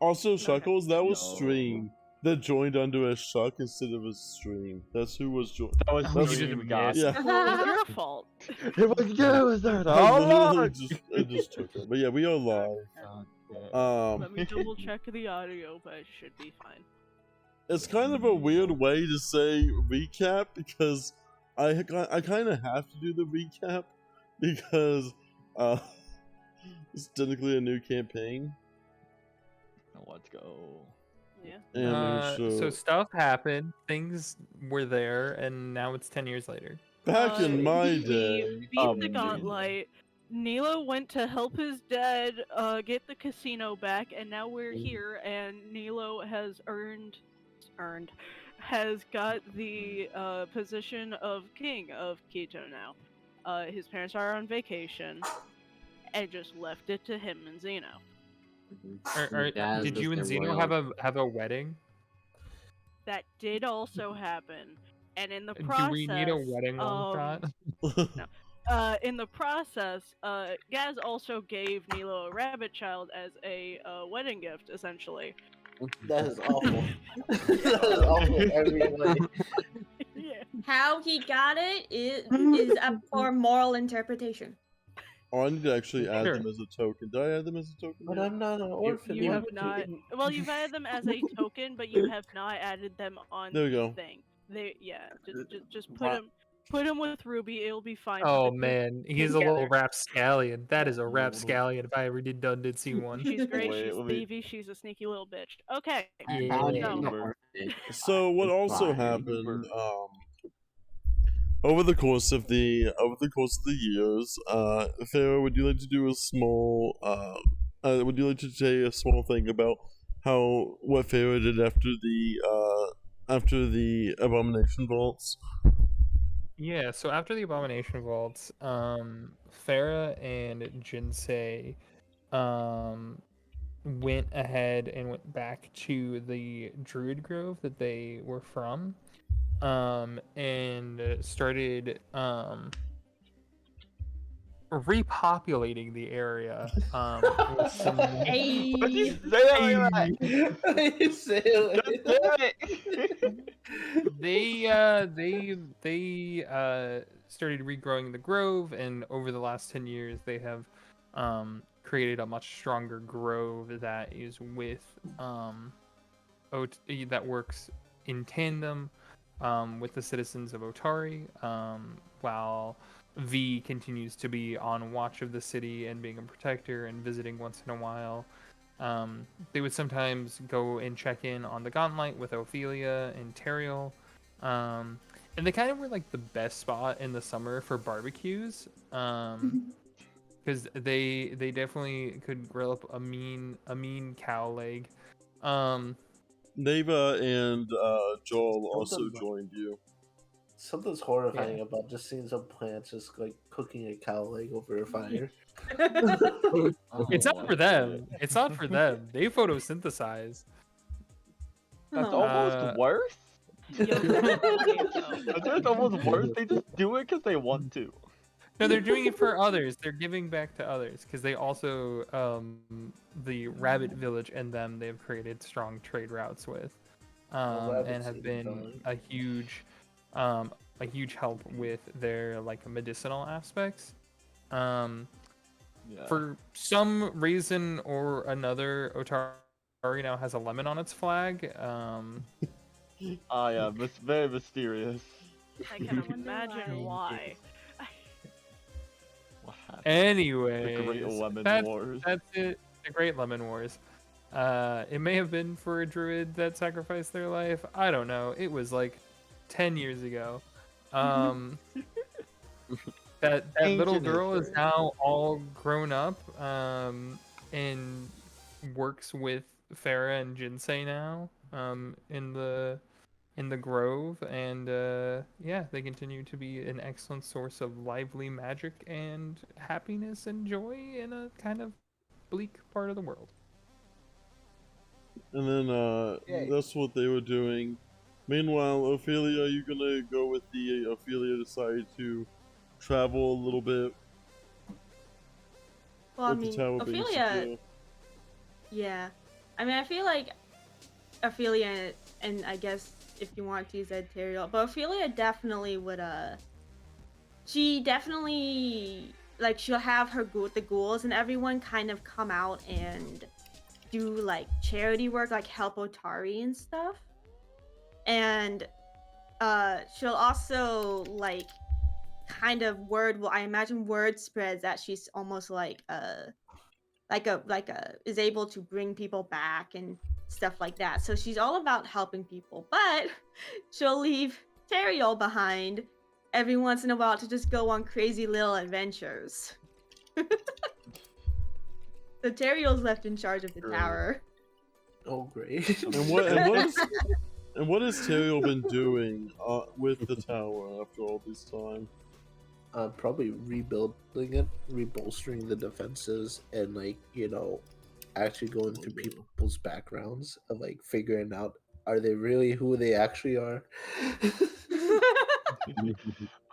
Also, Shuckles, that was No. Stream that joined under a Shuck instead of a Stream. That's who was joined. That was Oh, Stream you God. Yeah. Well, it was your fault. It was you, was there. I Oh, literally just took it. But yeah, we are live. Let me double check the audio, but it should be fine. It's kind of a weird way to say recap because I kind of have to do the recap because it's technically a new campaign. let's go. Yeah. And So stuff happened, things were there, and now it's 10 years later. back in my We day, beat the gauntlet. Nilo went to help his dad get the casino back, and now we're here. And Nilo has has got the position of king of Quito now. His parents are on vacation, and just left it to him and Zeno. Did you and Zeno have a wedding? That did also happen, and in the process, Do we need a wedding one shot? in the process, Gaz also gave Nilo a rabbit child as a wedding gift, essentially. That is awful. That is awful, everybody. Yeah. How he got it is up for moral interpretation. I need to actually add them as a token. Did I add them as a token? But I'm not an orphan. You have not. Well, you've added them as a token, but you have not added them on There we the go. thing. Just put him with Ruby. It'll be fine. Oh man, he's a little rapscallion. That is a rapscallion if I ever did see one. She's great. Wait, She's let me- thievy. She's a sneaky little bitch. Okay. Yeah. So what also happened over the course of the years, Farah, would you like to do a small would you like to say a small thing about what Farah did after the Abomination Vaults? Yeah, so after the Abomination Vaults, Farah and Jinsei went ahead and went back to the Druid Grove that they were from, and started repopulating the area with some they started regrowing the grove, and over the last 10 years they have created a much stronger grove that is with that works in tandem with the citizens of Otari, while V continues to be on watch of the city and being a protector and visiting once in a while. They would sometimes go and check in on the Gauntlet with Ophelia and Teriel. And they kind of were like the best spot in the summer for barbecues. Because they definitely could grill up a mean cow leg. Neva and Joel also joined you. Something's horrifying about just seeing some plants just like cooking a cow leg over a fire. It's not for them. It's not for them. They photosynthesize. That's almost worse. That's almost worse. They just do it because they want to. No, they're doing it for others. They're giving back to others because they also, the Rabbit Village and them, they've created strong trade routes with, and have been a huge help with their like medicinal aspects. For some reason or another, Otari now has a lemon on its flag. Yeah, it's very mysterious. I can imagine why. Anyway, The Great Lemon Wars. That's it. The Great Lemon Wars. It may have been for a druid that sacrificed their life. I don't know. It was like 10 years ago. That little girl is now all grown up and works with Farah and Jinsei now in the grove, and yeah, they continue to be an excellent source of lively magic and happiness and joy in a kind of bleak part of the world. And then that's what they were doing. Meanwhile, Ophelia, are you gonna go with the Ophelia decided to travel a little bit? Well, I with the mean, tower being Ophelia, secure? yeah. I mean, I feel like Ophelia, and I guess if you want to use Ethereal, but Ophelia definitely would, she definitely, like, she'll have the ghouls and everyone kind of come out and do, like, charity work, like help Otari and stuff. And, she'll also, like, kind of I imagine word spreads that she's almost like is able to bring people back and stuff like that. So she's all about helping people, but she'll leave Teriel behind every once in a while to just go on crazy little adventures. So Teriel's left in charge of the tower. Oh, great. And what has Teriel been doing with the tower after all this time? Probably rebuilding it, rebolstering the defenses, and actually going through people's backgrounds of figuring out, are they really who they actually are?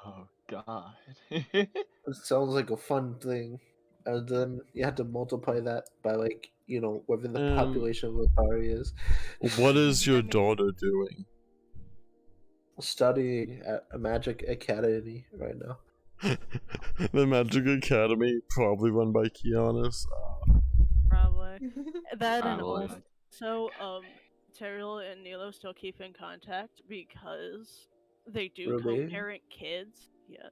Oh God. It sounds like a fun thing, and then you have to multiply that by whatever the population of Otari is. What is your daughter doing? Studying at a magic academy right now. The Magic Academy, probably run by Kianis. Probably. That and Probably. also, Teriel and Nilo still keep in contact because they do Ruby? co-parent kids. Yes.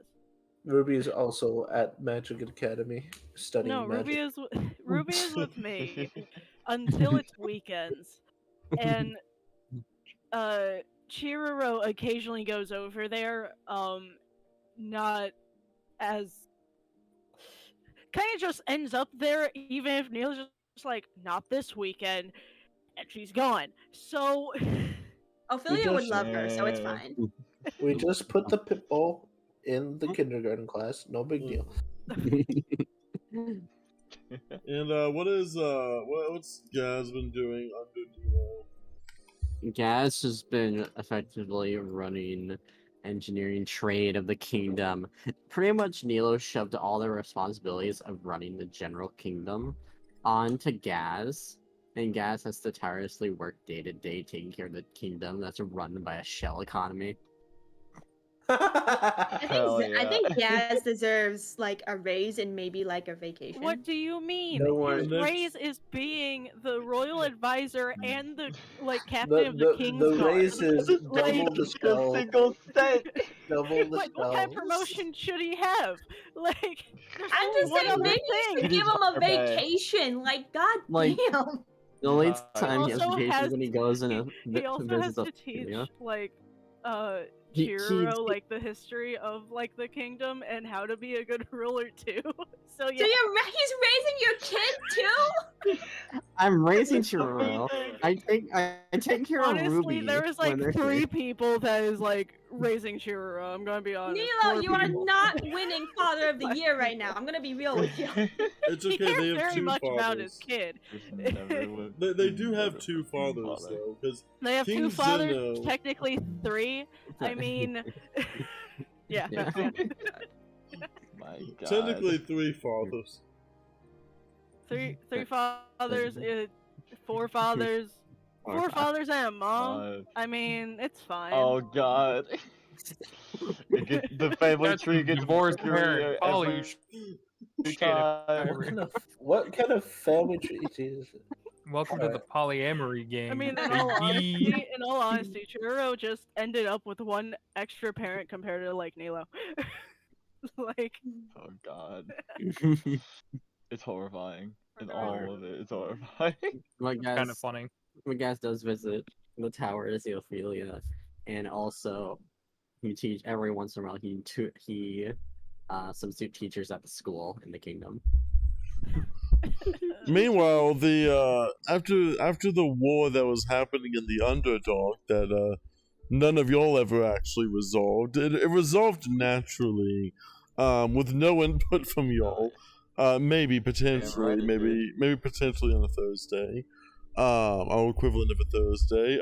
Ruby is also at Magic Academy studying No, magic. Ruby is with me until it's weekends, and Chiriro occasionally goes over there. Not as kind of just ends up there, even if Neil's just like, not this weekend, and she's gone. So Ophelia would love her, so it's fine. We just put the pit bull in the kindergarten class. No big deal. And what's Gaz been doing under Nilo? Gaz has been effectively running engineering trade of the kingdom. Pretty much Nilo shoved all the responsibilities of running the general kingdom onto Gaz, and Gaz has to tirelessly work day to day taking care of the kingdom that's run by a shell economy. I think Gaz deserves like a raise and maybe like a vacation. what do you mean? No His one- raise is being the royal advisor and the captain The, of the the, King's the Guard. raise is double Like- the A spell. single cent. Double the What kind of spells. promotion should he have? Like, there's I'm only just one saying, other maybe you thing. should give him a Okay. vacation. Like, god Like- damn. The only He time he has also vacation has- when he goes and He also has visits to teach Ophelia. He- Chiriro the history of the kingdom and how to be a good ruler too. So So yeah, he's raising your kid too? I'm raising Chiriro. I take care of Ruby. honestly, there was when they're 3 here. people that is raising Chiriro. I'm gonna be honest. Nilo, 4 you are people. not winning Father of the Year right now. I'm gonna be real with you. It's He okay, cares they have very 2 much fathers. about his kid. Just never would- They do have never 2 would be fathers father. though, because They have King 2 fathers, Zeno- technically 3. I mean, yeah. Yeah. My God. technically 3 fathers. Three fathers, 4 fathers, 4 fathers and a mom. I mean, it's fine. Oh God. The family That's tree a gets divorced bigger parent. Paul, every you shit. time. What kind of family tree is it? Welcome to the polyamory game. I mean, baby. in all honesty, Churro just ended up with 1 extra parent compared to Nilo. Oh God. It's horrifying. And Alright. all of it is horrifying. When Kind of Gaz, funny. when Gaz does visit the tower to see Ophelia, and also he teach every once in a while he substitute teachers at the school in the kingdom. Meanwhile, the after the war that was happening in the Underdog that none of y'all ever actually resolved, it resolved naturally, with no input from y'all. Maybe potentially, right, it maybe potentially on a Thursday, our equivalent of a Thursday.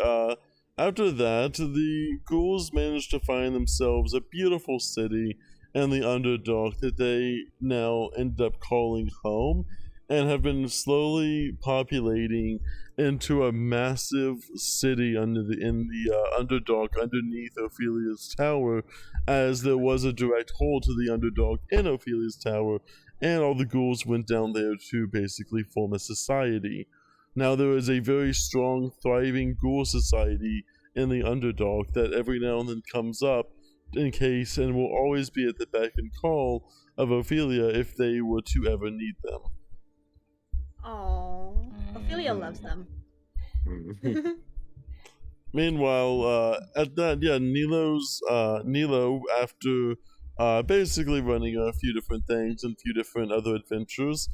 After that, the ghouls managed to find themselves a beautiful city and the Underdog that they now end up calling home. and have been slowly populating into a massive city in the Underdark underneath Ophelia's tower, as there was a direct hole to the Underdark in Ophelia's tower, and all the ghouls went down there to basically form a society. Now there is a very strong, thriving ghoul society in the Underdark that every now and then comes up in case, and will always be at the beck and call of Ophelia if they were to ever need them. Oh, Ophelia loves them. Meanwhile, at that, yeah, Nilo, after basically running a few different things and a few different other adventures,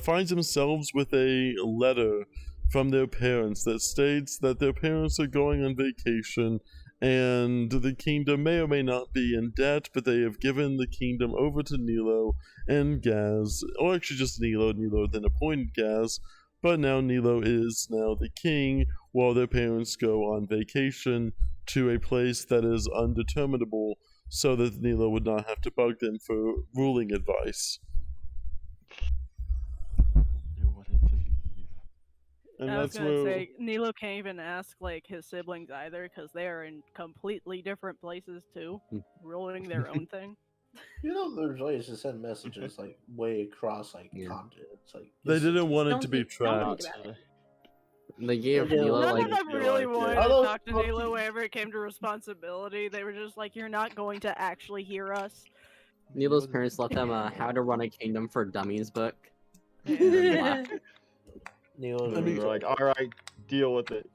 finds themselves with a letter from their parents that states that their parents are going on vacation and the kingdom may or may not be in debt, but they have given the kingdom over to Nilo and Gaz, or actually just Nilo. Nilo then appointed Gaz, but now Nilo is now the king while their parents go on vacation to a place that is undeterminable so that Nilo would not have to bug them for ruling advice. You wanted to leave. And I was that's gonna where say Nilo can't even ask like his siblings either because they are in completely different places too, ruling their own thing. You know, there's ways to send messages like way across like Yeah. continents. Like they listen didn't to want it Don't to be think- don't tracked. think about it. They gave Yeah, Nilo None like of them feel really like wanted it. to All those talk to fucking- Nilo whenever it came to responsibility. They were just like, "You're not going to actually hear us." Nilo's parents left them a How to Run a Kingdom for Dummies book. And And then left. Neil And and we were like, alright, deal with it.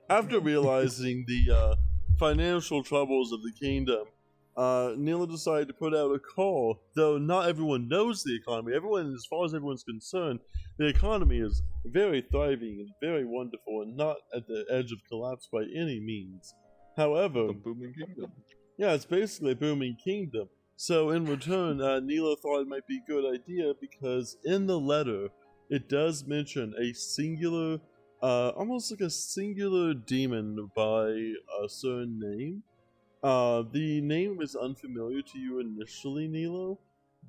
After realizing the financial troubles of the kingdom, Nilo decided to put out a call. Though not everyone knows the economy, everyone, as far as everyone's concerned, the economy is very thriving and very wonderful, and not at the edge of collapse by any means. However, The booming kingdom. yeah, it's basically a booming kingdom. So in return, Nilo thought it might be a good idea because in the letter, it does mention a singular, almost like a singular demon by a certain name. The name is unfamiliar to you initially, Nilo,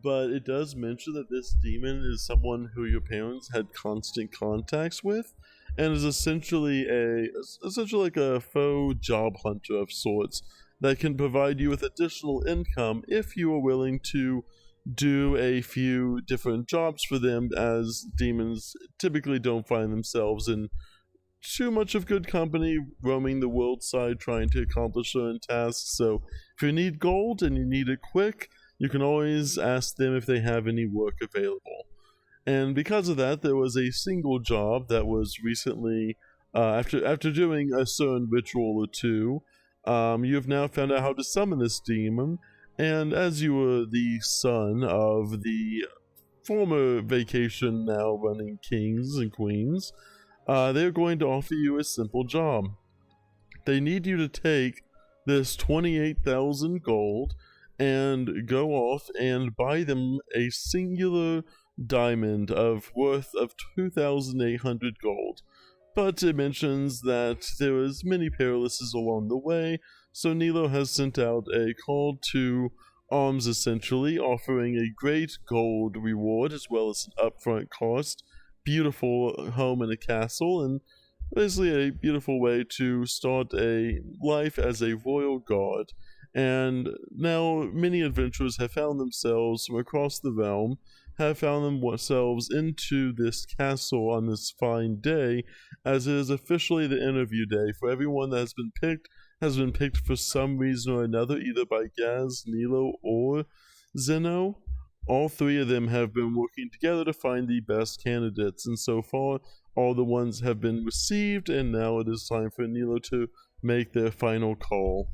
but it does mention that this demon is someone who your parents had constant contacts with, and is essentially like a faux job hunter of sorts that can provide you with additional income if you are willing to do a few different jobs for them, as demons typically don't find themselves in too much of good company roaming the world side trying to accomplish certain tasks. So if you need gold and you need it quick, you can always ask them if they have any work available. And because of that, there was a single job that was recently, after doing a certain ritual or two, you have now found out how to summon this demon, and as you were the son of the former vacation now running kings and queens, they're going to offer you a simple job. They need you to take this 28,000 gold and go off and buy them a singular diamond of worth of 2,800 gold. But it mentions that there is many perilous along the way, so Nilo has sent out a call to arms, essentially offering a great gold reward as well as an upfront cost, beautiful home in a castle, and basically a beautiful way to start a life as a royal guard. And now many adventurers have found themselves from across the realm, have found themselves into this castle on this fine day, as it is officially the interview day for everyone that has been picked for some reason or another, either by Gaz, Nilo, or Zeno. All three of them have been working together to find the best candidates, and so far, all the ones have been received, and now it is time for Nilo to make their final call.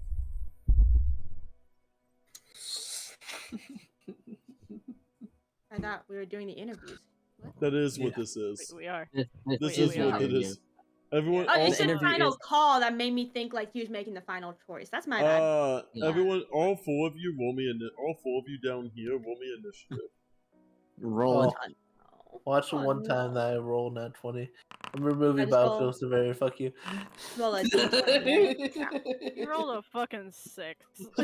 I thought we were doing the interviews. What? That is what Yeah. this is. We are. This we is what are. it is. Everyone, Oh, you all, said interview final is- call. That made me think like he was making the final choice. That's my bad. everyone, all four of you roll me all four of you down here roll me initiative. Rolling. Oh. Watch the Oh, one time no. that I roll nat 20. I'm removing just roll- Battlefield Severity. Fuck you. Roll a D20. You rolled a fucking 6.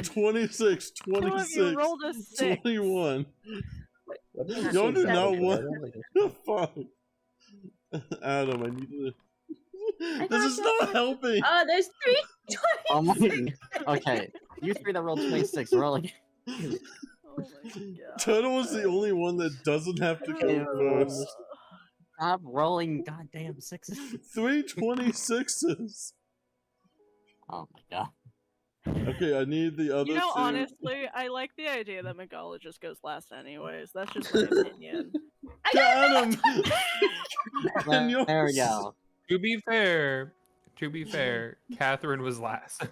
26, Two of you 26, rolled a 6. 21. What Hang on, Y'all do seven. not want. I don't like it. The fuck? Adam, I need to. I This thought is y'all not said- helping. There's Oh my. 326. Okay, you three that rolled 26. Roll again. Oh my god. Turtle is the only one that doesn't have to go Ew. first. Stop rolling goddamn sixes. 326s. Oh my god. Okay, I need the other You know, two. honestly, I like the idea that Megala just goes last anyways. That's just my opinion. I got Adam! And There, there we yours. go. To be fair, Catherine was last.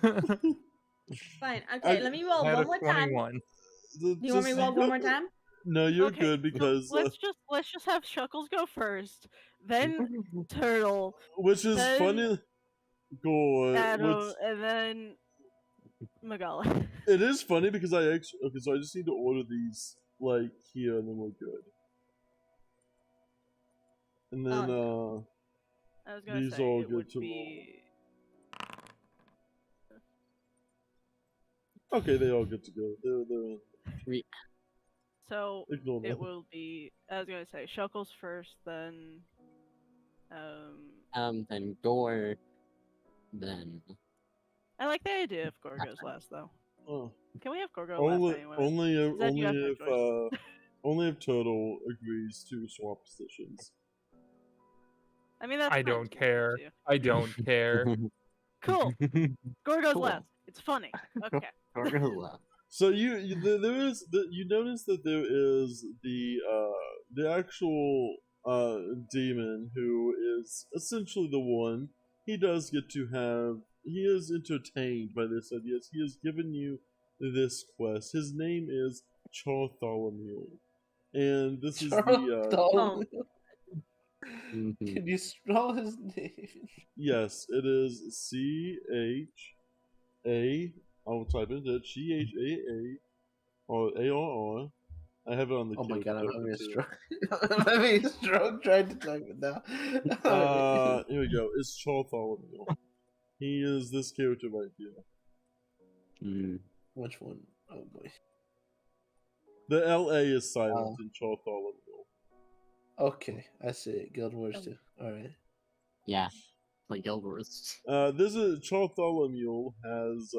Fine. Okay, let me roll Out one of more time. 21. Do you want me to roll one more time? No, you're Okay, good so because let's just have Shuckles go first, then Turtle, which is then funny. Go Adam, and then Megala. it is funny because I actually okay, so I just need to order these like here and then we're good. And then I was gonna these say all it good would to be. okay, they all get to go. They're So ignore it them. will be. I was gonna say Shuckles first, then. Then Gore. Then. I like the idea if Gore goes last though. Oh. Can we have Gore go last anyway? Zed, you have no choice. Only if Turtle agrees to swap positions. I mean, that's I fine, don't it's between care. you two. I don't care. Cool. Gore goes Cool. last. It's funny. Okay. Gore goes left. So there is you notice that there is the actual demon who is essentially the one. He does get to have. He is entertained by this idea. He has given you this quest. His name is Bartholomew, and this is the Oh. Mhm. Can you spell his name? yes, it is CHA. I'll type it. CHAA or ARR. I have it on the. Oh my god, I'm having a too. stroke. I'm having a stroke trying to type it now. Here we go. It's Bartholomew. He is this character right here. Mm. Which one? Oh boy. The LA is silent in Bartholomew. Okay, I see it. Guild Wars 2. Alright. Yeah. Like Guild Wars. This is Bartholomew has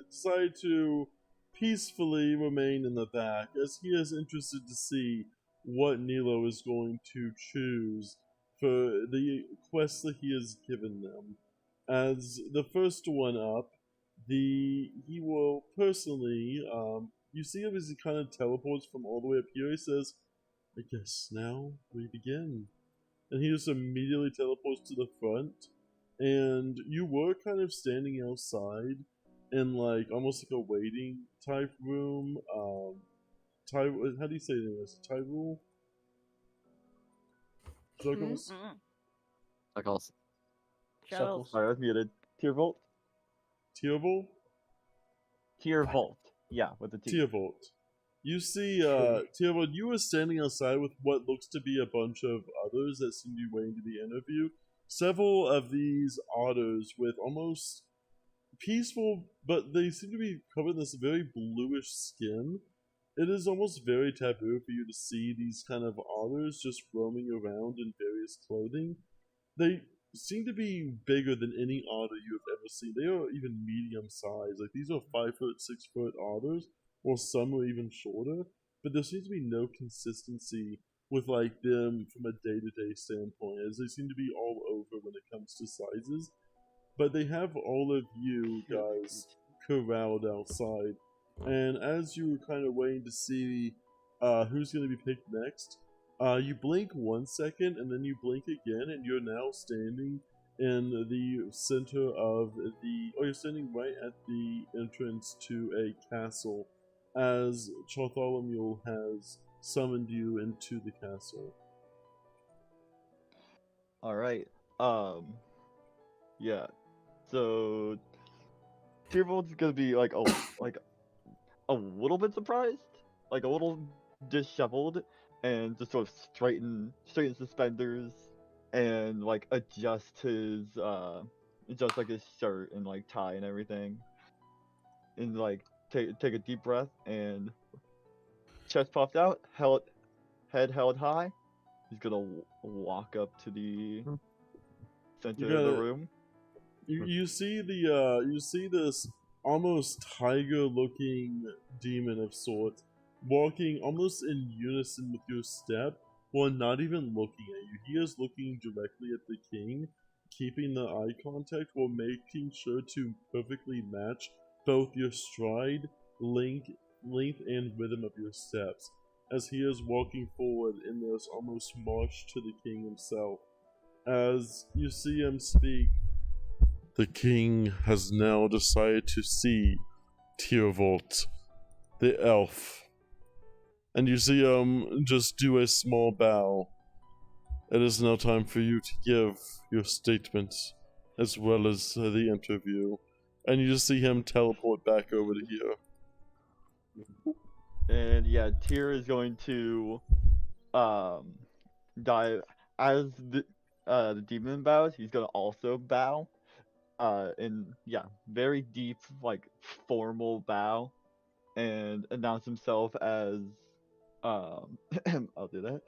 decided to peacefully remain in the back as he is interested to see what Nilo is going to choose for the quest that he has given them. As the first one up, he will personally you see him as he kind of teleports from all the way up here. He says, I guess now we begin. And he just immediately teleports to the front. And you were kind of standing outside in like almost like a waiting type room. How do you say this? Tyrell? Juggles? Like also. Shuckles. Sorry, I was muted. Tier Volt? Tiervolt? Tier Volt. Yeah, with the T. Tiervolt. You see, Tiervolt, you were standing outside with what looks to be a bunch of others that seem to be waiting to be interviewed. Several of these otters with almost peaceful, but they seem to be covered in this very bluish skin. It is almost very taboo for you to see these kind of otters just roaming around in various clothing. They seem to be bigger than any otter you have ever seen. They are even medium sized. Like these are 5 foot, 6 foot otters, or some are even shorter. But there seems to be no consistency with like them from a day-to-day standpoint, as they seem to be all over when it comes to sizes. But they have all of you guys corralled outside, and as you were kind of waiting to see who's going to be picked next, you blink 1 second and then you blink again, and you're now standing in the center of you're standing right at the entrance to a castle, as Bartholomew has summoned you into the castle. Alright. Yeah. So Tier Volt's gonna be like a little bit surprised, like a little disheveled, and just sort of straighten suspenders and like adjust like his shirt and like tie and everything, and like take a deep breath, and chest puffed out, head held high. He's gonna walk up to the center You of the gotta- room. You see you see this almost tiger-looking demon of sorts walking almost in unison with your step while not even looking at you. He is looking directly at the king, keeping the eye contact while making sure to perfectly match both your stride, length, and rhythm of your steps, as he is walking forward in this almost march to the king himself. As you see him speak, the king has now decided to see Tyrvolt, the elf. And you see him just do a small bow. It is now time for you to give your statement, as well as the interview. And you just see him teleport back over to here. And yeah, Tyr is going to dive as the demon bows. He's gonna also bow. In yeah, very deep, like formal bow, and announce himself as I'll do that.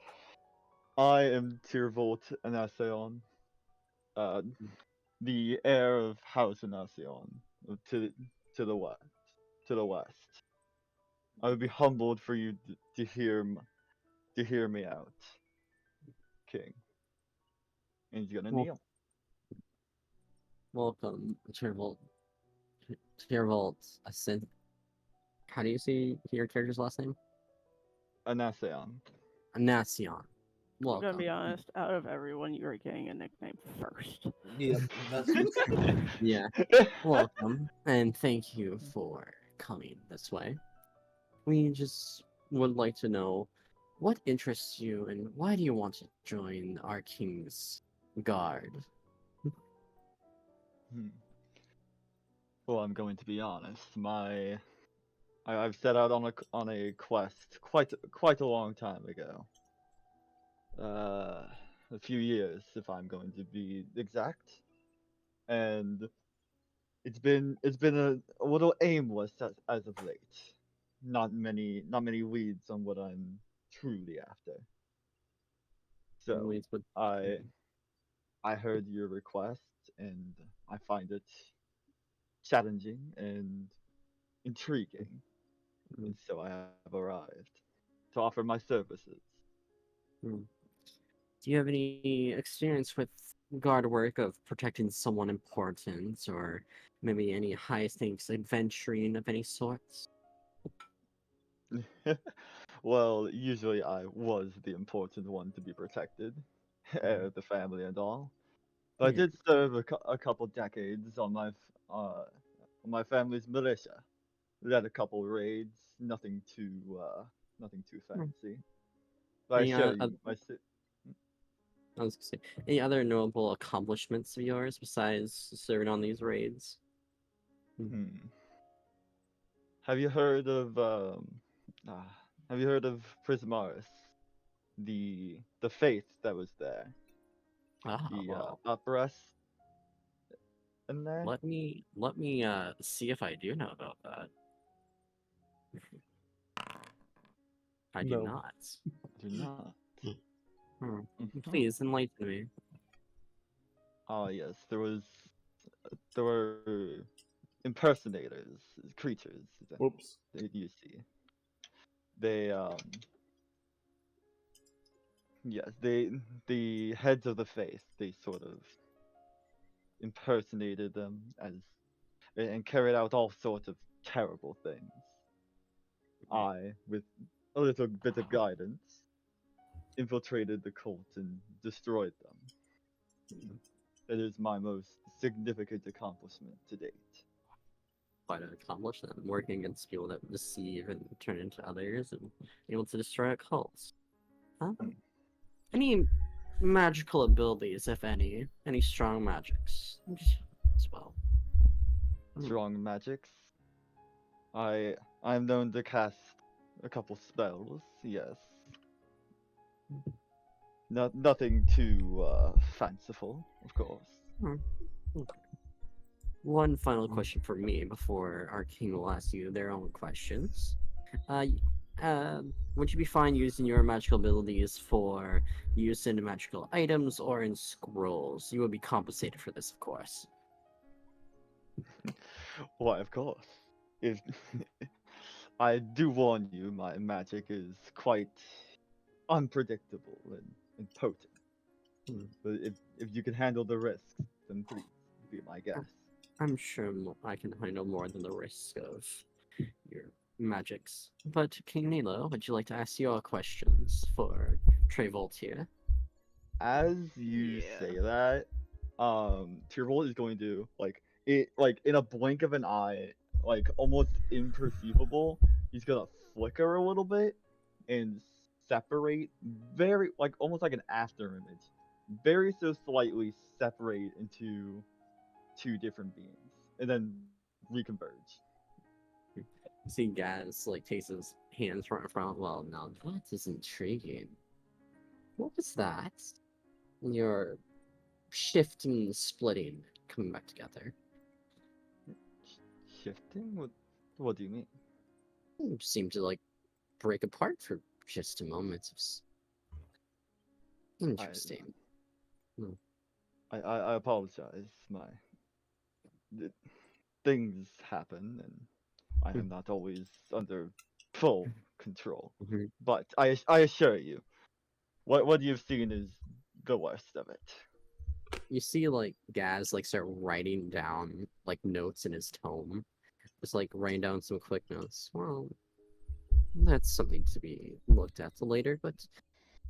I am Tyrvolt Anaseon, the heir of House Anaseon, to to the west. To the west. I would be humbled for you to hear me out, King. And he's gonna Well, kneel. Welcome, Tyrvolt. Tyrvolt Ascent. How do you say your character's last name? Anaseon. Anasion. I'm Welcome. gonna be honest. Out of everyone, you are getting a nickname first. Yep, that's what's Yeah. Welcome, and thank you for coming this way. We just would like to know what interests you and why do you want to join our king's guard? Hmm. Well, I'm going to be honest. I've set out on a quest quite a long time ago. A few years, if I'm going to be exact, and it's been a little aimless as of late. Not many leads on what I'm truly after. So Leads with- I heard your request, and I find it challenging and intriguing, and so I have arrived to offer my services. Hmm. Do you have any experience with guard work of protecting someone important, or maybe any high stakes adventuring of any sorts? Well, usually I was the important one to be protected, heir of the family and all. But I Yeah. did serve a couple decades on my family's militia. Led a couple raids, nothing too Hmm. fancy. But I Any assure you, my I was gonna say, any other notable accomplishments of yours besides serving on these raids? hmm. Have you heard of ah, have you heard of Prismaris? The faith that was there, Ah, the well, upper in there. let me see if I do know about that. I do No. not. Do not. Hmm. Mhm. Please enlighten me. Ah, yes, there were impersonators, creatures Whoops. that you see. They yes, the heads of the faith, they sort of impersonated them as and carried out all sorts of terrible things. I, with a little bit of guidance, infiltrated the cult and destroyed them. It is my most significant accomplishment to date. Quite an accomplishment, working against people that deceive and turn into others and able to destroy cults. Huh? Hmm. Any magical abilities, if any? Any strong magics as well? Hmm. Strong magics. I'm known to cast a couple spells, yes. Nothing too fanciful, of course. Hmm. Okay. One final question for me before our king will ask you their own questions. would you be fine using your magical abilities for use in magical items or in scrolls? You will be compensated for this, of course. Why, of course. If I do warn you, my magic is quite unpredictable and potent. Hmm. But if you can handle the risks, then please be my guest. I'm sure I can handle more than the risk of your magics. But King Nilo, would you like to ask your questions for Trevolt here? As you Yeah. say that, Tyrol is going to like in a blink of an eye, like almost imperceivable. He's gonna flicker a little bit and separate very like almost like an after image, very so slightly separate into two different beings, and then reconverge. You see Gaz like takes his hands right in front. Well, now that is intriguing. What was that? You're shifting, splitting, coming back together. Shifting? What do you mean? You seem to like break apart for just a moment. It's interesting. I apologize. My th- things happen, and I am not always under full control. Mhm. But I assure you, what you've seen is the worst of it. You see like Gaz like start writing down like notes in his tome. Just like writing down some quick notes. Well, that's something to be looked at later, but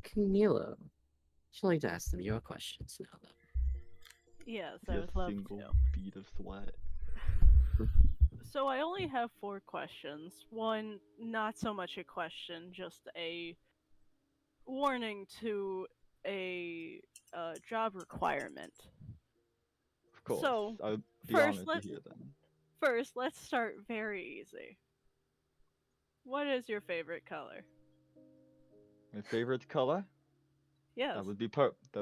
Camila, would you like to ask them your questions now though? Yes, See I a would love single to. bead of sweat. So I only have 4 questions. One, not so much a question, just a warning to a job requirement. Of course, So I would be first, honored to hear them. let's start very easy. What is your favorite color? My favorite color? Yes. That would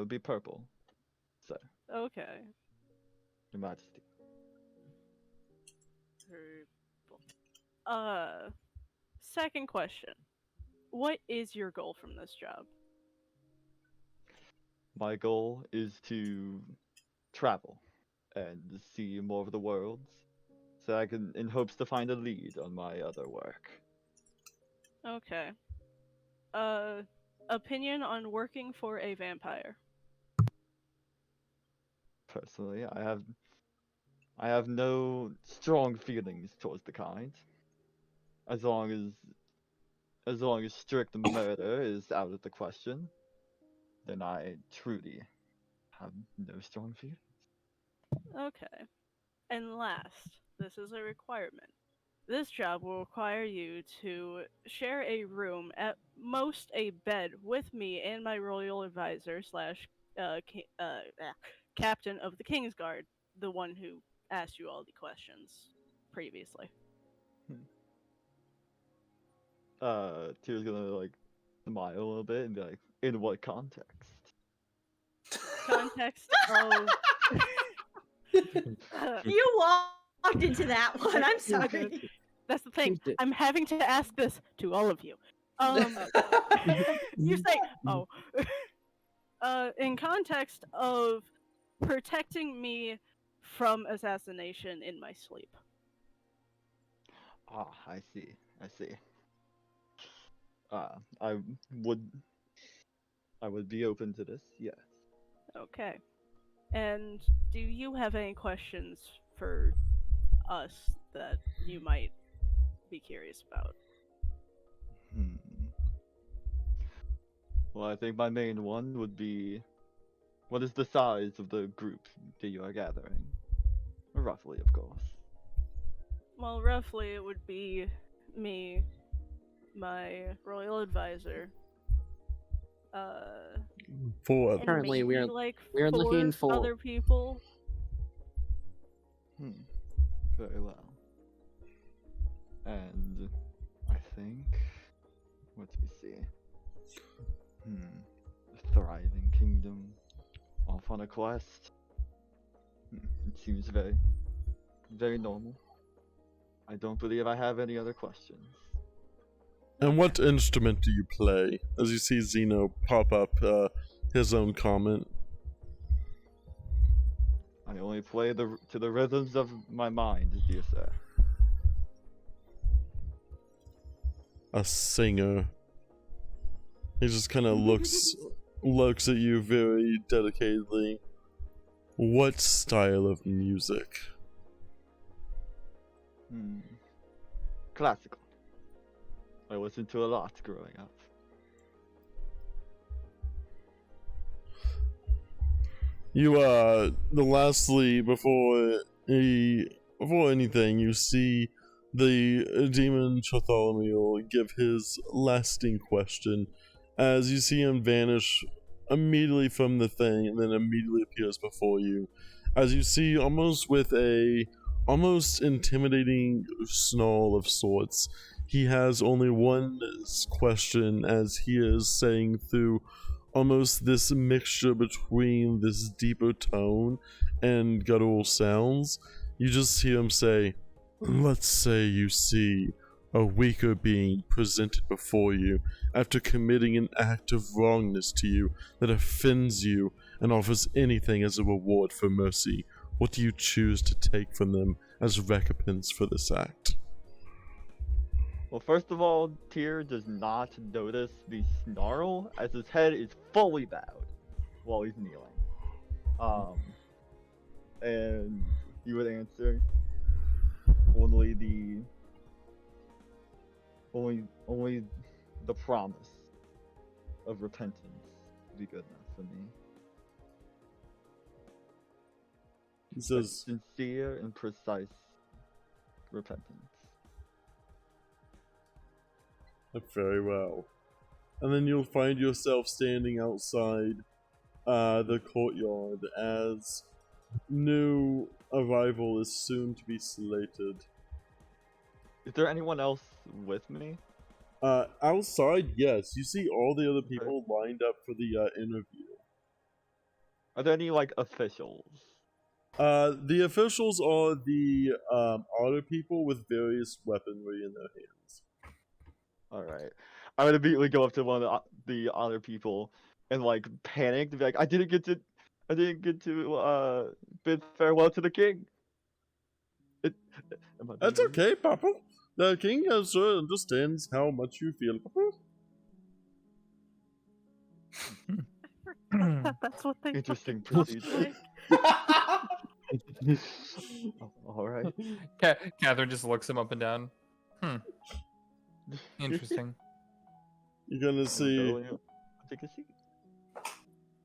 be purple. So, Okay. Your Majesty. Purple. Second question. What is your goal from this job? My goal is to travel and see more of the world, so I can, in hopes to find a lead on my other work. Okay. Uh, opinion on working for a vampire? Personally, I have no strong feelings towards the kind. As long as strict murder is out of the question, then I truly have no strong feelings. Okay. And last, this is a requirement. This job will require you to share a room, at most a bed, with me and my royal advisor slash captain of the Kingsguard, the one who asked you all the questions previously. Hmm. Tira's gonna like smile a little bit and be like, "In what context?" Context of You walked into that one. I'm sorry. that's the thing. Here's the- I'm having to ask this to all of you. You say, oh, in context of protecting me from assassination in my sleep. Ah, I see. I see. I would I would be open to this. Yes. Okay. And do you have any questions for us that you might be curious about? Hmm. Well, I think my main one would be, what is the size of the group that you are gathering? Roughly, of course. Well, roughly it would be me, my royal advisor, For and Currently, maybe like we are looking 4 for other people. Hmm. Very well. And I think, what do we see? Hmm. A thriving kingdom, off on a quest. It seems very normal. I don't believe I have any other questions. And what instrument do you play? As you see Zeno pop up his own comment. I only play to the rhythms of my mind, dear sir. A singer. He just kind of looks at you very dedicatedly. What style of music? Classical. I listened to a lot growing up. Lastly, before anything, you see the demon Bartholomew give his lasting question as you see him vanish immediately from the thing and then immediately appears before you. As you see, almost with a almost intimidating snarl of sorts, he has only one question as he is saying through almost this mixture between this deeper tone and guttural sounds. You just hear him say, "Let's say you see a weaker being presented before you after committing an act of wrongness to you that offends you and offers anything as a reward for mercy. What do you choose to take from them as recompense for this act?" Well, first of all, Tyr does not notice the snarl as his head is fully bowed while he's kneeling. And he would answer, only the promise of repentance would be good enough for me. He says, Sincere and precise repentance. "Very well." And then you'll find yourself standing outside the courtyard as new arrival is soon to be slated. Is there anyone else with me? Outside, yes. You see all the other people lined up for the interview. Are there any, like, officials? The officials are the other people with various weaponry in their hands. Alright. I would immediately go up to one of the other people and, like, panic to be like, I didn't get to bid farewell to the king. That's okay, Papa. The king understands how much you feel, Papa. That's what they Interesting fucking procedure. talk like. Alright. Catherine just looks him up and down. Interesting. You're gonna see. Take a seat.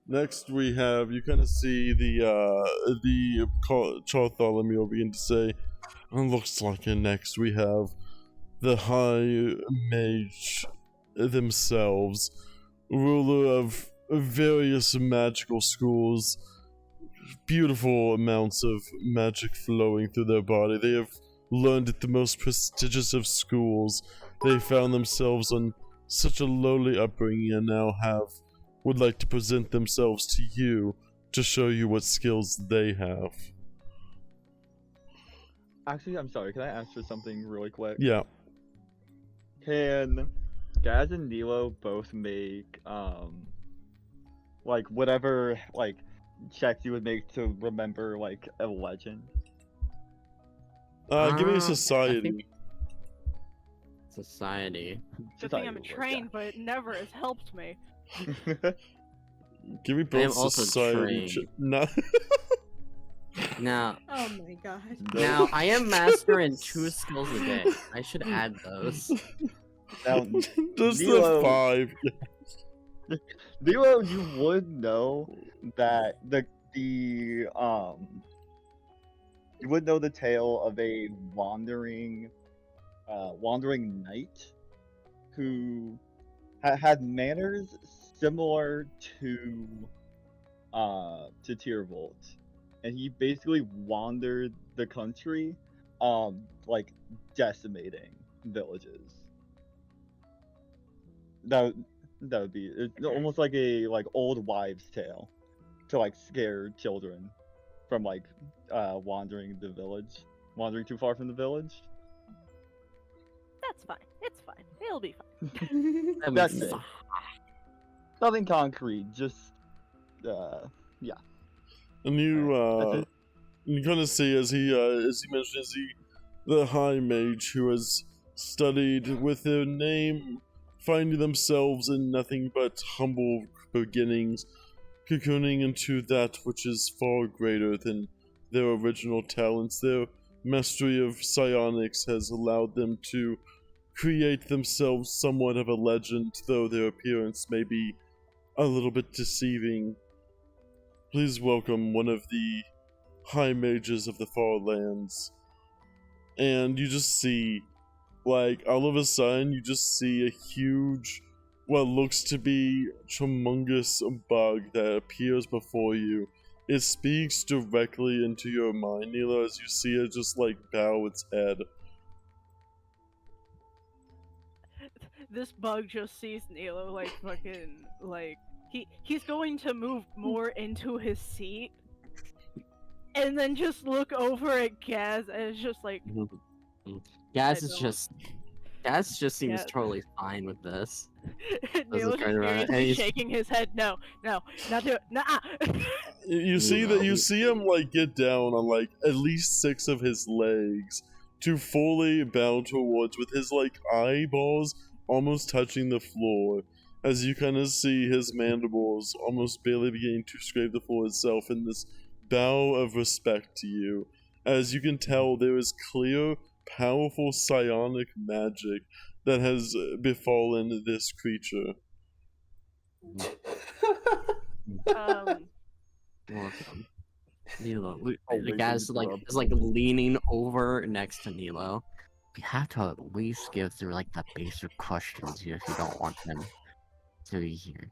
Next, we have you kind of see the Bartholomew begin to say, "It looks like next we have the High Mage themselves, ruler of various magical schools, beautiful amounts of magic flowing through their body. They have learned at the most prestigious of schools. They found themselves on such a lowly upbringing and now would like to present themselves to you to show you what skills they have." Actually, I'm sorry, can I ask for something really quick? Yeah. Can Gaz and Nilo both make, like, whatever, like, checks you would make to remember, like, a legend? Give me a I society. think society. Good thing I'm trained, but it never has helped me. Give me I am both also society. trained. No. Oh Now, my god. now I am master in 2 skills a day. I should add those. Now, Just Nilo- the 5. Nilo, you would know that you would know the tale of a wandering knight who had manners similar to Tyrvolt, and he basically wandered the country, like decimating villages. That would be almost like a old wives' tale to like scare children from like wandering too far from the village. That's fine. It's fine. fine. It'll be fine. That'd be That's it. fine. Nothing concrete, just yeah. And you That's it. you kind of see as he mentioned, the high mage who has studied with their name, finding themselves in nothing but humble beginnings, cocooning into that which is far greater than their original talents. Their mastery of psionics has allowed them to create themselves somewhat of a legend, though their appearance may be a little bit deceiving. Please welcome one of the high mages of the far lands. And you just see, like, all of a sudden, you just see a huge, what looks to be humongous bug that appears before you. It speaks directly into your mind, Nilo, as you see it just, like, bow its head. This bug just sees Nilo like fucking like he's going to move more into his seat and then just look over at Gaz and it's just like Gaz I is don't- just Gaz just seems Yeah. totally fine with this. Nilo's just turn around and furiously he's- shaking his head. No, not do it. Nah. You see that you see him like get down on like at least 6 of his legs to fully bow towards with his like eyeballs almost touching the floor as you kind of see his mandibles almost barely beginning to scrape the floor itself in this bow of respect to you. As you can tell, there is clear, powerful psionic magic that has befallen this creature. Welcome. Nilo, Oh, the guy's like is like leaning over next to Nilo. We have to at least go through like the basic questions here if you don't want them to be here.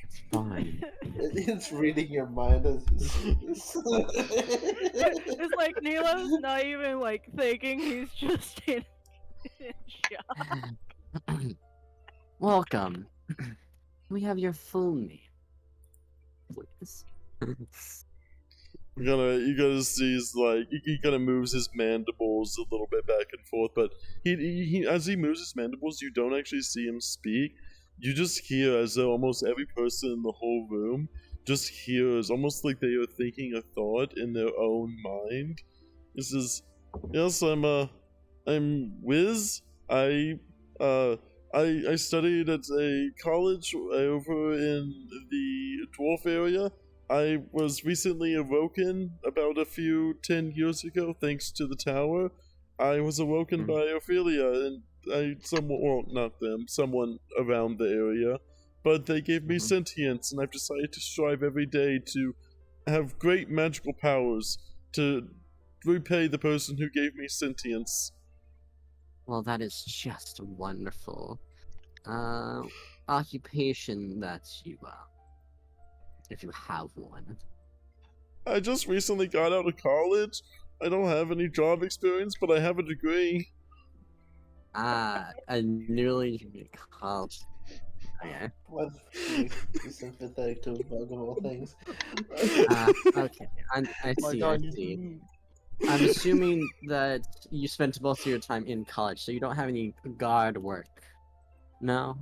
It's fine. It's reading your mind as you see this. It's like Nilo's not even like thinking, he's just in shock. Welcome. We have your full name, please. You gotta see his like he kind of moves his mandibles a little bit back and forth, but he as he moves his mandibles, you don't actually see him speak. You just hear as though almost every person in the whole room just hears, almost like they are thinking a thought in their own mind. This is, yes, I'm Wiz. I studied at a college over in the dwarf area. I was recently awoken about 10 years ago, thanks to the tower. I was awoken by Ophelia, and someone around the area. But they gave me sentience, and I've decided to strive every day to have great magical powers to repay the person who gave me sentience. Well, that is just wonderful. Occupation that you, if you have one. I just recently got out of college. I don't have any job experience, but I have a degree. A newly college. Okay. What is sympathetic to a bug of all things? Okay. I My see. God, I see. I'm assuming that you spent most of your time in college, so you don't have any guard work. No.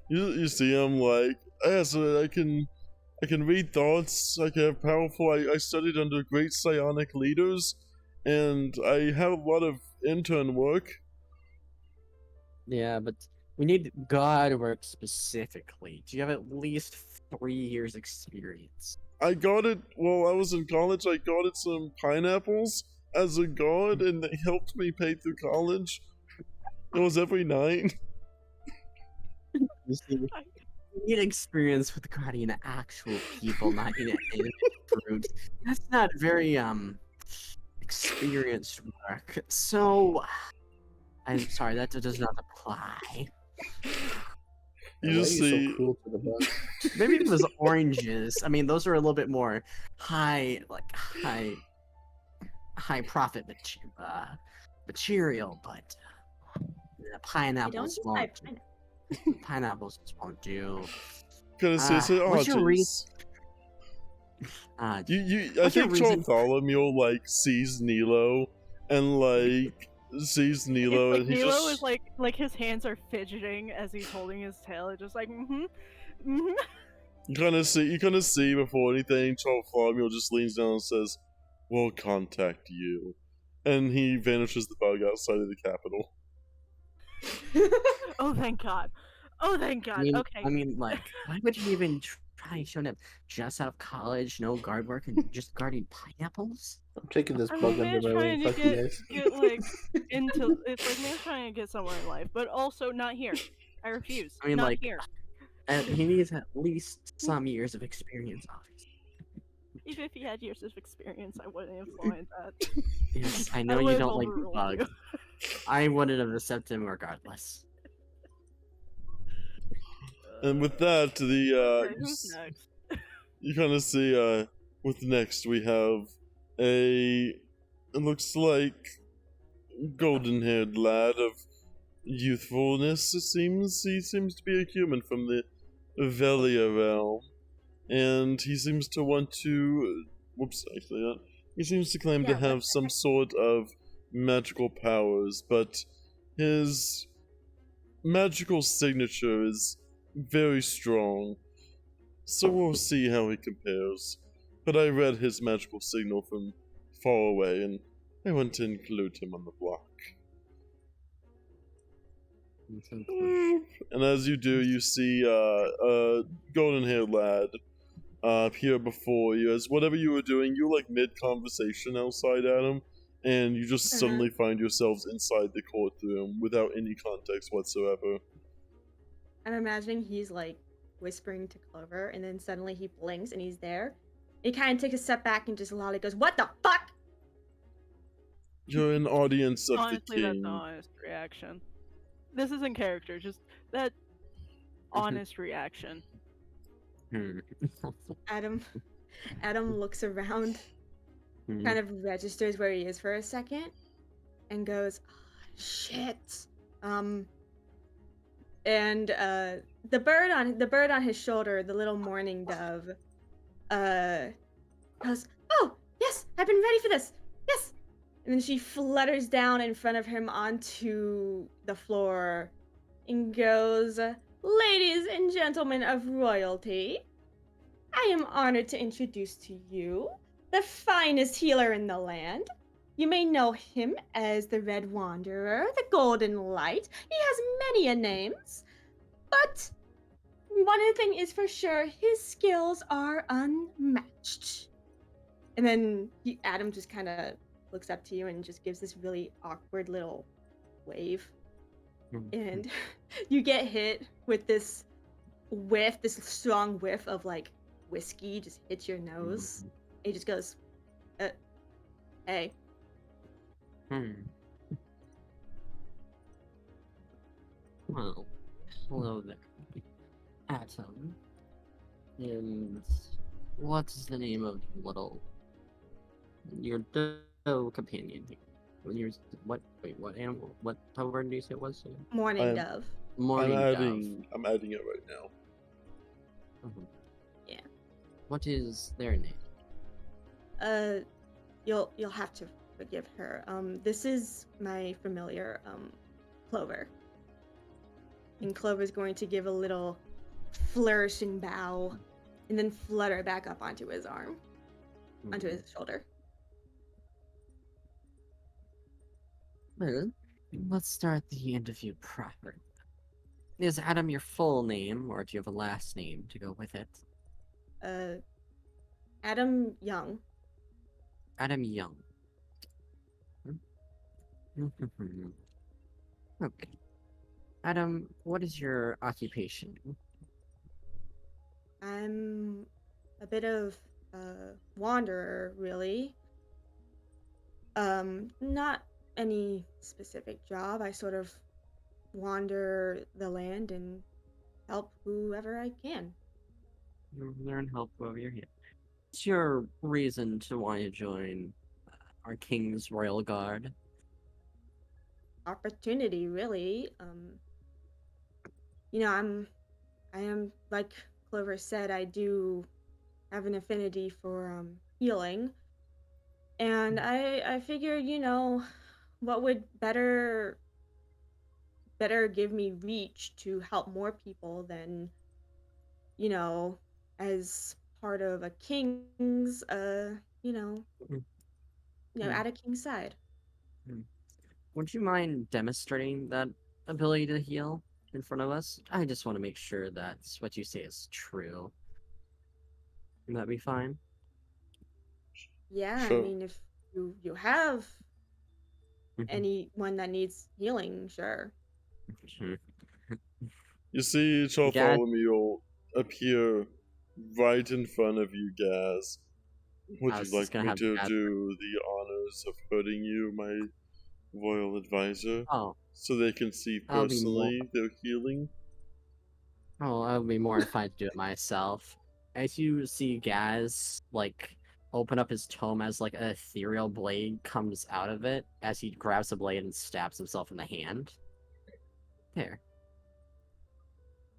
You see him like, so I can read thoughts. I can have powerful. I studied under great psionic leaders, and I have a lot of intern work. Yeah, but we need guard work specifically. Do you have at least 3 years experience? I got it while I was in college. I got it some pineapples as a guard, and they helped me pay through college. It was every night. You see, you need experience with guarding actual people, not in brutes. That's not very experienced work. So I'm sorry, that does not apply. You Why just are you see. so cruel to the bug? Maybe it was oranges. I mean, those are a little bit more high profit material, but pineapples just won't. buy pineapple. Pineapples just won't do. Kind of see. So, oh, what's your jeez. I what's your think reason- Bartholomew like sees Nilo and like sees It's Nilo like and he Nilo just is like his hands are fidgeting as he's holding his tail. It's just like you kind of see before anything, Trollflamiel just leans down and says, "We'll contact you," and he vanishes the bug outside of the capital. Oh thank God. Oh thank God. Okay. Like, why would you even try showing up just out of college, no guard work, and just guarding pineapples? I'm taking this I bug mean, under man's my wing. trying to Fuck you guys. get like into. It's like man's trying to get somewhere in life, but also not here. I refuse. I mean, Not like, here. he needs at least some years of experience, obviously. Even if he had years of experience, I wouldn't implement that. Yes, I I know you would have don't like the overruled bug. you. I wouldn't have accepted him regardless. And with that, Okay, who's next? you kind of see with next we have a it looks like golden-haired lad of youthfulness. He seems to be a human from the Velia realm, and he seems to want to. Whoops, actually, he seems to claim to Yeah, what have some sort of magical powers, but his magical signature is very strong. So we'll see how he compares. But I read his magical signal from far away, and I want to include him on the block. And as you do, you see a golden-haired lad appear before you. As whatever you were doing, you were like mid-conversation outside Adam, and you just suddenly find yourselves inside the courtroom without any context whatsoever. I'm imagining he's like whispering to Clover, and then suddenly he blinks and he's there. He kind of takes a step back and just loudly goes, "What the fuck?" You're an audience of Honestly, the that's an king. honest reaction. This isn't character, just that honest reaction. Adam looks around, kind of registers where he is for a second, and goes, "Oh, shit." And the bird on his shoulder, the little mourning dove, goes, "Oh yes, I've been ready for this. Yes." And then she flutters down in front of him onto the floor, and goes, "Ladies and gentlemen of royalty, I am honored to introduce to you the finest healer in the land. You may know him as the Red Wanderer, the Golden Light. He has many a names, but one thing is for sure, his skills are unmatched." And then Adam just kind of looks up to you and just gives this really awkward little wave. And you get hit with this strong whiff of like whiskey just hits your nose. He just goes, "Hey." Well, hello there, Atom. And what's the name of your companion here? What animal? What type of bird did you say it was? Mourning dove. Morning dove. I'm adding it right now. Yeah. What is their name? You'll have to forgive her. This is my familiar, Clover. And Clover's going to give a little flourishing bow, and then flutter back up onto his arm, onto his shoulder. Well, let's start the interview proper. Is Adam your full name, or do you have a last name to go with it? Adam Young. Adam Young. Okay. Adam, what is your occupation? I'm a bit of a wanderer, really. Not any specific job. I sort of wander the land and help whoever I can. You learn help over your here. What's your reason to want to join our King's Royal Guard? Opportunity, really. I am, like Clover said, I do have an affinity for healing, and I figured, what would better give me reach to help more people than, you know, as part of a king's Mm, mm, at a king's side. mm. Would you mind demonstrating that ability to heal in front of us? I just want to make sure that what you say is true. Would that be fine? Yeah, I Sure. mean, if you have Mhm. anyone that needs healing, sure. You see Guys, Chartholomew appear right in front of you, Gaz. Would I you was just like gonna me have to Gaz. do the honors of hurting you, my royal advisor, Oh, so they can see I'll be more. personally their healing? Oh, I would be more inclined to do it myself. As you see Gaz, like, open up his tome as, like, an ethereal blade comes out of it as he grabs the blade and stabs himself in the hand. There.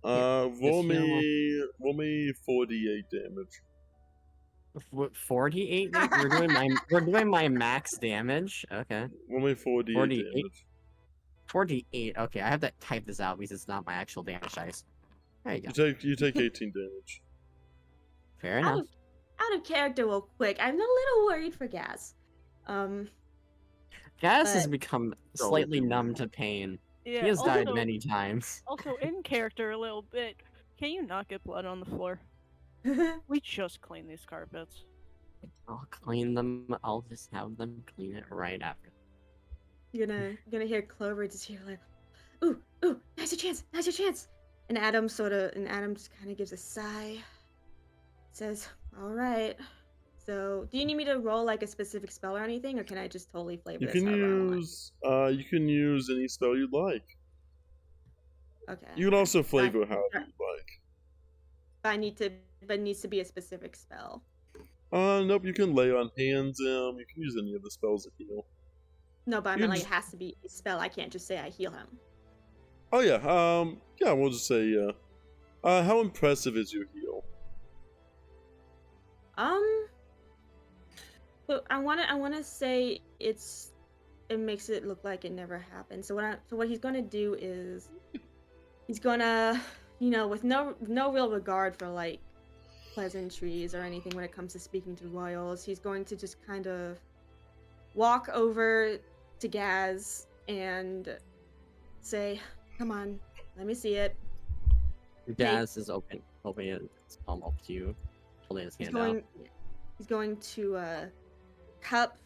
Here. Just heal. Roll me 48 damage. 48 damage? We're doing my max damage. Okay. Roll me 48 48. damage. 48. Okay, I have to type this out because it's not my actual damage dice. There you go. You take 18 damage. Fair Out enough. of out of character real quick. I'm a little worried for Gaz. Gaz has But become Oh, slightly okay. numb to pain. Yeah. He has died Also, many times. also in character a little bit. Can you not get blood on the floor? We just cleaned these carpets. I'll clean them. I'll just have them clean it right after. you're gonna hear Clover just hear like, ooh, now's your chance. And Adam just kind of gives a sigh. Says, all right. So, do you need me to roll like a specific spell or anything, or can I just totally flavor You this can however I want? use any spell you'd like. Okay. You can also But flavor however you'd like. but it needs to be a specific spell. Nope, you can lay on hands him. You can use any of the spells that heal. No, but I You meant can like just, it has to be a spell. I can't just say I heal him. oh yeah, yeah, we'll just say, how impressive is your heal? But I wanna say it makes it look like it never happened. So what he's gonna do is he's gonna, with no real regard for like pleasantries or anything when it comes to speaking to royals, he's going to just kind of walk over to Gaz and say, "Come on, let me see it." Gaz is opening his palm up to you, holding his He's hand out. going to cup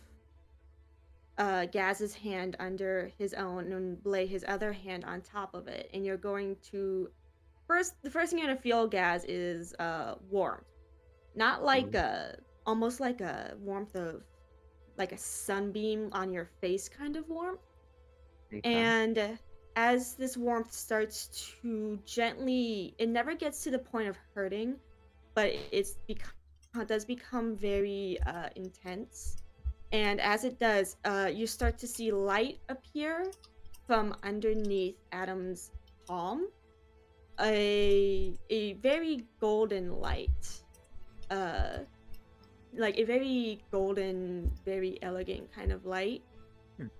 Gaz's hand under his own and lay his other hand on top of it. And you're going to the first thing you're gonna feel, Gaz, is warmth. Not like almost like a warmth of like a sunbeam on your face kind of warmth. Okay. And as this warmth starts to gently, it never gets to the point of hurting, but it does become very intense. And as it does, you start to see light appear from underneath Adam's palm. A very golden light. Like a very golden, very elegant kind of light.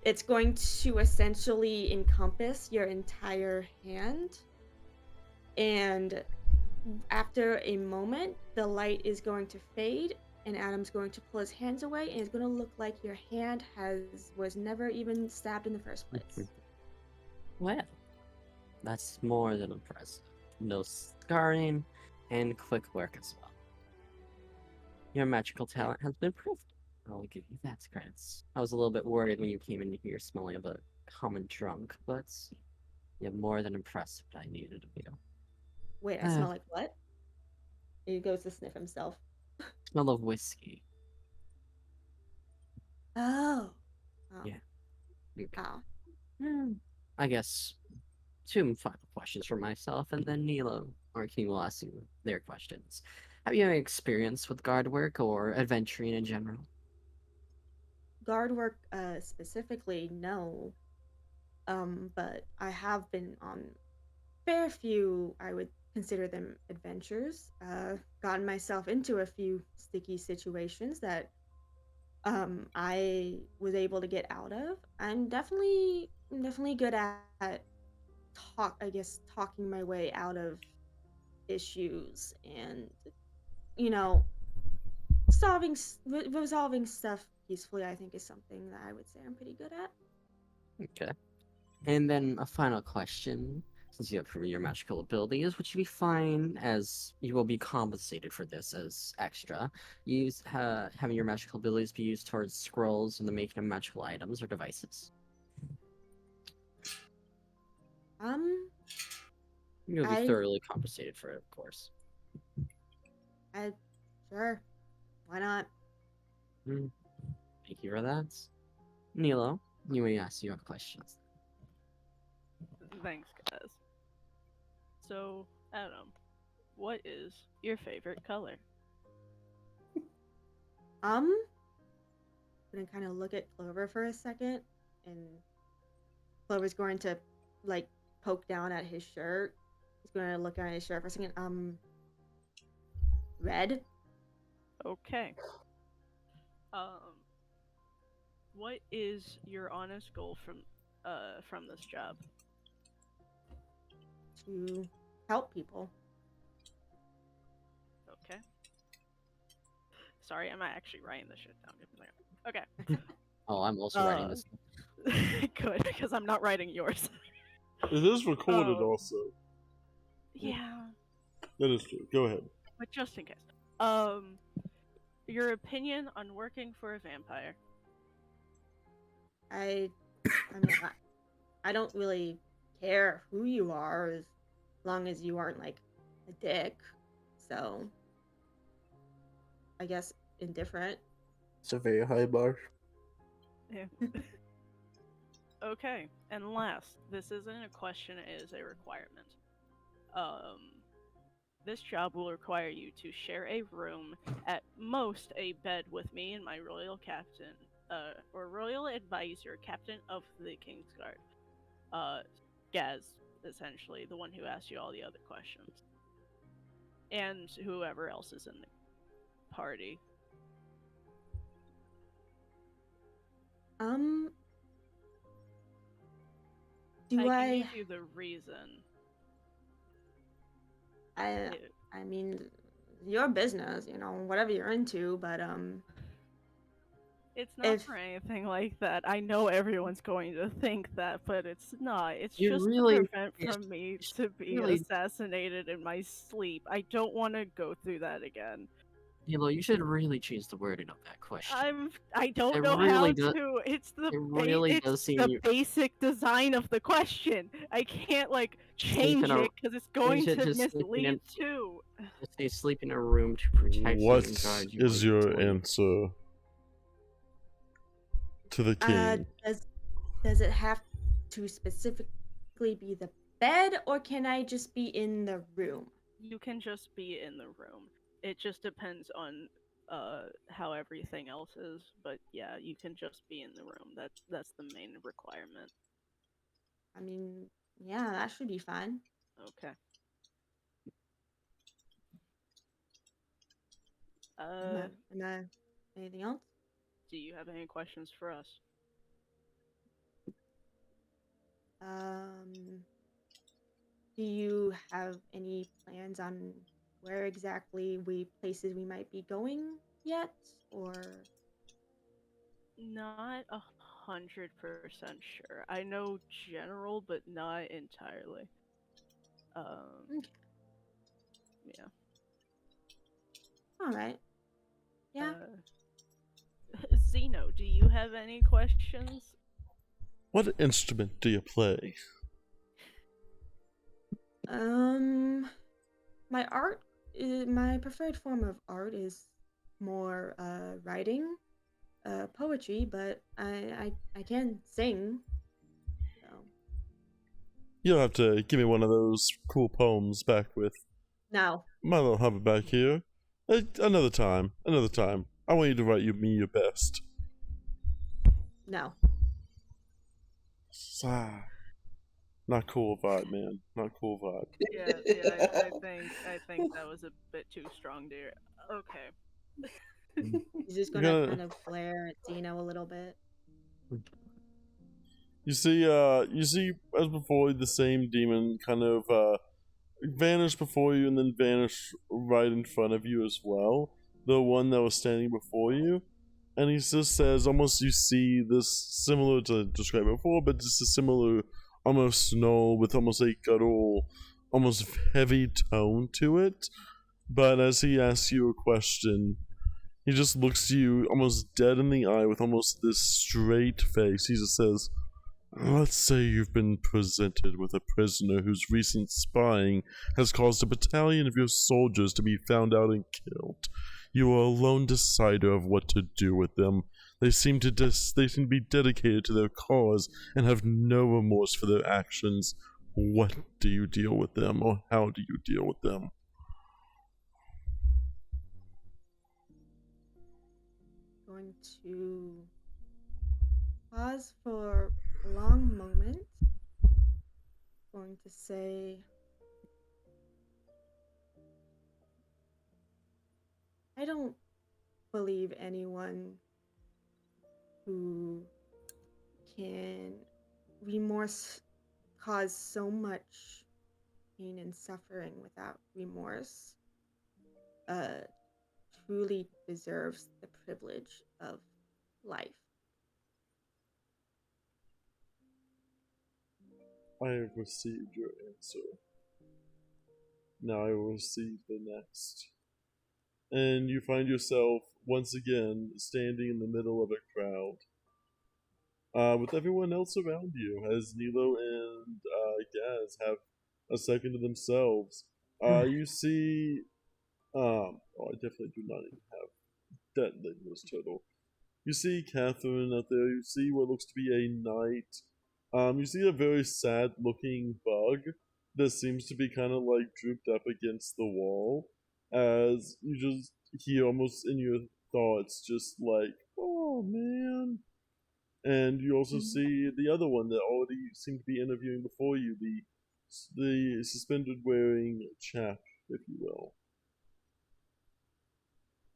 It's going to essentially encompass your entire hand. And after a moment, the light is going to fade and Adam's going to pull his hands away and it's going to look like your hand was never even stabbed in the first place. Well, that's more than impressive. No scarring and quick work as well. Your magical talent has been proved. I'll give you that credits. I was a little bit worried when you came in here smelling of a common drunk, but you're more than impressed what I needed of you. Wait, I smell like what? He goes to sniff himself. Smell of whiskey. Oh. Yeah. Okay. Oh. I guess 2 final questions for myself, and then Nilo or King will ask you their questions. Have you any experience with guard work or adventuring in general? Guard work specifically, no. But I have been on fair few, I would consider them adventures. Gotten myself into a few sticky situations that I was able to get out of. I'm definitely good at talking my way out of issues and you know resolving stuff peacefully. I think is something that I would say I'm pretty good at. Okay. And then a final question. Since you have proven your magical abilities, would you be fine as you will be compensated for this as extra? Having your magical abilities be used towards scrolls and the making of magical items or devices. Um, You'll be I thoroughly compensated for it, of course. I sure, why not? Mm, Thank you for that. Nilo, you may ask your questions. Thanks, guys. So, Adam, what is your favorite color? I'm gonna kind of look at Clover for a second, and Clover's going to like poke down at his shirt. He's going to look at his shirt for a second. Red. Okay. What is your honest goal from this job? To help people. Okay. Sorry, I'm actually writing this shit down. Give me a second. Okay. Oh, I'm also writing this. Good, because I'm not writing yours. It is recorded Oh. also. Yeah, That is true. Go ahead. but just in case. Your opinion on working for a vampire? I mean, I don't really care who you are as long as you aren't like a dick. So, I guess indifferent. It's a very high bar. Yeah. Okay, and last, this isn't a question, it is a requirement. This job will require you to share a room, at most a bed with me and my royal captain, or royal advisor, captain of the Kingsguard. Gaz, essentially, the one who asked you all the other questions. And whoever else is in the party. Do I can give you the reason. I mean, your business, whatever you're into, but It's not for anything like that. I know everyone's going to think that, but it's not. It's You just really- to prevent from me to be really- assassinated in my sleep. I don't want to go through that again. Nilo, you should really change the wording of that question. I don't It know really how does- to. It's the it really it's does seem the you- basic design of the question. I can't like change in a- it because it's going should to just sleep in mislead a- too. Just say sleep in a room to protect you What and guard you. is while you your sleep. answer to the king? does it have to specifically be the bed, or can I just be in the room? You can just be in the room. It just depends on how everything else is, but yeah, you can just be in the room. That's the main requirement. I mean, yeah, that should be fine. Okay. Am I anything else? Do you have any questions for us? Do you have any plans on where exactly places we might be going yet, or? Not 100% sure. I know general, but not entirely. Okay. Yeah. All right. Yeah. Zeno, do you have any questions? What instrument do you play? My preferred form of art is more writing, poetry, but I can sing. So You'll have to give me one of those cool poems back with no. my little hover back here. Another time. I want you to write me your best. No. Not cool vibe, man. Not cool vibe. Yeah, I think that was a bit too strong, dear. Okay. He's just You're gonna gonna- kind of glare at Zeno a little bit. You see, as before, the same demon kind of vanish before you and then vanish right in front of you as well. The one that was standing before you. And he just says, almost you see this similar to describe it before, but just a similar, almost snarl with almost a guttural, almost heavy tone to it. But as he asks you a question, he just looks you almost dead in the eye with almost this straight face. He just says, let's say you've been presented with a prisoner whose recent spying has caused a battalion of your soldiers to be found out and killed. You are a lone decider of what to do with them. They seem to be dedicated to their cause and have no remorse for their actions. What do you deal with them, or how do you deal with them? Going to pause for a long moment. Going to say, I don't believe anyone who can remorse cause so much pain and suffering without remorse truly deserves the privilege of life. I have received your answer. Now I will receive the next. And you find yourself once again standing in the middle of a crowd, with everyone else around you, as Nilo and Gaz have a second to themselves. You see, I definitely do not even have that Nilo's total. You see Catherine out there. You see what looks to be a knight. You see a very sad-looking bug that seems to be kind of like drooped up against the wall, as you just hear almost in your thoughts, just like, "Oh man." And you also see the other one that already seemed to be interviewing before you, the suspended-wearing chap, if you will.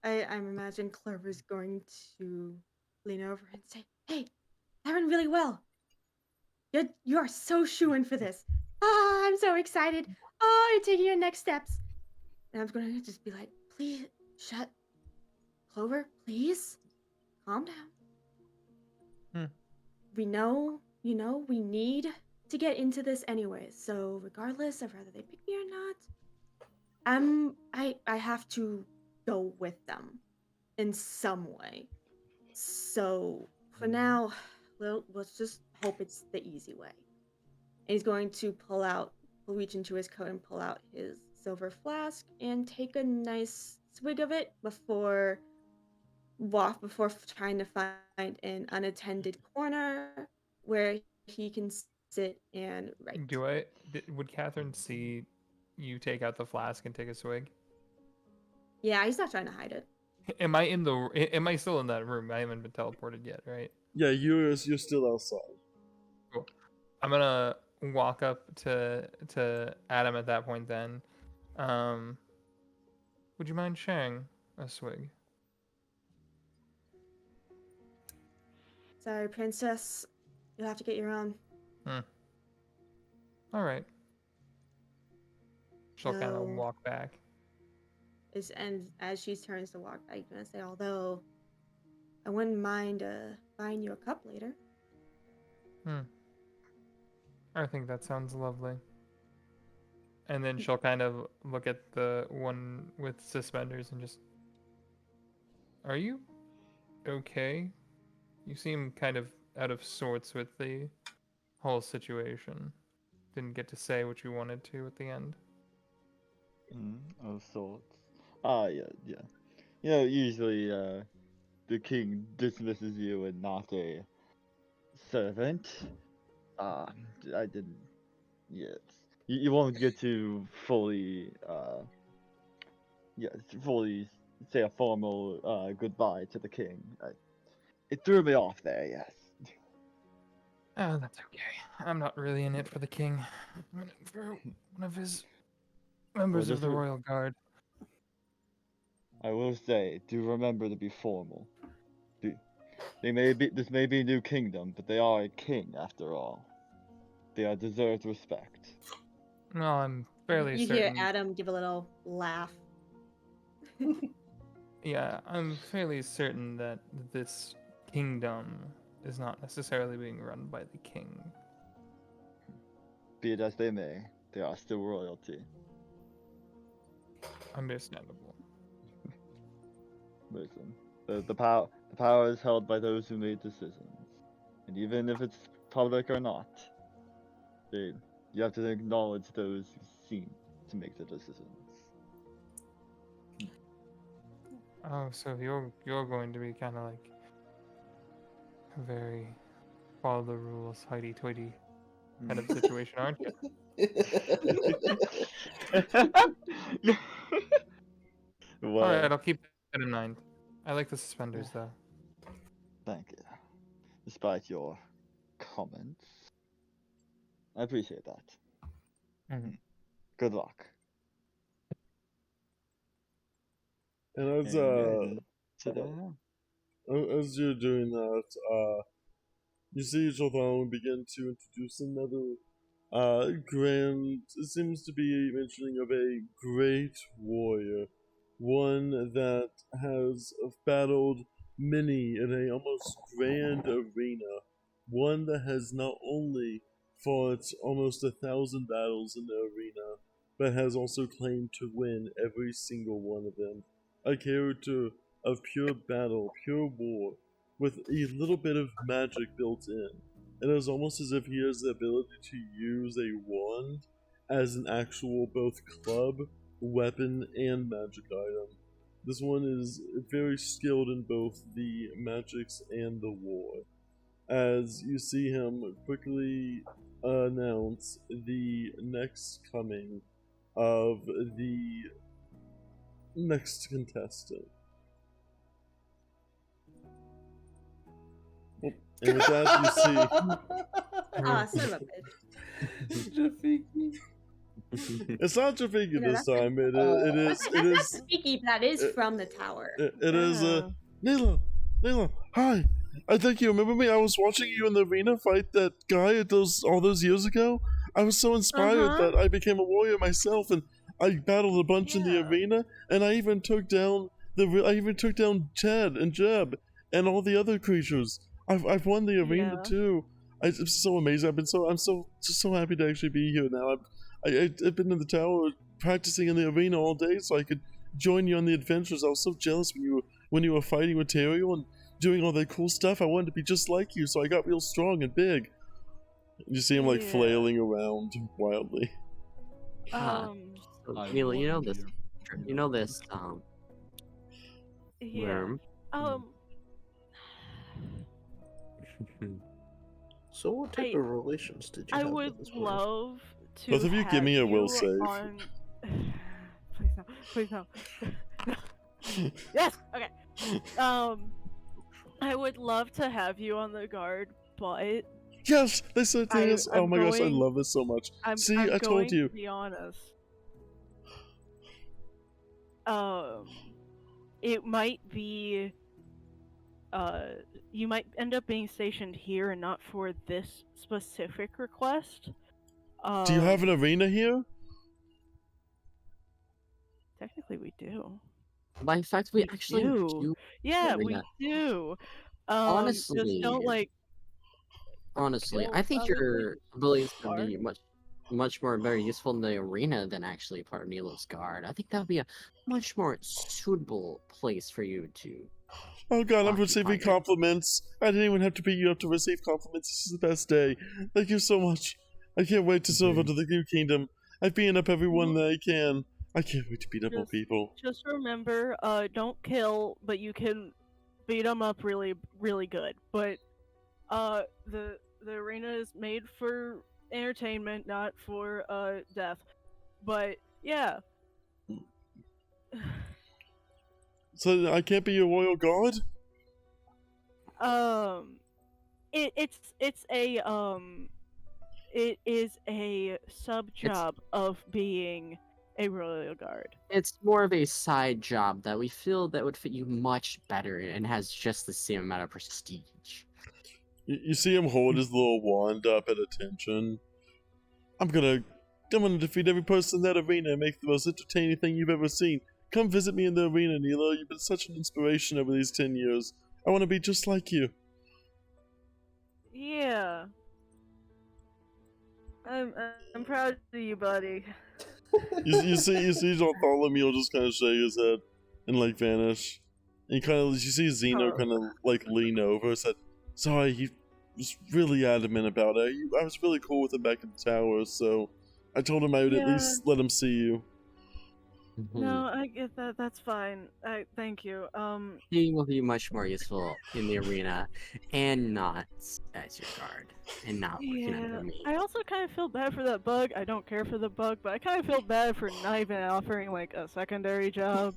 I'm imagining Clover's going to lean over and say, "Hey, that went really well. You are so shoo-in for this. Ah, I'm so excited. Oh, you're taking your next steps." And I'm gonna just be like, "Please, shut, Clover, please, calm down. We know, we need to get into this anyway. So regardless of whether they pick me or not, I have to go with them in some way. So for now, let's just hope it's the easy way." And he's going to reach into his coat and pull out his silver flask and take a nice swig of it before trying to find an unattended corner where he can sit and write. Would Catherine see you take out the flask and take a swig? Yeah, he's not trying to hide it. Am I still in that room? I haven't been teleported yet, right? Yeah, you're still outside. Cool. I'm gonna walk up to Adam at that point then. Would you mind sharing a swig? Sorry, princess. You'll have to get your own. All right. She'll kind of No. walk back. And as she turns to walk back, I'm gonna say, although I wouldn't mind buying you a cup later. I think that sounds lovely. And then she'll kind of look at the one with suspenders and just, are you okay? You seem kind of out of sorts with the whole situation. Didn't get to say what you wanted to at the end. Of sorts. Yeah, yeah. Usually, the king dismisses you and not a servant. I didn't. Yes. You won't get to fully, fully say a formal, goodbye to the king. It threw me off there, yes. Oh, that's okay. I'm not really in it for the king. I'm in it for one of his members of just the re- royal guard. I will say, do remember to be formal. This may be a new kingdom, but they are a king after all. They are deserved respect. No, I'm fairly You hear certain. Adam give a little laugh. Yeah, I'm fairly certain that this kingdom is not necessarily being run by the king. Be it as they may, they are still royalty. Understandable. Listen, the power is held by those who made decisions, and even if it's public or not, you have to acknowledge those who seem to make the decisions. Oh, so you're going to be kind of like a very follow the rules, hoity-toity kind of situation, aren't you? All Well, right, I'll keep that in mind. I like the suspenders though. thank you. Despite your comments, I appreciate that. Mhm. Good luck. And And yeah, sit uh, down. as you're doing that, you see Jovan begin to introduce another grand, it seems to be mentioning of a great warrior, one that has battled many in a almost grand arena, one that has not only fought almost 1,000 battles in the arena, but has also claimed to win every single one of them. A character of pure battle, pure war, with a little bit of magic built in. It is almost as if he has the ability to use a wand as an actual both club, weapon, and magic item. This one is very skilled in both the magics and the war. As you see him quickly announce the next coming of the next contestant. And with that, you see. Ah, son of a bitch. Jafiki. It's not Jafiki You know, this that's time. It That's is. not Speaky, that is it- from the tower. It is. Yeah. Nila. Hi. I think you remember me. I was watching you in the arena fight that guy all those years ago. I was so inspired Uh-huh. that I became a warrior myself, and I battled a bunch in the Yeah. arena, and I even took down Ted and Jeb and all the other creatures. I've won the arena Yeah. too. It's so amazing. I'm so happy to actually be here now. I've been in the tower practicing in the arena all day so I could join you on the adventures. I was so jealous when you were fighting with Terrio and doing all that cool stuff. I wanted to be just like you, so I got real strong and big. You see him like Yeah. flailing around wildly. Ah, so, I Neil, you know warned this. you. You know this. Yeah. Worm. So, what type I- of relations did you I have would with this worm? love to. Both of you give me a have will you save. On... Please no. Please no. Yes. Okay. I would love to have you on the guard, but Yes, they said yes. Oh I'm my gosh, I going- love this so much. I'm See, I'm I going told you. to be honest. It might be. You might end up being stationed here and not for this specific request. Do you have an arena here? Technically, we do. By fact, we We actually do. do. Yeah, we arena. do. Just Honestly, don't like. Honestly, kill I think other your creatures abilities so would be much more better useful in the arena than actually part of Nilo's guard. I think that would be a much more suitable place for you to. Oh god, I'm Occupy receiving it. compliments. I didn't even have to beat you up to receive compliments. This is the best day. Thank you so much. I can't wait to serve under the new kingdom. I've beaten up everyone that I can. I can't wait to beat up more Just- people. Just remember, don't kill, but you can beat them up really, really good. But the arena is made for entertainment, not for death. But yeah. So I can't be your royal guard? It is a sub job of being a royal guard. It's more of a side job that we feel that would fit you much better and has just the same amount of prestige. You see him hold his little wand up at attention. I'm gonna defeat every person in that arena and make the most entertaining thing you've ever seen. Come visit me in the arena, Nilo. You've been such an inspiration over these 10 years. I want to be just like you. Yeah. I'm proud of you, buddy. You see Bartholomew just kind of shake his head and like vanish. And you see Zeno kind of like lean over and said, "Sorry, he was really adamant about it. I was really cool with him back in the tower, so I told him I would at least let him see you." No, I get that. That's fine. Thank you. He will be much more useful in the arena and not as your guard and not working under me. I also kind of feel bad for that bug. I don't care for the bug, but I kind of feel bad for not even offering like a secondary job.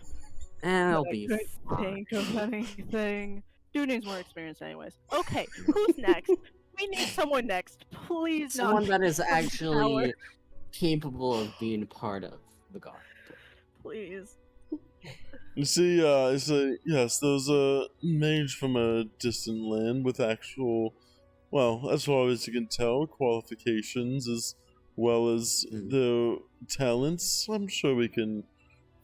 And it'll I be couldn't fine. think of anything. Dude needs more experience, anyways. Okay, who's next? We need someone next, please. Someone not that is from actually tower, capable of being part of the guard. please. You see, yes, there's a mage from a distant land with actual, well, as far as you can tell, qualifications as well as their talents. I'm sure we can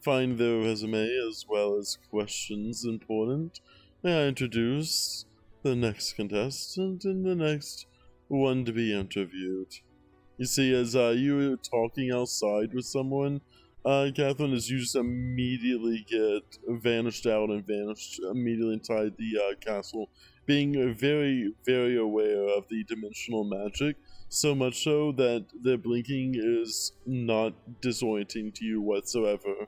find their resume as well as questions important. May I introduce the next contestant and the next one to be interviewed? You see, as you were talking outside with someone, Catherine, as you just immediately get vanished out and vanished immediately inside the castle, being very, very aware of the dimensional magic, so much so that the blinking is not disorienting to you whatsoever.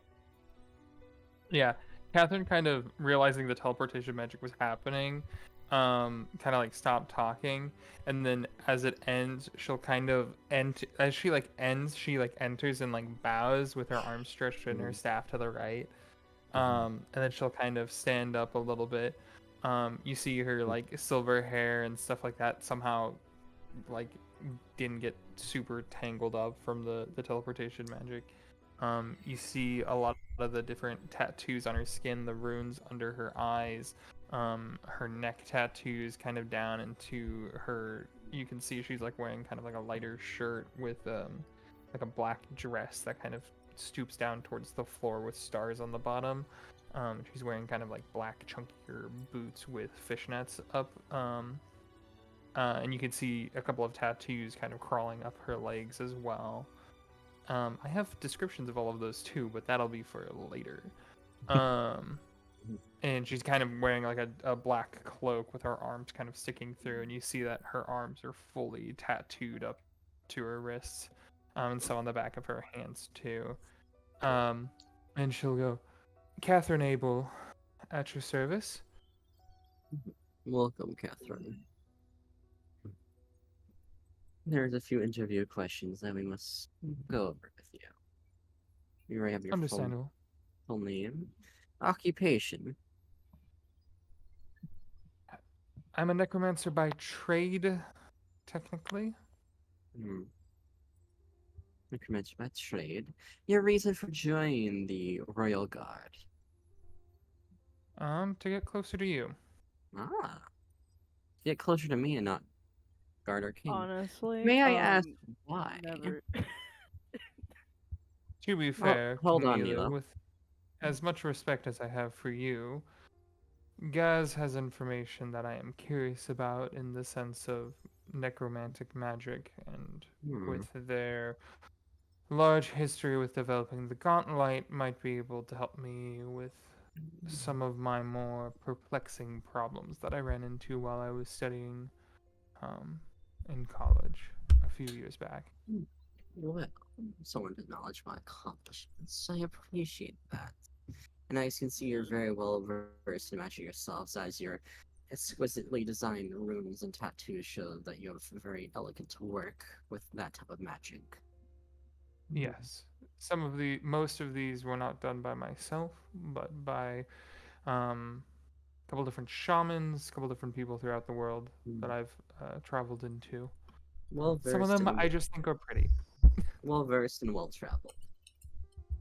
Yeah, Catherine kind of realizing the teleportation magic was happening, kind of like stopped talking, and then as it ends, she'll kind of as she like ends, she like enters and like bows with her arms stretched and her staff to the right, and then she'll kind of stand up a little bit. You see her like silver hair and stuff like that somehow like didn't get super tangled up from the teleportation magic. You see a lot of the different tattoos on her skin, the runes under her eyes, her neck tattoos kind of down into her. You can see she's like wearing kind of like a lighter shirt with like a black dress that kind of stoops down towards the floor with stars on the bottom. She's wearing kind of like black chunkier boots with fishnets up. And you can see a couple of tattoos kind of crawling up her legs as well. I have descriptions of all of those too, but that'll be for later. And she's kind of wearing like a black cloak with her arms kind of sticking through, and you see that her arms are fully tattooed up to her wrists, and so on the back of her hands too. And she'll go, "Catherine Abel, at your service." Welcome, Catherine. There's a few interview questions that we must go over with you. You already have your Understandable. full name, occupation. I'm a necromancer by trade, technically. Necromancer by trade. Your reason for joining the Royal Guard. To get closer to you. Ah. Get closer to me and not guard our king. Honestly, May I ask why? never. To be fair, hold on, Camila, Nilo. with as much respect as I have for you, Gaz has information that I am curious about in the sense of necromantic magic, and with their large history with developing the Gauntlet, might be able to help me with some of my more perplexing problems that I ran into while I was studying in college a few years back. Well, someone to acknowledge my accomplishments. I appreciate that. And as you can see, you're very well versed in magic yourselves, as your exquisitely designed runes and tattoos show that you have very elegant work with that type of magic. Yes. Most of these were not done by myself, but by a couple different shamans, a couple different people throughout the world that I've traveled into. Well Some of versed them and I just think are pretty. well versed and well traveled.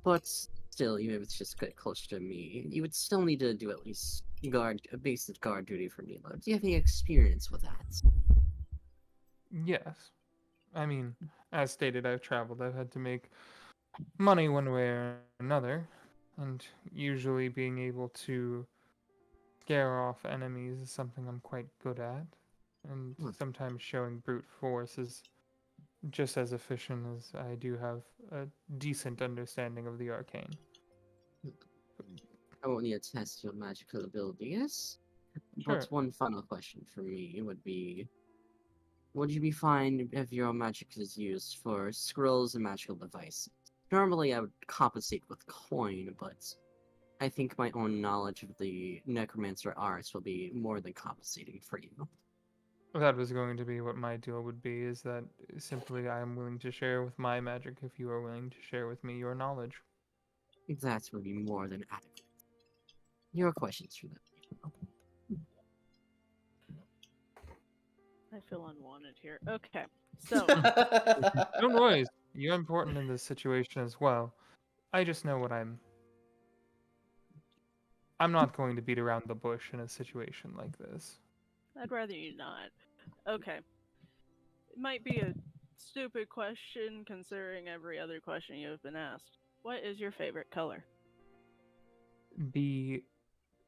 But still, even if it's just get closer to me, you would still need to do at least a basic guard duty for Nilo. Do you have any experience with that? Yes. I mean, as stated, I've traveled. I've had to make money one way or another, and usually being able to scare off enemies is something I'm quite good at. And Hmm. sometimes showing brute force is just as efficient as I do have a decent understanding of the arcane. I won't need to test your magical abilities. But Sure. one final question for me would be: would you be fine if your magic is used for scrolls and magical devices? Normally, I would compensate with coin, but I think my own knowledge of the necromancer arts will be more than compensating for you. That was going to be what my deal would be, is that simply I am willing to share with my magic if you are willing to share with me your knowledge. That would be more than adequate. Your questions for them. I feel unwanted here. Okay, so Don't worry, you're important in this situation as well. I just know what I'm not going to beat around the bush in a situation like this. I'd rather you not. Okay, it might be a stupid question considering every other question you have been asked. What is your favorite color? The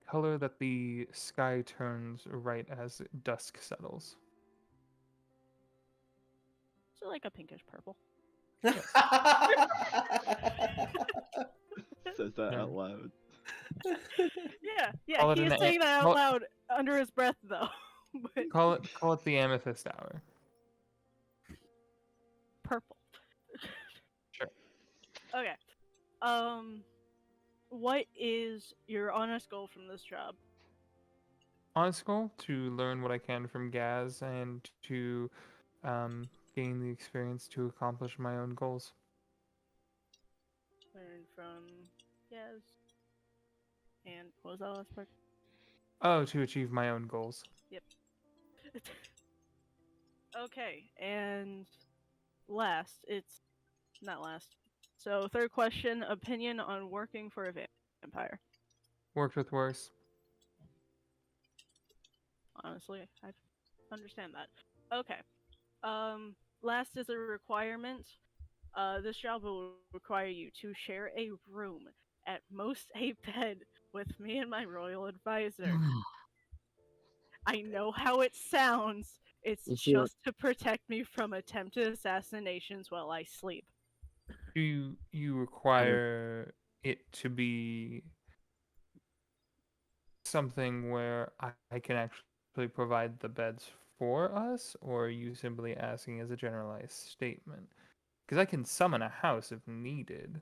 color that the sky turns right as dusk settles. So like a pinkish purple. Says that Yeah. out loud. Yeah, Call it he an is saying that out call, loud under his breath though. But call it the amethyst hour. purple. Sure. Okay. What is your honest goal from this job? Honest goal to learn what I can from Gaz and to gain the experience to accomplish my own goals. Learn from yes. And what was that last part? Oh, to achieve my own goals. Yep. Okay, and last, it's not last. So third question, opinion on working for a vampire. Worked with worse. Honestly, I understand that. Okay. Last is a requirement. This job will require you to share a room, at most a bed, with me and my royal advisor. I know how it sounds. It's You see what? just to protect me from attempted assassinations while I sleep. Do you I would. require it to be something where I can actually provide the beds for us, or are you simply asking as a generalized statement? Because I can summon a house if needed.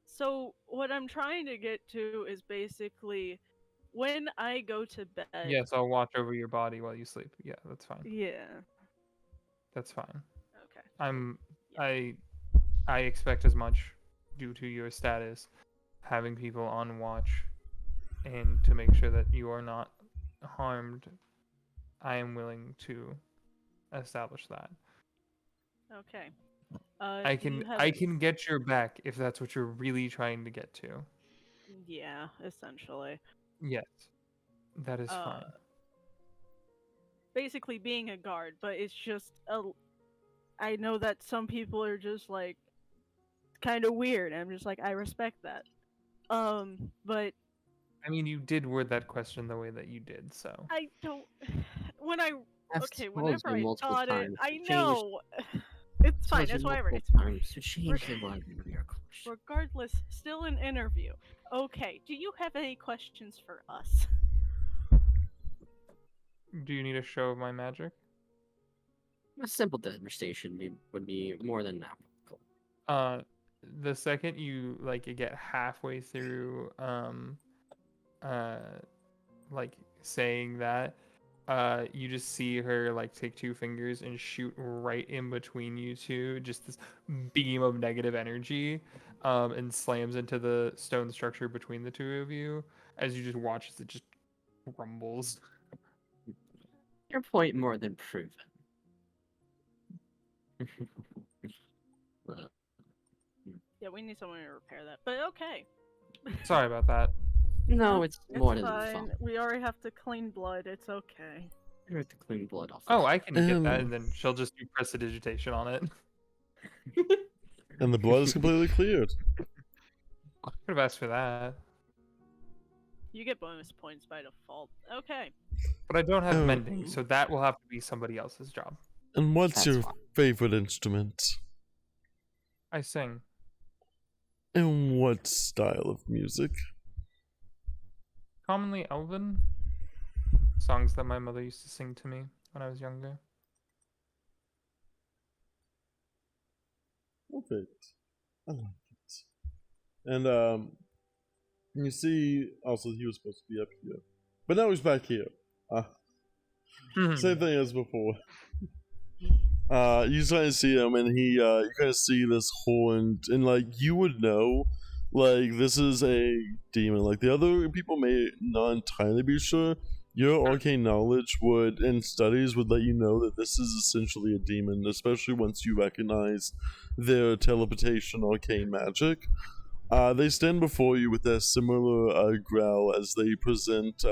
So, what I'm trying to get to is basically when I go to bed. Yes, I'll watch over your body while you sleep. Yeah, that's fine. Yeah. That's fine. Okay. I'm Yeah. I expect as much due to your status, having people on watch and to make sure that you are not harmed. I am willing to establish that. Okay. Do you have? I can get your back if that's what you're really trying to get to. Yeah, essentially. Yes, that is Uh, fine. Basically being a guard, but it's just a. I know that some people are just like kind of weird. And I'm just like I respect that. But I mean, you did word that question the way that you did, so I don't. When I I've okay, told whenever you I multiple thought it, times to I change. know. It's fine. Told you It's whatever. multiple It's times to change the wording of your question. regardless, still an interview. Okay, do you have any questions for us? do you need a show of my magic? A simple demonstration would be more than applicable. Uh, the second you like get halfway through uh like saying that, you just see her like take two fingers and shoot right in between you two, just this beam of negative energy, and slams into the stone structure between the two of you as you just watch as it just crumbles. Your point more than proven. Yeah, we need someone to repair that. But okay. Sorry about that. No, it's more It's than fine. fun. We already have to clean blood. It's okay. You have to clean blood off. Oh, I can get that, Um, and then she'll just do prestidigitation on it. And the blood is completely cleared. Could have asked for that, You get bonus points by default. Okay. but I don't have Oh. mending, so that will have to be somebody else's job. And what's That's your fine. favorite instrument? I sing. And what style of music? Commonly Elven. Songs that my mother used to sing to me when I was younger. Perfect. I like it. And you see, also he was supposed to be up here, but now he's back here. Same thing as before. You kind of see him, and he, you kind of see this horn, and like you would know, like this is a demon. Like the other people may not entirely be sure. Your arcane knowledge would, and studies would let you know that this is essentially a demon, especially once you recognize their teleportation arcane magic. They stand before you with a similar growl as they present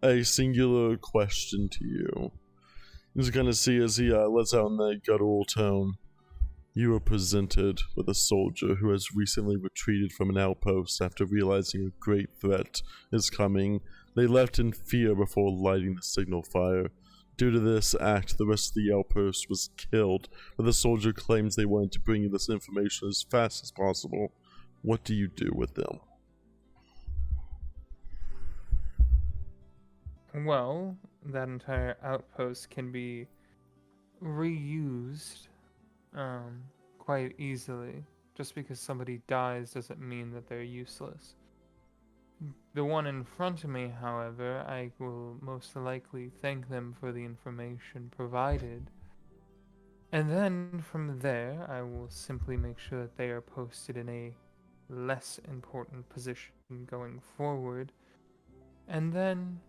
a singular question to you. You just kind of see as he lets out in that guttural tone. You are presented with a soldier who has recently retreated from an outpost after realizing a great threat is coming. They left in fear before lighting the signal fire. Due to this act, the rest of the outpost was killed, but the soldier claims they wanted to bring you this information as fast as possible. What do you do with them? Well, that entire outpost can be reused quite easily. Just because somebody dies doesn't mean that they're useless. The one in front of me, however, I will most likely thank them for the information provided. And then from there, I will simply make sure that they are posted in a less important position going forward. And then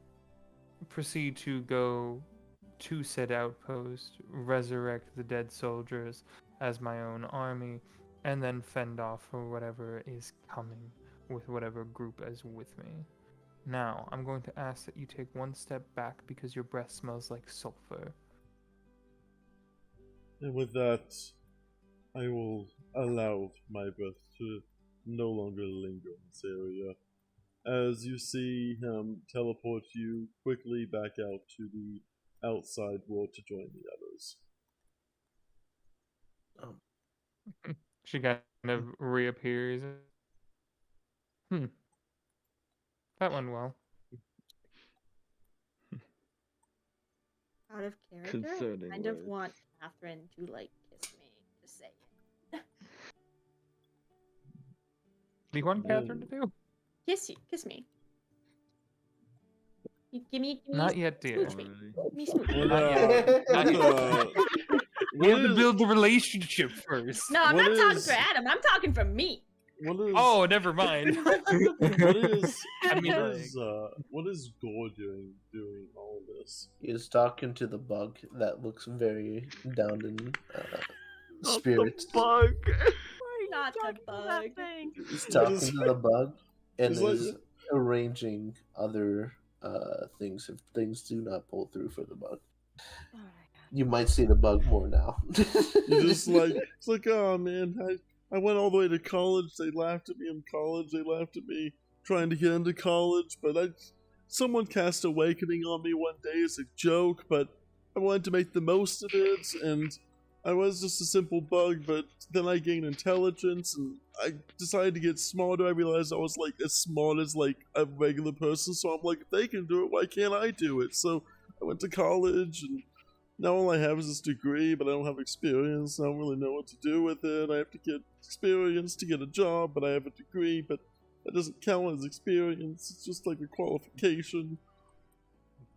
proceed to go to said outpost, resurrect the dead soldiers as my own army, and then fend off for whatever is coming with whatever group is with me. Now, I'm going to ask that you take one step back because your breath smells like sulfur. And with that, I will allow my breath to no longer linger in this area. As you see him teleport you quickly back out to the outside world to join the others. She kind of reappears. That went well. Out of character, I Concerning kind of words. want Catherine to like kiss me to say it. Do you want Catherine to do? Kiss me. Give me Not yet, dear. smooch me. Alright. Give me smooch me. What, Not yet. Not yet. We have to is- build the relationship first. No, I'm What not talking is- for Adam. I'm talking for me. what is Oh, never mind. what is I mean, what is Gore doing all this? He is talking to the bug that looks very down in Not spirits. the bug. Not the Talking to that bug. thing. He's talking to the bug and It's like- is arranging other things if things do not pull through for the bug. Oh my You might see the bug more now. You just like it's like, oh man, I went all the way to college. They laughed at me in college. They laughed at me trying to get into college. But someone cast Awakening on me one day as a joke. But I wanted to make the most of it, and I was just a simple bug. But then I gained intelligence, and I decided to get smarter. I realized I was like as smart as like a regular person. So I'm like, if they can do it, why can't I do it? So I went to college and. Now all I have is this degree, but I don't have experience. I don't really know what to do with it. I have to get experience to get a job, but I have a degree, but that doesn't count as experience. It's just like a qualification.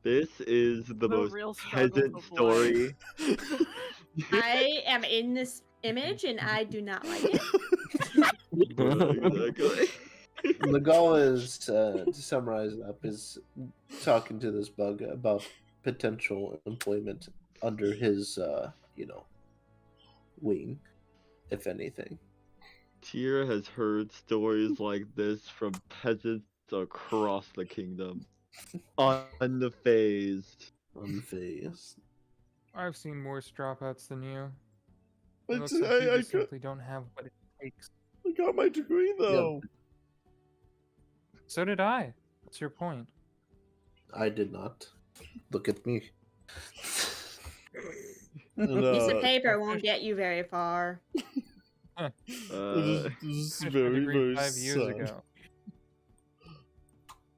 This is the most real struggle peasant of story. I am in this image and I do not like it. Exactly. Legal is, to summarize it up, is talking to this bug about potential employment under his, wing, if anything. Tyr has heard stories like this from peasants across the kingdom. Unfazed. Unfazed. I've seen worse dropouts than you. I, It looks t- like you I, just simply don't have what it takes. I got my degree though. So did I. What's your point? I did not. Look at me. And, Piece of I paper won't get you very far. Uh, just Finished my very, degree very 5 years sad. ago.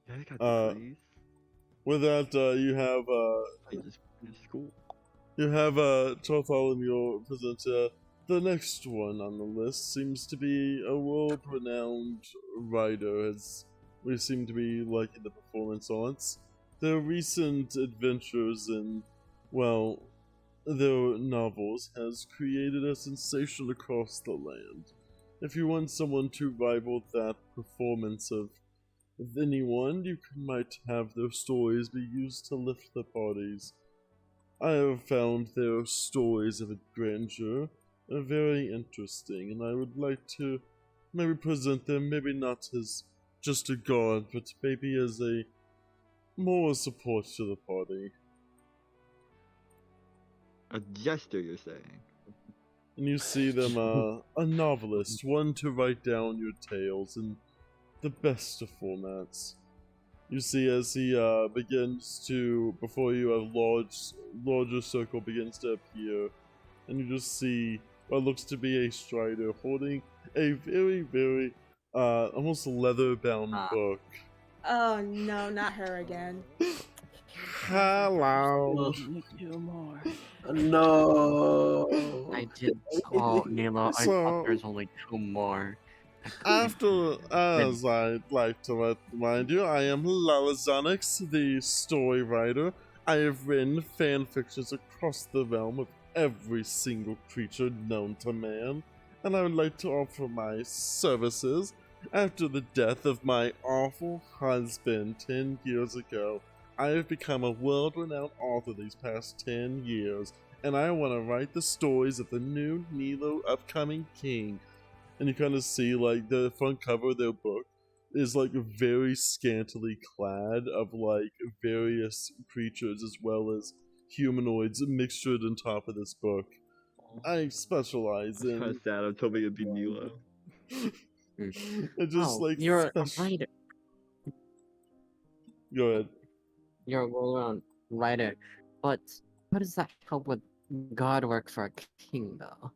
yeah, I got Uh, degrees. With that, you have I just finished school. Bartholomew presenter. The next one on the list seems to be a world-renowned writer, as we seem to be liking the performance arts. Their recent adventures in, well, their novels has created a sensation across the land. If you want someone to rival that performance of anyone, you might have their stories be used to lift the parties. I have found their stories of grandeur very interesting, and I would like to maybe present them, maybe not as just a guard, but maybe as a more support to the party. A jester, you're saying? And you see them, a novelist, one to write down your tales in the best of formats. You see as he begins to, before you, a larger circle begins to appear, and you just see what looks to be a strider holding a very, very, almost leather-bound book. Oh no, not her again. Hello. Two more. No. I did. Oh, Nilo, I So- thought there's only 2 more. After, as I'd like to remind you, I am Lalazonix, the story writer. I have written fan fictions across the realm of every single creature known to man, and I would like to offer my services. After the death of my awful husband 10 years ago, I have become a world-renowned author these past 10 years, and I want to write the stories of the new Nilo upcoming king. And you kind of see, like, the front cover of their book is, like, very scantily clad of, like, various creatures as well as humanoids mixtured on top of this book. I specialize That's kind in... of sad. I told me it'd be Nilo. I just, like, you're a special... writer. Go ahead. You're a well-known writer, but how does that help with God work for a king, though?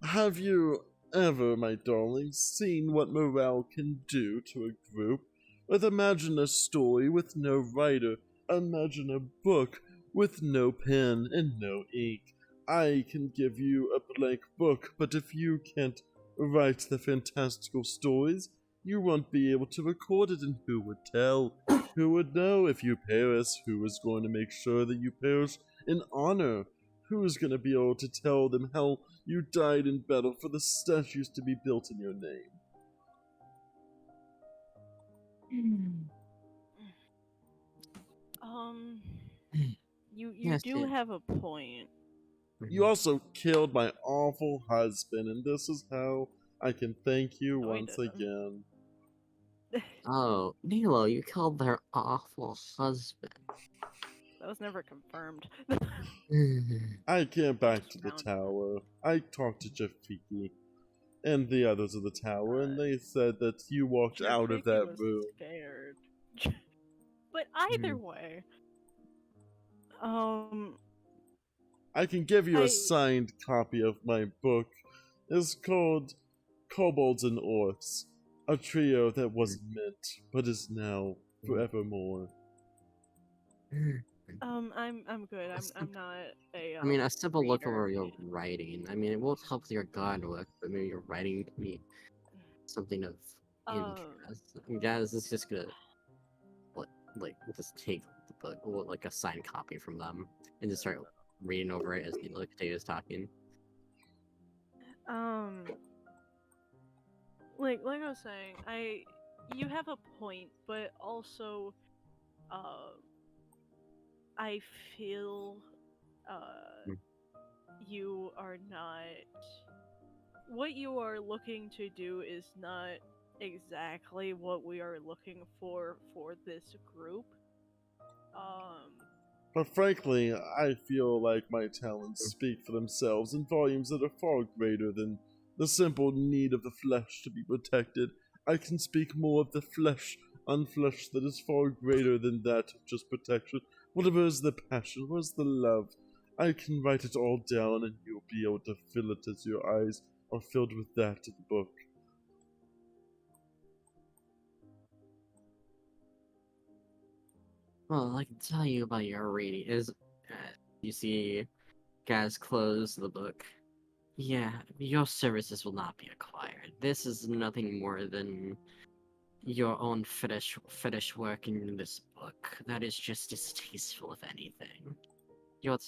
Have you ever, my darling, seen what morale can do to a group? But imagine a story with no writer. Imagine a book with no pen and no ink. I can give you a blank book, but if you can't write the fantastical stories, you won't be able to record it, and who would tell? Who would know if you perish? Who is going to make sure that you perish in honor? Who is going to be able to tell them how you died in battle for the statues to be built in your name? You Yes, do it- have a point. You also killed my awful husband, and this is how I can thank you No, I once didn't. again. Oh, Nilo, you killed their awful husband. That was never confirmed. I came back just to the found- tower. I talked to Jafiki and the others of the tower, and they said that you walked out of Rafiki that was room. Scared. But either way, I can give you I- a signed copy of my book. It's called Kobolds and Orcs, a trio that wasn't meant, but is now forevermore. I'm good. I'm not a. I mean, a simple look reader. over your writing. I mean, it won't help your God work, but maybe your writing can be something of interest. I mean, guys, it's just gonna, just take the book, or like a signed copy from them, and just start reading over it as Nilo is talking. Like I was saying, you have a point, but also, I feel, Mm. you are not, what you are looking to do is not exactly what we are looking for this group. Um, But frankly, I feel like my talents speak for themselves in volumes that are far greater than the simple need of the flesh to be protected. I can speak more of the flesh, unflesh, that is far greater than that of just protection. Whatever is the passion, where's the love? I can write it all down and you'll be able to fill it as your eyes are filled with that in the book. Well, I can tell you about your reading. You see, guys close the book. Yeah, your services will not be acquired. This is nothing more than your own fetish work in this book. That is just distasteful, if anything. Your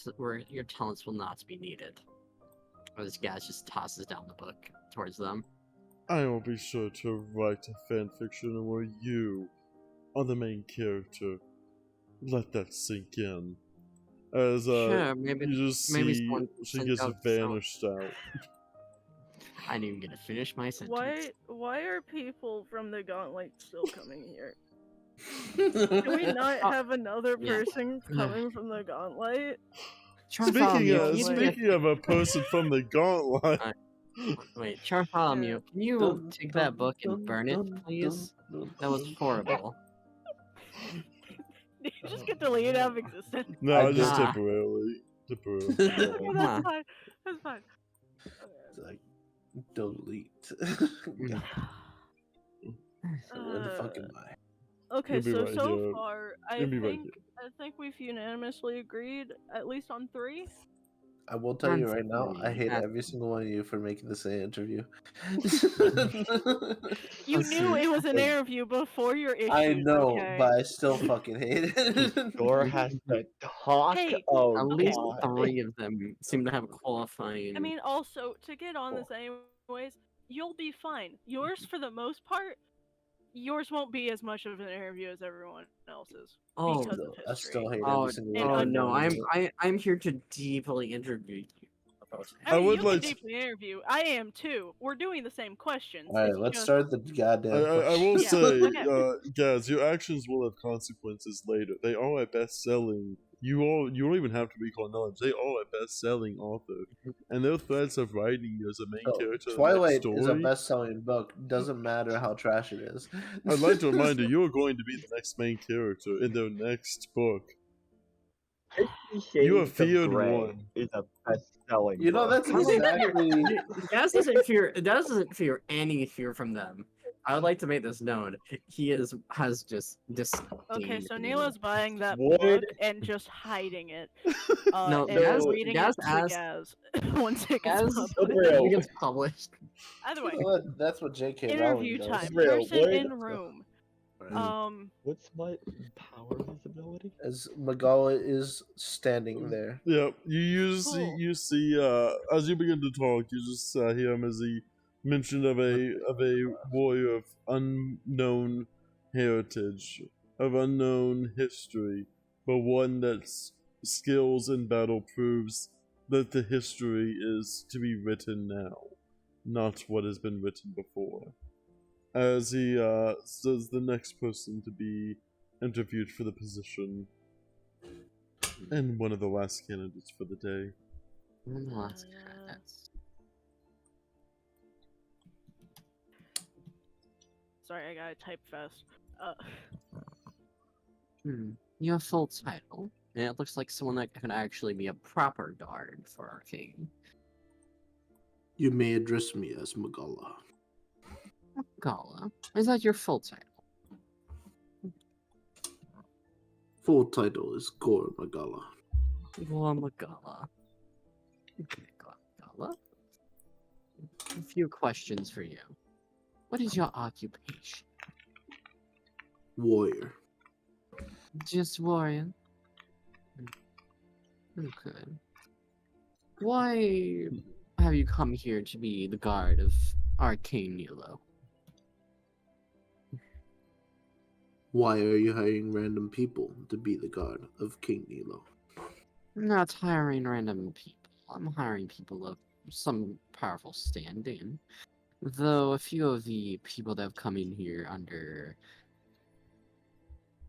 talents will not be needed. Or this guy just tosses down the book towards them. I will be sure to write a fanfiction where you are the main character. Let that sink in. As Sure, maybe you just maybe see someone she sent gets out vanished out. I didn't even get to finish my sentence. why are people from the Gauntlet still coming here? Can we not have another Yeah. person coming from the Gauntlet? Speaking of a person from the Gauntlet. Wait, Chartholomew, can you take that book and burn it, please? That was horrible. Did you just get deleted out of existence? No, just did. temporarily. Okay, Temporarily. that's fine. That's fine. It's like, delete. Mm. Where the fuck am I? Okay, You'll be so right so here. far, I You'll be right think here. I think we've unanimously agreed at least on 3. I will tell you right now, I hate That's- every single one of you for making this an interview. You Let's knew see. it was an interview before your issues. I know, okay? but I still fucking hate it. Gore has to talk. Hey, Oh, At least God. 3 of them seem to have qualifying. I mean, also to get on this anyways, you'll be fine. Yours, for the most part, yours won't be as much of an interview as everyone else's Oh, because No, of I history. still hate oh, every single And one. oh of no! you. I'm here to deeply interview you about I I mean, would you like can to- deeply interview. I am too. We're doing the same questions. All right, it's let's just... start the goddamn. I will Yeah, say, okay. guys, your actions will have consequences later. They are a best-selling. You don't even have to recall knowledge. They are a best-selling author, and their threats of writing you as a main So, character in the Twilight next is a story. best-selling book. Doesn't matter how trash it is. I'd like to remind you, you are going to be the next main character in their next book. 50 You are Shades of feared Grey one. is a best-selling You know, book. that's exactly. Gaz doesn't fear any fear from them. I would like to make this known. He has just disdain. Okay, so for them. Nila's buying that Would- book and just hiding it. No, and Gaz- reading Gaz it to asked- Gaz once it gets Gaz published. Real. it gets published. Either way, You know what? That's what J.K. interview Rowling time. does. Real, Person would- in room. Right. What's my power visibility? As Magala is standing there. Yeah, you Cool. see, as you begin to talk, you just hear him as he mentioned of a warrior of unknown heritage, of unknown history, but one that's skills in battle proves that the history is to be written now, not what has been written before. As he says the next person to be interviewed for the position. And one of the last candidates for the day. Sorry, I gotta type fast. Your full title. And it looks like someone that can actually be a proper guard for our king. You may address me as Magala. Gala. Is that your full title? Full title is Gore Magala. Magala. Gala. A few questions for you. What is your occupation? Warrior. Just warrior. Okay. Why have you come here to be the guard of Arcane Nilo? Why are you hiring random people to be the guard of King Nilo? I'm not hiring random people. I'm hiring people of some powerful standing. Though a few of the people that have come in here under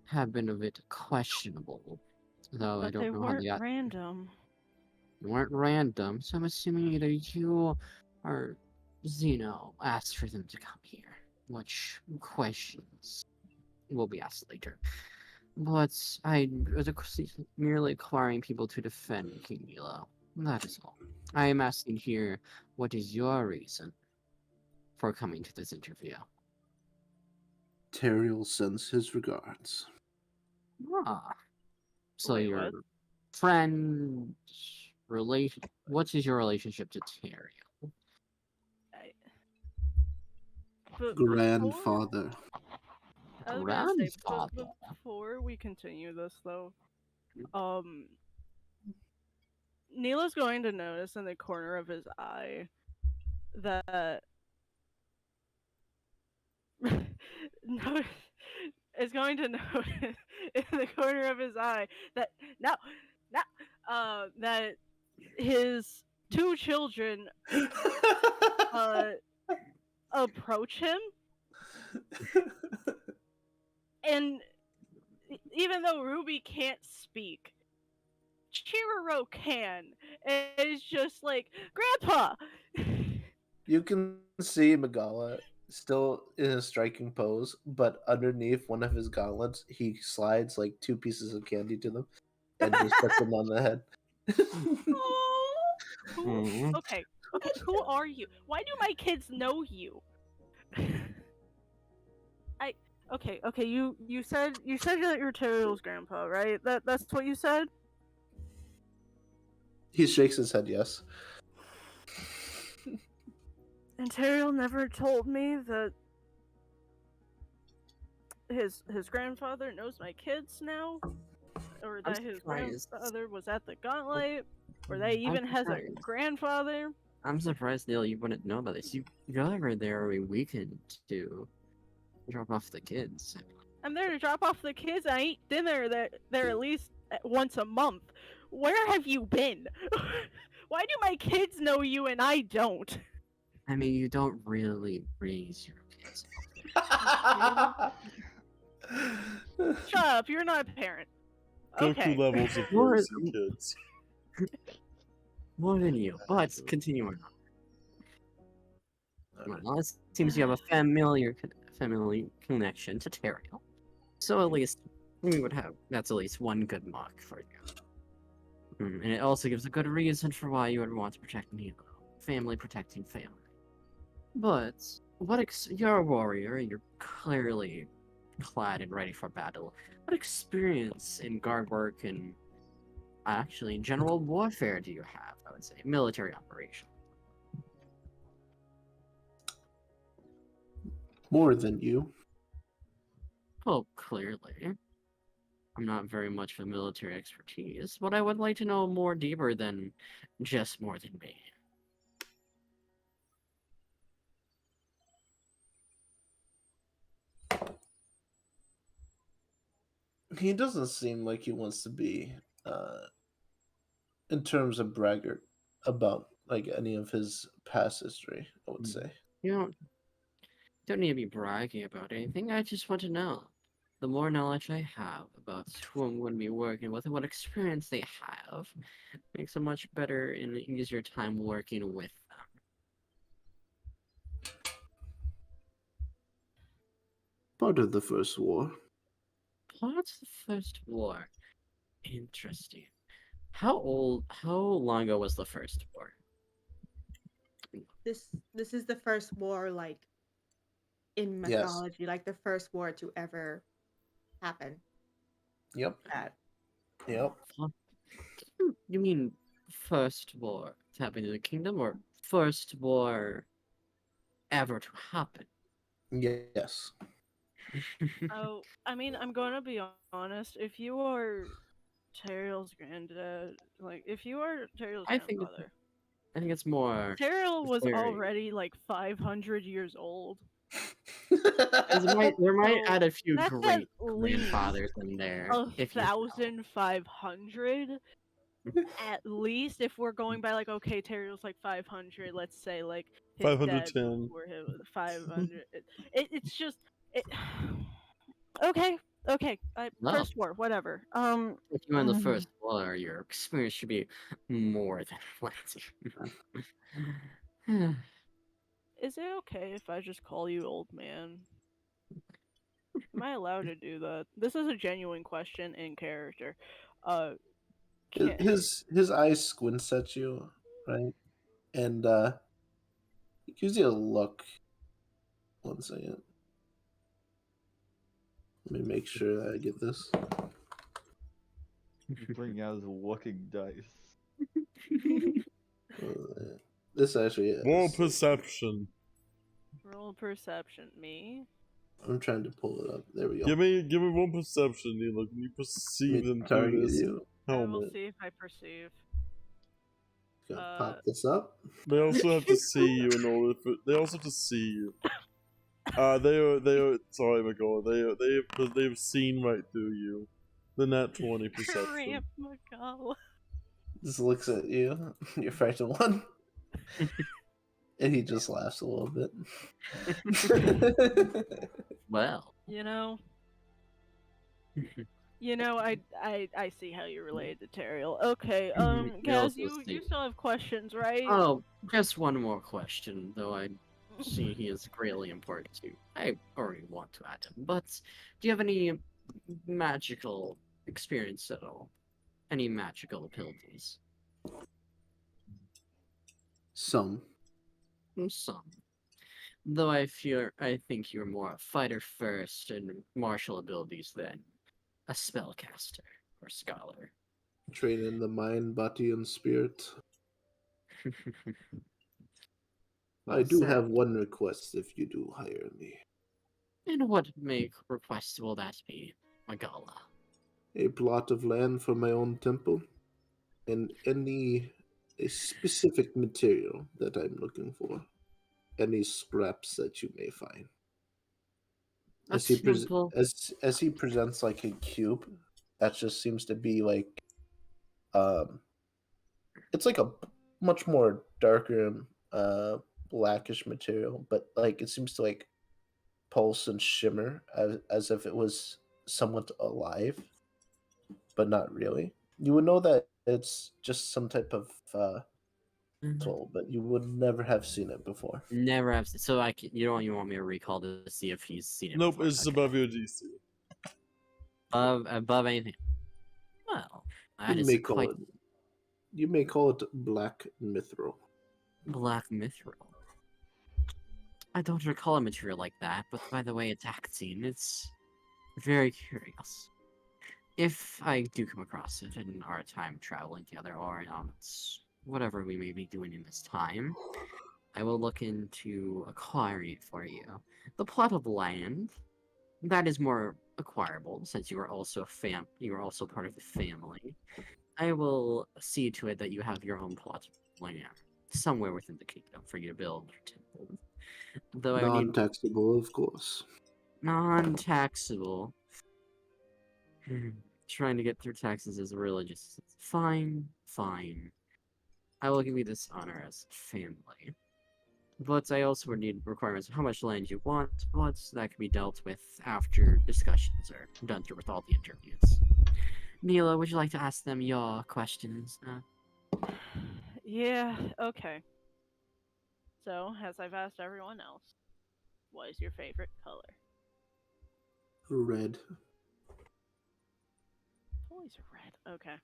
have been a bit questionable. Though I But they don't know how weren't they random. weren't random, so I'm assuming either you or Zeno asked for them to come here. Which questions will be asked later. But I was merely acquiring people to defend King Nilo. That is all. I am asking here, what is your reason for coming to this interview? Teriel sends his regards. Ah, so Wait, your what? friend relation. What is your relationship to Teriel? I, but before Grandfather. I was gonna say, but Grandfather. before we continue this though, um, Neela's going to notice in the corner of his eye that no is going to notice in the corner of his eye that now that his two children uh approach him, and even though Ruby can't speak, Chiruro can, and it's just like, Grandpa. You can see Megala still in a striking pose, but underneath one of his gauntlets, he slides like 2 pieces of candy to them and just puts them on the head. Oh, who? Mhm. Okay, who are you? Why do my kids know you? Okay. You said that you're Terriel's grandpa, right? That's what you said. He shakes his head, yes. And Terriel never told me that his grandfather knows my kids now, or I'm that his surprised. grandfather was at the gauntlet, or that he I'm even has a surprised. grandfather. I'm surprised, Neil, you wouldn't know about this. You're over there every weekend to drop off the kids. I'm there to drop off the kids. I eat dinner there at least once a month. Where have you been? Why do my kids know you and I don't? I mean, you don't really raise your kids. Shut up, you're not a parent. Goku Okay. levels of More, raising kids. more than you, but continuing on. Well, it seems you have a family connection to Teriel. So at least we would have, that's at least one good mark for you. And it also gives a good reason for why you would want to protect Nilo. Family protecting family. But, you're a warrior, you're clearly clad and ready for battle. What experience in guard work and actually in general warfare do you have, I would say? Military operation. More than you. Well, clearly. I'm not very much of a military expertise, but I would like to know more deeper than just more than me. He doesn't seem like he wants to be, in terms of braggart, about like any of his past history, I would say. You don't need to be bragging about anything. I just want to know. The more knowledge I have about who I'm going to be working with and what experience they have, makes a much better and easier time working with them. Part of the First War. What's the First War? Interesting. How long ago was the First War? This is the first war like in Yes. mythology, like the first war to ever happen. Yep. That Yep. You mean First War to happen in the kingdom, or First War ever to happen? Yes. Oh, I mean, I'm gonna be honest. If you are Terriel's granddad, like if you are Terriel's I think grandfather, I think it's more Terriel was very. already like 500 years old. There might So add a few that's at great least grandfathers in there if you know. 1,500. At least if we're going by like, okay, Terriel's like 500, let's say like his dad 510. before him 500. It's just it. Okay, okay. Well, First war, whatever. if you're in the first war, your experience should be more than plenty. Is it okay if I just call you old man? Am I allowed to do that? This is a genuine question in character. Can His eyes squints at you, right? And he gives you a look. 1 second. Let me make sure that I get this. Bring out his looking dice. This actually is. More perception. roll perception? Me? I'm trying to pull it up. There we go. Give me one perception, Nilo. Can you perceive them through target this you. I will helmet? see if I perceive. Gonna pop this up. They also have to see you in order for. They also have to see you. They are. Sorry, McCall. They've seen right through you. The nat 20 perception. Ramp McCall. Just looks at you. You're frightened one. And he just laughs a little bit. Well, You know, I see how you relate to Terriel. Okay, You Gaz, also you see- still have questions, right? oh, just one more question, though I see he is greatly important too. I already want to add him, but do you have any magical experience at all? Any magical abilities? Some. Some. Though I think you're more a fighter first and martial abilities than a spellcaster or scholar. Train in the mind, body, and spirit. Well I do said. have one request if you do hire me. And what request will that be, Magala? A plot of land for my own temple. And a specific material that I'm looking for. Any scraps that you may find. A As he temple? as he presents like a cube, that just seems to be like it's like a much more darker blackish material, but like it seems to like pulse and shimmer as if it was somewhat alive, but not really. You would know that it's just some type of tool, but you would never have seen it before. Never have. So you don't even want me to recall to see if he's seen it Nope, before. it's Okay. above your DC. Above anything. Well, that You is may call quite it. You may call it black mithril. black mithril. I don't recall a material like that, but by the way it's acting, it's very curious. If I do come across it in our time traveling together, or whatever we may be doing in this time, I will look into acquiring it for you. The plot of land, that is more acquirable, since you are also you are also part of the family. I will see to it that you have your own plot of land somewhere within the kingdom for you to build your temple. Though I would need Non-taxable, of course. non-taxable. Trying to get through taxes is religious. Fine, fine. I will give you this honor as family. But I also would need requirements of how much land you want, but that can be dealt with after discussions are done through with all the interviews. Nila, would you like to ask them your questions? Yeah, okay. So, as I've asked everyone else, what is your favorite color? Red. Always red. Okay.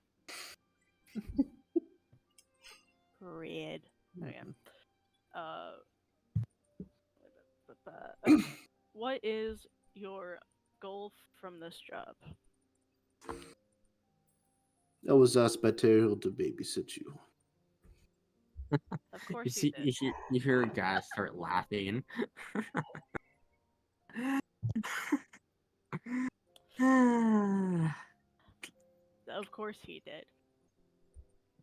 Red. Okay. Okay. What is your goal from this job? I was asked by Terriel to babysit you. Of course You you see, did. you hear guys start laughing. Of course he did.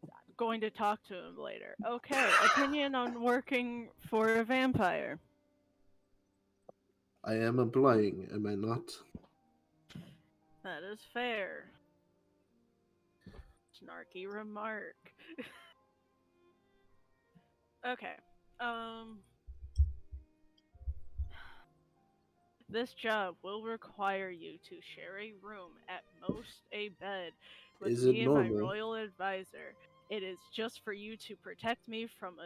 I'm going to talk to him later. Okay, opinion on working for a vampire. I am applying, am I not? That is fair. Snarky remark. Okay. This job will require you to share a room, at most a bed, with Is it me and my normal? royal advisor. It is just for you to protect me from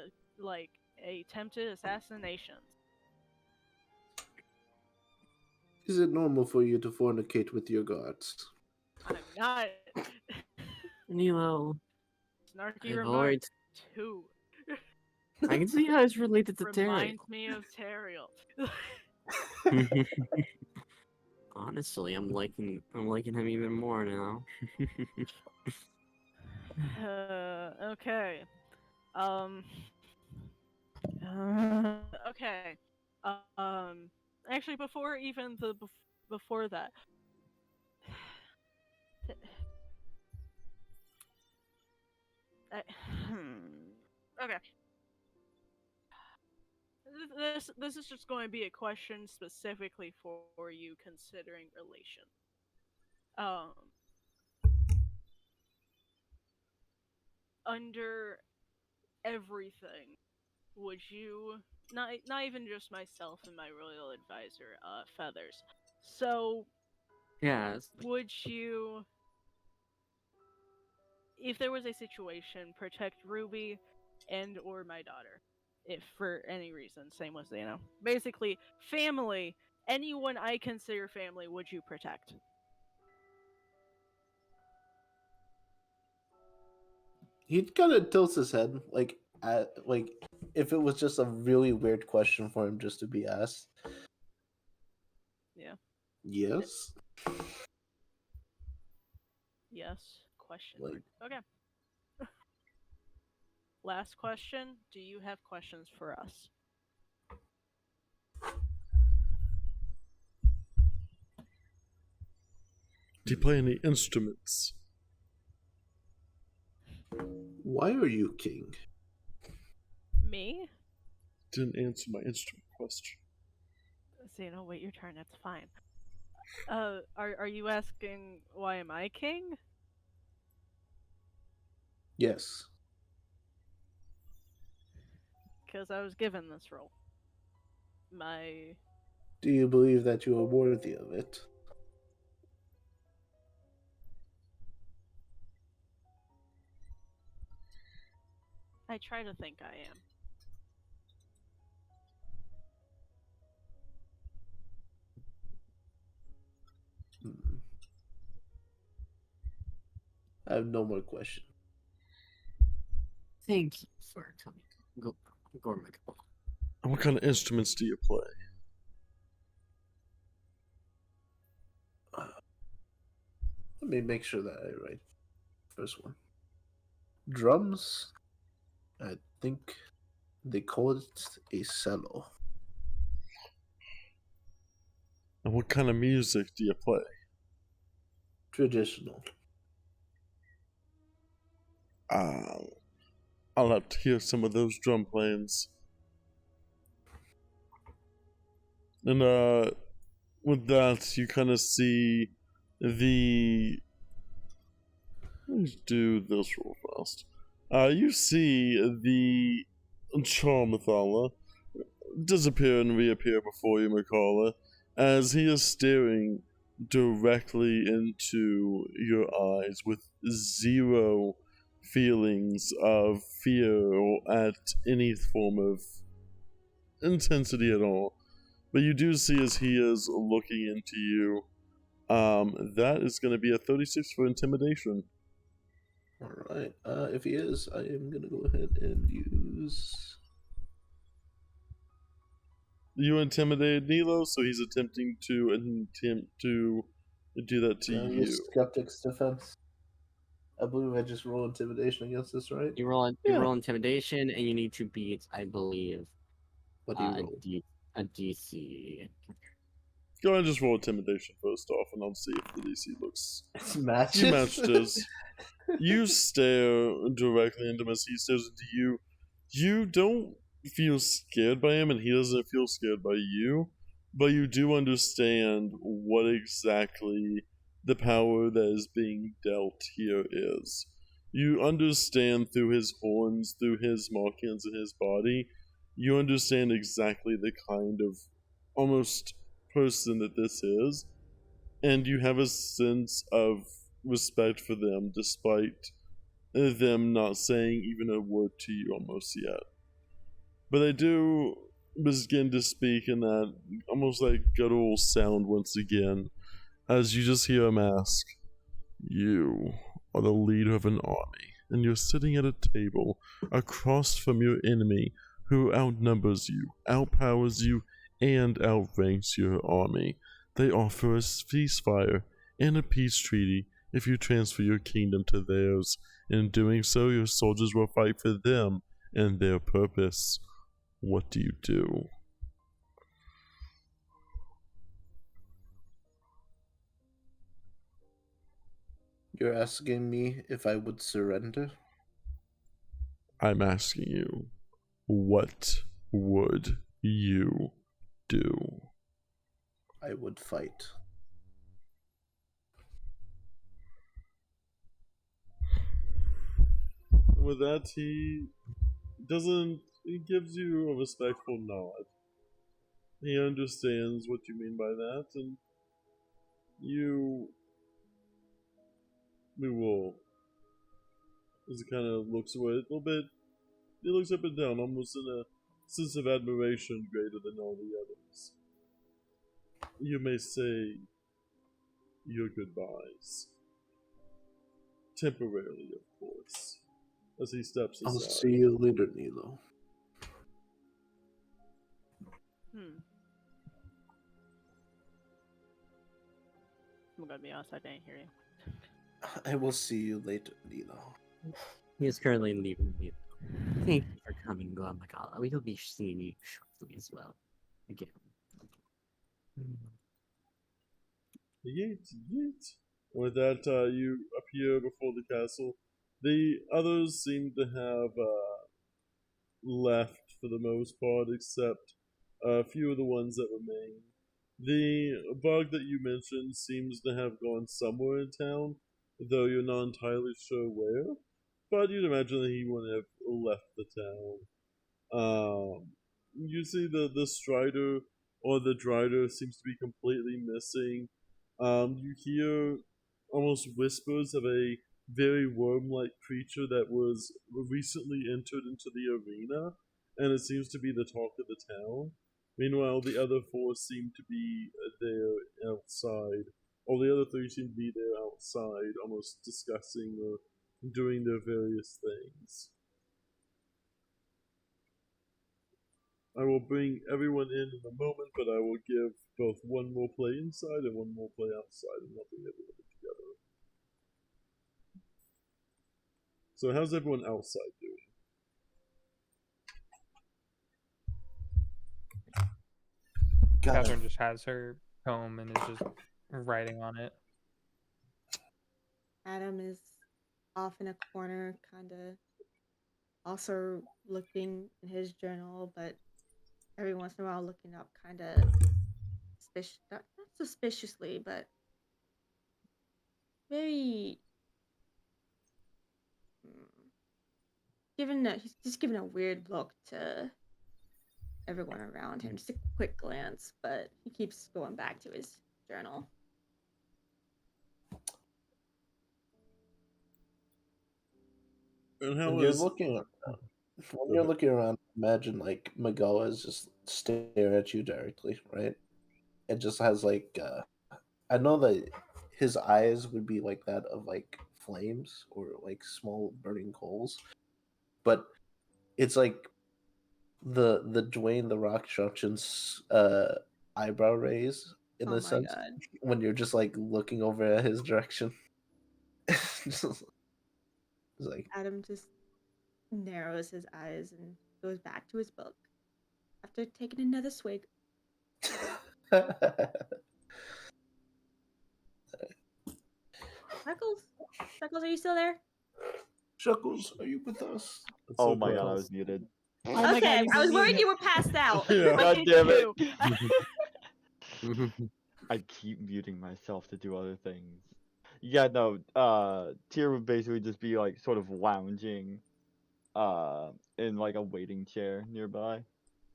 attempted assassinations. Is it normal for you to fornicate with your guards? I'm not. Nilo, Snarky I've remark already. 2. I can see how it's related to Terry. Reminds me of Teriel. Honestly, I'm liking him even more now. Okay. Okay. Actually, before even before that. Okay. This is just going to be a question specifically for you considering relation. Under everything, would you not even just myself and my royal advisor, Feathers. So Yes. would you, if there was a situation, protect Ruby and or my daughter, if for any reason, same with Zeno. Basically, family, anyone I consider family, would you protect? He kind of tilts his head, like if it was just a really weird question for him just to be asked. Yeah. Yes. Yes. Question Like, mark. Okay. Last question. Do you have questions for us? Do you play any instruments? why are you king? Me? Didn't answer my instrument question. Zeno, wait your turn. That's fine. Are you asking why am I king? Yes. Because I was given this role. My Do you believe that you are worthy of it? I try to think I am. Hmm. I have no more questions. Thank you for coming. Go, Gormick. And what kind of instruments do you play? Let me make sure that I write first one. Drums. I think they call it a cello. And what kind of music do you play? Traditional. I'll have to hear some of those drum playings. And with that, you kind of see the. Let's do this real fast. You see the Charmathala disappear and reappear before you, Makala, as he is staring directly into your eyes with zero feelings of fear or at any form of intensity at all. But you do see as he is looking into you, that is going to be a 36 for intimidation. All right. If he is, I am gonna go ahead and use. You intimidated Nilo, so he's attempting to do that to you. Use Skeptic's defense. I believe I just roll intimidation against this, right? You roll intimidation, and you need to beat, I believe, What do you a roll? a DC. Go ahead and just roll intimidation first off, and I'll see if the DC looks. It's matches. You matched his. You stare directly into him as he stares into you. You don't feel scared by him, and he doesn't feel scared by you. But you do understand what exactly the power that is being dealt here is. you understand through his horns, through his markings in his body, you understand exactly the kind of almost person that this is, and you have a sense of respect for them despite them not saying even a word to you almost yet. But they do begin to speak in that almost like guttural sound once again, as you just hear him ask, "You are the leader of an army, and you're sitting at a table across from your enemy who outnumbers you, outpowers you, and outranks your army. They offer a ceasefire and a peace treaty if you transfer your kingdom to theirs. In doing so, your soldiers will fight for them and their purpose. What do you do?" You're asking me if I would surrender? I'm asking you, what would you do? I would fight. With that, he gives you a respectful nod. He understands what you mean by that, and we will, as he kind of looks away a little bit, he looks up and down, almost in a sense of admiration greater than all the others. You may say your goodbyes. Temporarily, of course. As he steps I'll aside. see you later, Nilo. I'm gonna be honest, I didn't hear you. I will see you later, Nilo. He is currently leaving me. Thank you for coming, Guamagala. We will be seeing you shortly as well. Again. Yeet, yeet. With that, you appear before the castle. The others seem to have left for the most part, except a few of the ones that remain. The bug that you mentioned seems to have gone somewhere in town, though you're not entirely sure where. But you'd imagine that he wouldn't have left the town. You see the Strider or the Drider seems to be completely missing. You hear almost whispers of a very worm-like creature that was recently entered into the arena, and it seems to be the talk of the town. Meanwhile, the other four seem to be there outside, or the other three seem to be there outside, almost discussing or doing their various things. I will bring everyone in a moment, but I will give both one more play inside and one more play outside, and I'll bring everybody together. So how's everyone outside doing? Catherine just has her comb and is just writing on it. Adam is off in a corner, kind of also looking in his journal, but every once in a while looking up, kind of not suspiciously, but very he's just giving a weird look to everyone around him. Just a quick glance, but he keeps going back to his journal. And how When you're is looking around, imagine like Magoa is just stare at you directly, right? It just has like I know that his eyes would be like that of like flames or like small burning coals, but it's like the Dwayne the Rock Johnson's eyebrow raise in Oh a my sense god. when you're just like looking over at his direction. It's like Adam just narrows his eyes and goes back to his book after taking another swig. Freckles? Freckles, are you still there? Shuckles, are you with us? It's Oh so my god, I close. was muted. Oh my god, Okay, he's I was worried muted. you were passed out. Yeah. God Me damn it. too. I keep muting myself to do other things. Yeah, no. Tyr would basically just be like sort of lounging, in like a waiting chair nearby.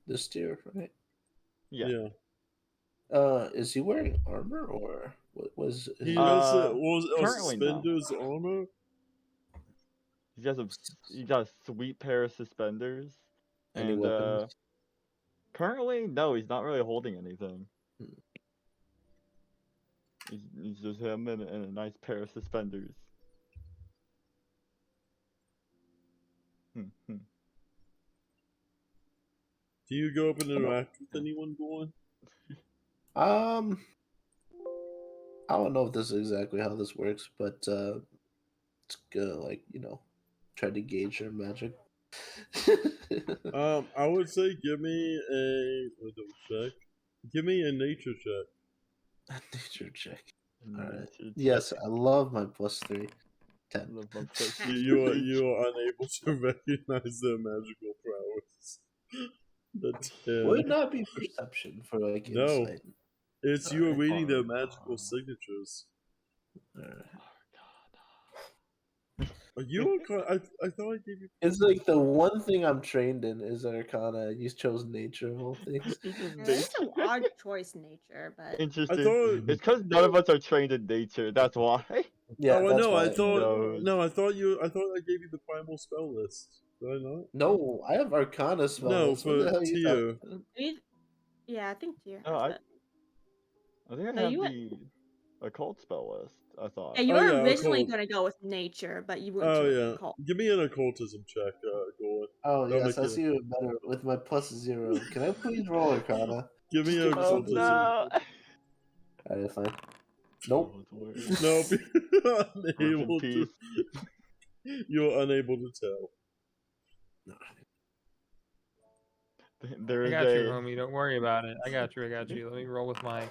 This tier, right? Yeah. Yeah. Is he wearing armor or what was He his? has Currently no. suspenders armor. He got a sweet pair of suspenders, Any and weapons? currently no, he's not really holding anything. Hmm. He's just him and a nice pair of suspenders. Hmm. Do you go up and Oh, no. interact with anyone, Goran? Um, I don't know if this is exactly how this works, but it's gonna like try to gauge their magic. I would say give me a let me double check. Give me a nature check. Nature check. All right. Nature Yes, check. I love my +3. 10. Love my plus You are unable to recognize their magical prowess. The 10. Would not be perception for like No. insight. It's you are Alright. reading their magical signatures. Alright. Are you I thought I gave you. It's like the one thing I'm trained in is Arcana. You chose nature of all things. It's just Yeah, that's nature. an odd choice, nature, but Interesting. I thought. It's because none of us are trained in nature. That's why. Yeah, Oh, I that's know. why. I thought. knows. No, I thought you. I thought I gave you the primal spell list. Did I not? No, I have Arcana spell No, list. What for the hell are you tier. talking about? yeah, I think Tyr Oh, has it. I think I No, have you the occult spell list. I thought. Yeah, you Oh, were yeah, originally occult. gonna go with nature, but you went Oh to yeah. occult. Give me an occultism check, Goran. Oh That'll yes, make I see you better with my +0. Can I please roll Arcana? Give me Just an give me Oh something. occultism. no! Alright, fine. Nope. Oh, it's Nope. You're Rest in unable to. peace. You're unable to tell. There I is got you, a. homie. Don't worry about it. I got you. I got you. Let me roll with my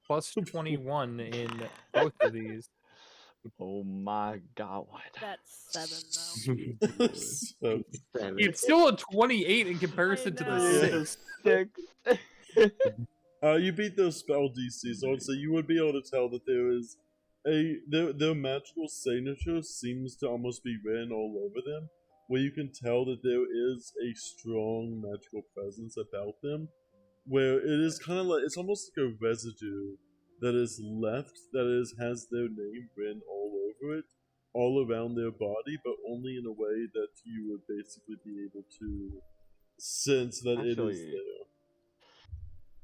+21 in both of these. Oh my god! What? That's 7 though. So, It's still a 28 in comparison to the know. It's 6. a 6. you beat those spell DC, so I'd say you would be able to tell that there is their magical signature seems to almost be written all over them, where you can tell that there is a strong magical presence about them, where it is kind of like it's almost like a residue that is left that has their name written all over it, all around their body, but only in a way that you would basically be able to sense that it is Actually,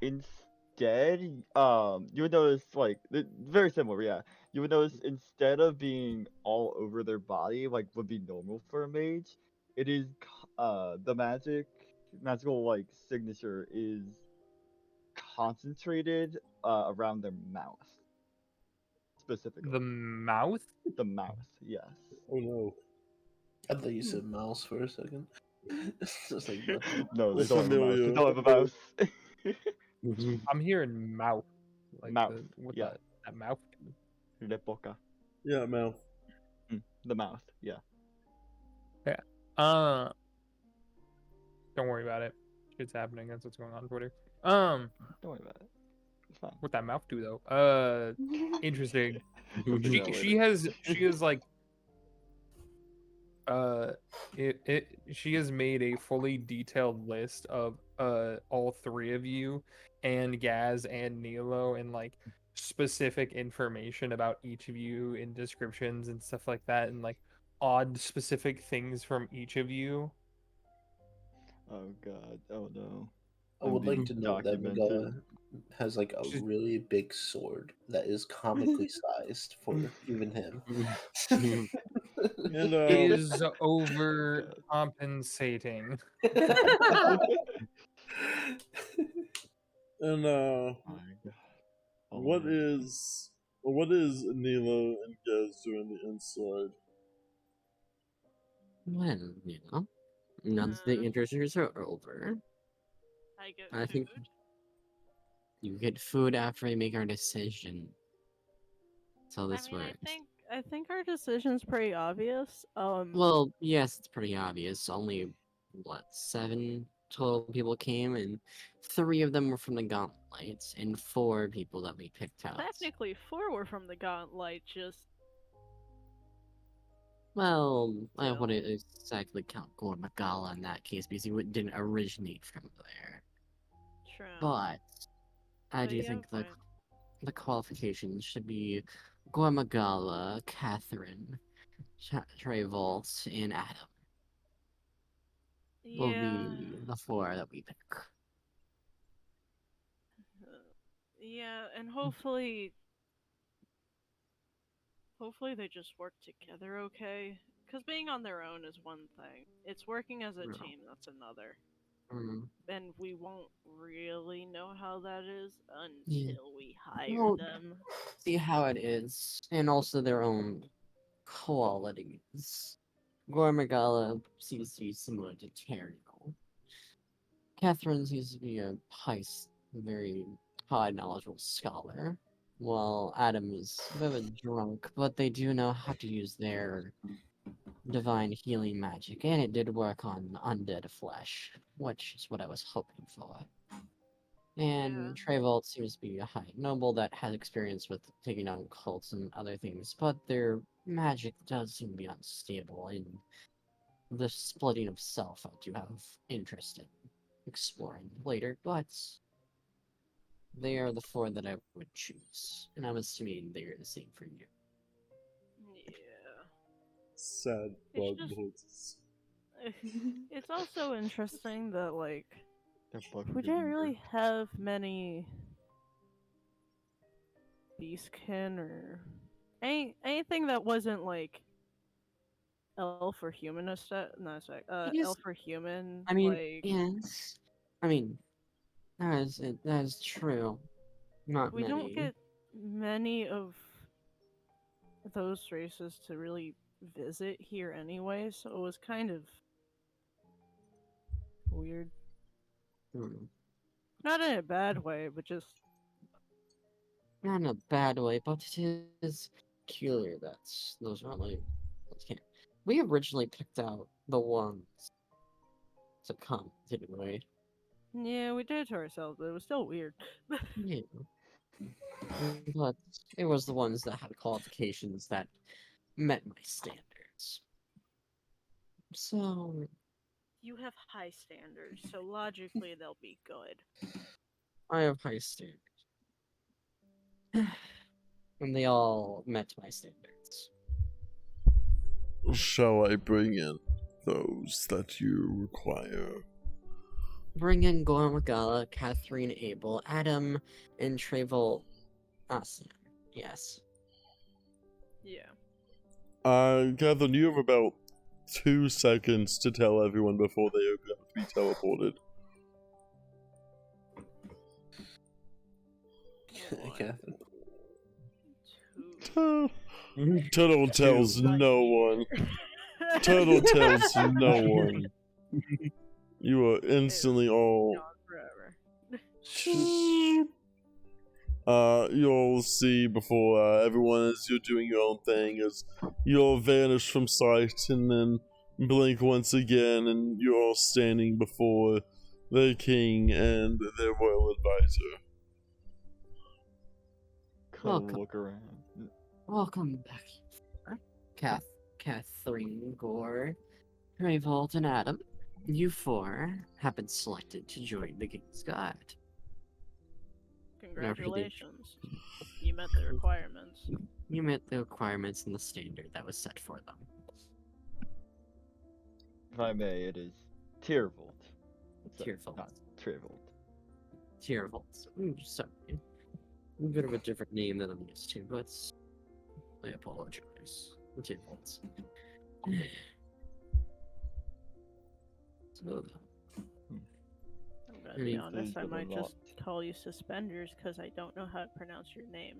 there. instead, you would notice like very similar. Yeah, you would notice instead of being all over their body, like would be normal for a mage, it is the magical like signature is concentrated around their mouth specifically. The mouth? The mouth, yes. Oh no. I thought you said mouse for a second. It's just like what the- No, they Well, don't have a mouse. They familiar. don't have a mouse. I'm hearing mouth. Like Mouth, what yeah. that mouth? Le boca. Yeah, mouth. The mouth, yeah. Don't worry about it. Shit's happening. That's what's going on Twitter. Don't worry about it. It's fine. What that mouth do though? Interesting. We'll figure it out She later. has like she has made a fully detailed list of all three of you and Gaz and Nilo and like specific information about each of you in descriptions and stuff like that and like odd specific things from each of you. Oh god. Oh no. I would like to know that Documented. Miguel has like a really big sword that is comically sized for even him. And Is overcompensating. and Oh my god. Oh what my is Nilo and Gaz doing the inside? Well, now that the interviews are over, I get I food. think you get food after I make our decision. That's how this I mean, works. I think our decision's pretty obvious. Well, yes, it's pretty obvious. Only, what, 7 total people came, and 3 of them were from the Gauntlet, and 4 people that we picked out. technically 4 were from the Gauntlet, just Well, I Still. wouldn't exactly count Gormagala in that case because he didn't originate from there. True. But I But do you have think a point. the qualifications should be Gormagala, Catherine, Travolt, and Adam will Yeah. be the four that we pick. Yeah, and Mm. hopefully they just work together okay. Because being on their own is one thing. It's working as a No. team that's another. Mm. And we won't really know how that is Yeah. until we hire Well, them. see how it is, and also their own qualities. Gormagala seems to be similar to Teriel. Catherine seems to be a very high knowledgeable scholar, while Adam is a bit of a drunk, but they do know how to use their divine healing magic, and it did work on undead flesh, which is what I was hoping for. Yeah. And Travolt seems to be a high noble that has experience with taking on cults and other things, but their magic does seem to be unstable, and the splitting of self I do have interest in exploring later, but they are the four that I would choose, and I'm assuming they're the same for you. Yeah. Sad It's bug just noises. it's also interesting that like That bug we is didn't weird. really have many beastkin or anything that wasn't like elf or human aesthetic. No, sorry, I guess, elf or human. I mean, Like yes, I mean, that is true. Not we don't many. get many of those races to really visit here anyway, so it was kind of weird. Hmm. Not in a bad way, but just Not in a bad way, but it is peculiar that those aren't like. Okay. We originally picked out the ones to come, didn't we? yeah, we did it to ourselves, but it was still weird. Yeah. But it was the ones that had qualifications that met my standards. So You have high standards, so logically they'll be good. I have high standards. And they all met my standards. Shall I bring in those that you require? Bring in Gormagala, Catherine Abel, Adam, and Travolt Asan. Yes. Yeah. Catherine, you have about 2 seconds to tell everyone before they have to be teleported. Catherine. Two. Turtle tells no one. Turtle tells no one. You are instantly all. Gone forever. You'll see before everyone, as you're doing your own thing, as you'll vanish from sight and then blink once again, and you're all standing before the king and their royal advisor. Welcome. Look around. Welcome back, Catherine, Gore, Travolt, and Adam. You four have been selected to join the King's Guard. Congratulations. You met the requirements. You met the requirements and the standard that was set for them. If I may, it is Tiervolt. Tearful. Not Travolt. Tearvolt. Sorry. A bit of a different name than I'm used to, but I apologize. Tearvolt. So, I'm gonna be Any honest, I food for the might lot. just call you Suspenders because I don't know how to pronounce your name.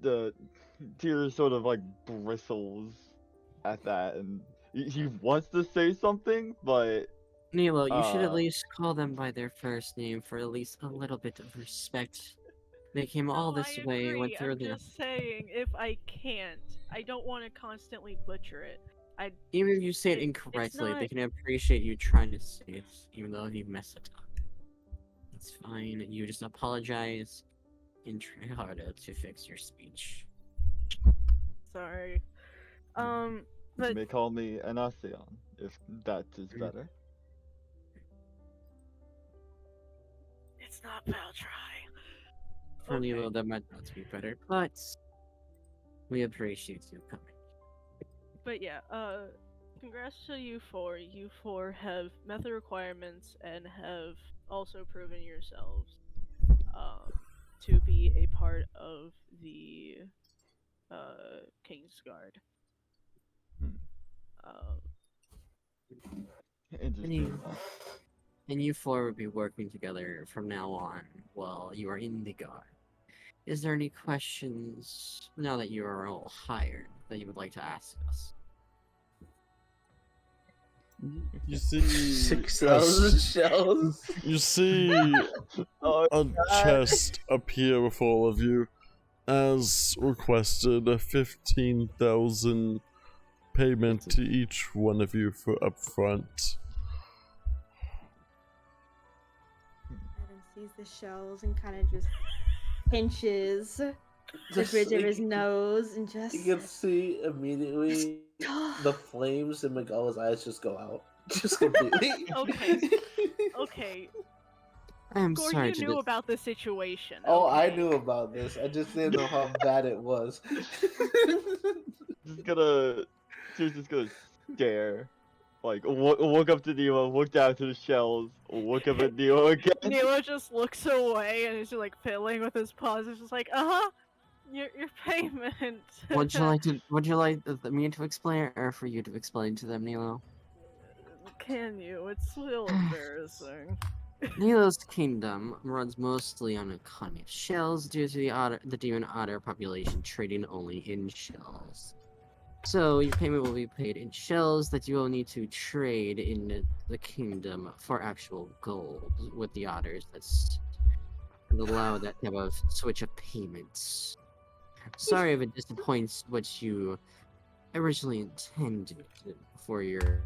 The Tyr sort of like bristles at that, and he wants to say something, but Nilo, you should at least call them by their first name for at least a little bit of respect. They came all No, this I way, agree. went through I'm the. just saying, if I can't, I don't want to constantly butcher it. Even if you say it it's incorrectly, not. they can appreciate you trying to say it, even though you mess it up. It's fine. You just apologize and try harder to fix your speech. sorry. You But may call me an Asean, if that is better. it's not Valtry. For Okay. Nilo, that might not be better, but we appreciate you coming. But yeah, congrats to you four. You four have met the requirements and have also proven yourselves to be a part of the King's Guard. Hmm. Um, Interesting. And you four will be working together from now on while you are in the guard. Is there any questions, now that you are all hired, that you would like to ask us? You see, 6,000 shells. you see Oh, a chest appear with all of you, as requested. A 15,000 payment to each one of you for upfront. Adam sees the shells and kind of just pinches the bridge of his nose and just. You can see immediately the flames in Miguel's eyes just go out. Just completely. Okay. I'm Gore, sorry you to knew about the situation. Oh, I okay? knew about this. I just didn't know how bad it was. She's just gonna stare. Like, look up to Nemo, look down to the shells, look up at Nemo again. Nilo just looks away and is just like fiddling with his paws. It's just like, your payment. Would you like me to explain, or for you to explain to them, Nilo? Can you? It's still embarrassing. Nilo's kingdom runs mostly on economy of shells due to the demon otter population trading only in shells. So your payment will be paid in shells that you will need to trade in the kingdom for actual gold with the otters. That's allow that type of switch of payments. Sorry if it disappoints what you originally intended for your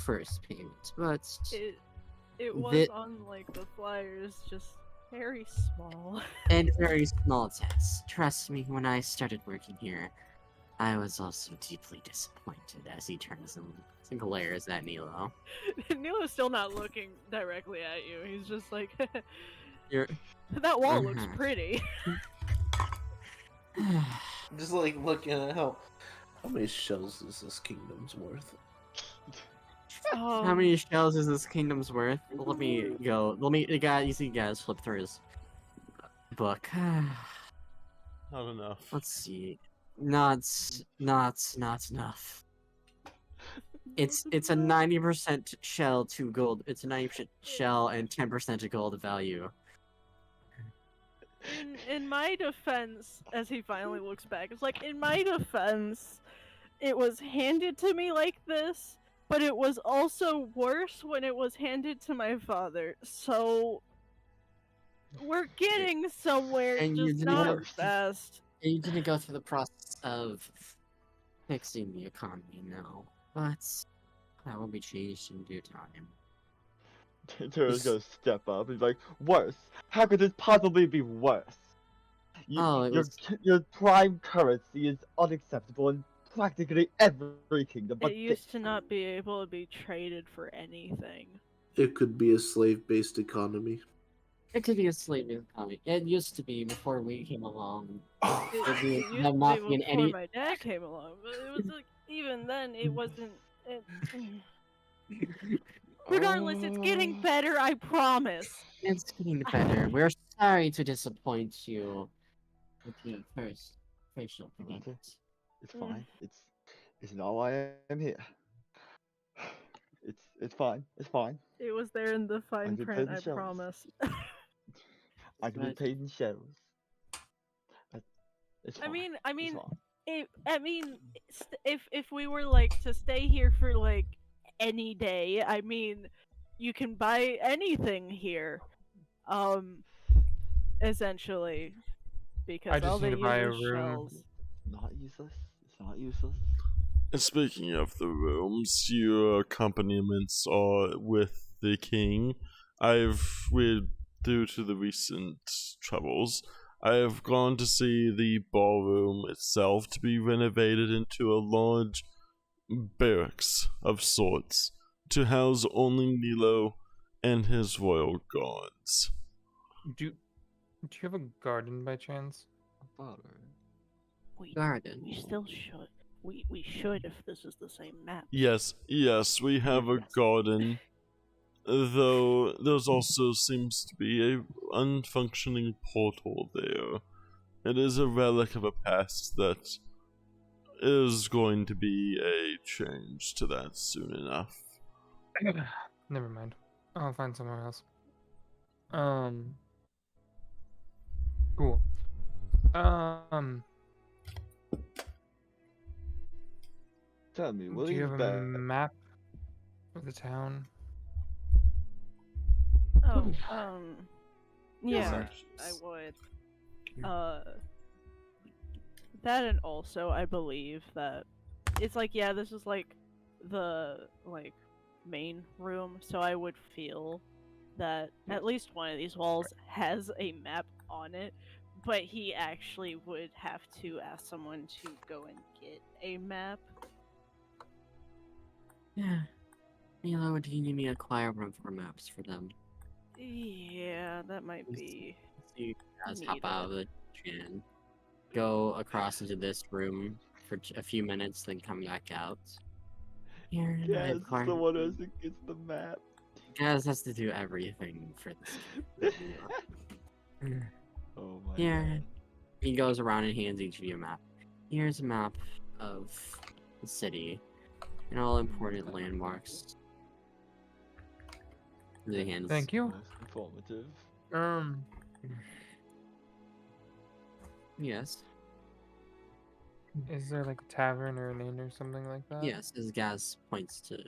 first payment, but It was on like the flyers, just very small. and very small text. Trust me, when I started working here, I was also deeply disappointed as he turns and glares at Nilo. Nilo's still not looking directly at you. He's just like, You're that wall looks pretty. Just like looking at how many shells is this kingdom's worth? How many shells is this kingdom's worth? Let me go. You see guys flip through his book. Not enough. Let's see. Not enough. It's a 90% shell to gold. It's a 90% shell and 10% to gold value. In my defense, as he finally looks back, it's like, in my defense, it was handed to me like this, but it was also worse when it was handed to my father. So we're getting somewhere, And you just didn't not have- fast. You didn't go through the process of fixing the economy, no. But that will be changed in due time. Tara's gonna step up and be like, worse? How could this possibly be worse? Your prime currency is unacceptable in practically every kingdom but It used to not be able to be traded for anything. It could be a slave-based economy. It could be a slave economy. It used to be before we came along. It used to be before my dad came along, but it was like, even then, it wasn't. Regardless, it's getting better, I promise. It's getting better. We're sorry to disappoint you with the first facial payment. It's fine. It's not why I'm here. It's fine. It's fine. It was there in the fine can print, pay the I shells. promise. I can be paid in shells. It's fine. If we were like to stay here for like any day, I mean, you can buy anything here, essentially, because I just all need they to buy a use is room. shells. Not useless. It's not useless. And speaking of the rooms, your accompaniments are with the king. Due to the recent troubles, I have gone to see the ballroom itself to be renovated into a large barracks of sorts to house only Nilo and his royal guards. Do you have a garden by chance? We Garden. still should. We should if this is the same map. Yes, we have a garden, though there's also seems to be a unfunctioning portal there. It is a relic of a past that is going to be a change to that soon enough. Never mind. I'll find somewhere else. Cool. Tell me, Do what you is have a bad? map of the town? Oh, Yes, yeah, actually. I would. That and also I believe that it's like, yeah, this is like the main room, so I would feel that at least one of these walls has a map on it, but he actually would have to ask someone to go and get a map. Yeah. Nilo, do you need me to acquire one for maps for them? Yeah, that might be. So you guys hop out of the chan, go across into this room for a few minutes, then come back out. Here, Yes, acquire. someone else who gets the map. Gaz has to do everything for this. Oh my Here, god. he goes around and hands each of you a map. Here's a map of the city and all important landmarks. The hands. Thank you. Most informative. Yes. Is there like a tavern or an inn or something like that? Yes, as Gaz points to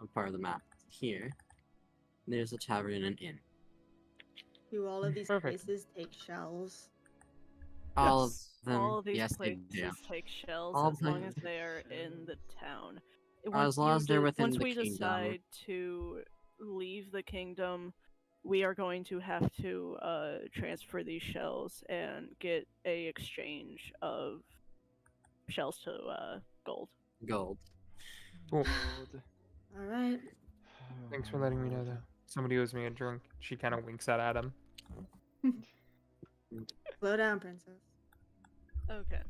a part of the map here. There's a tavern and an inn. Do all of these Perfect. places take shells? All of Yes. them, All of these yes, they places do. take shells All as long pla- as they are in the town. As long as they're within once the we kingdom. decide to leave the kingdom, we are going to have to transfer these shells and get a exchange of shells to gold. Gold. Cool. All right. Thanks for letting me know that. Somebody owes me a drink. She kind of winks at Adam. Slow down, princess. Okay.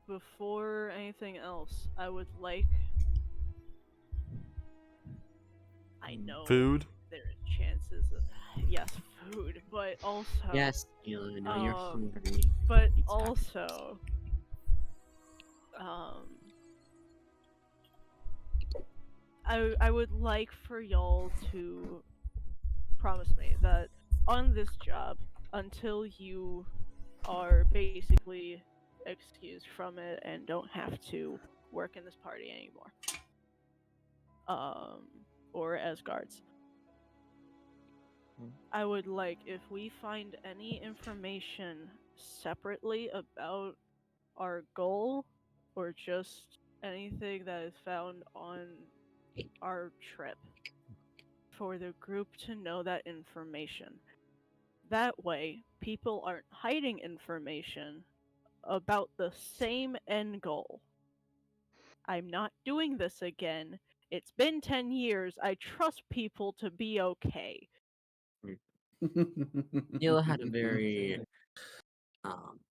Before anything else, I would like. I know Food? there's chances of yes, food, but also Yes, Nilo, I know you're hungry. but Pizza. also I would like for y'all to promise me that on this job, until you are basically excused from it and don't have to work in this party anymore, or as guards, I would like if we find any information separately about our goal or just anything that is found on our trip for the group to know that information. That way, people aren't hiding information about the same end goal. I'm not doing this again. It's been 10 years. I trust people to be okay. Nilo had a very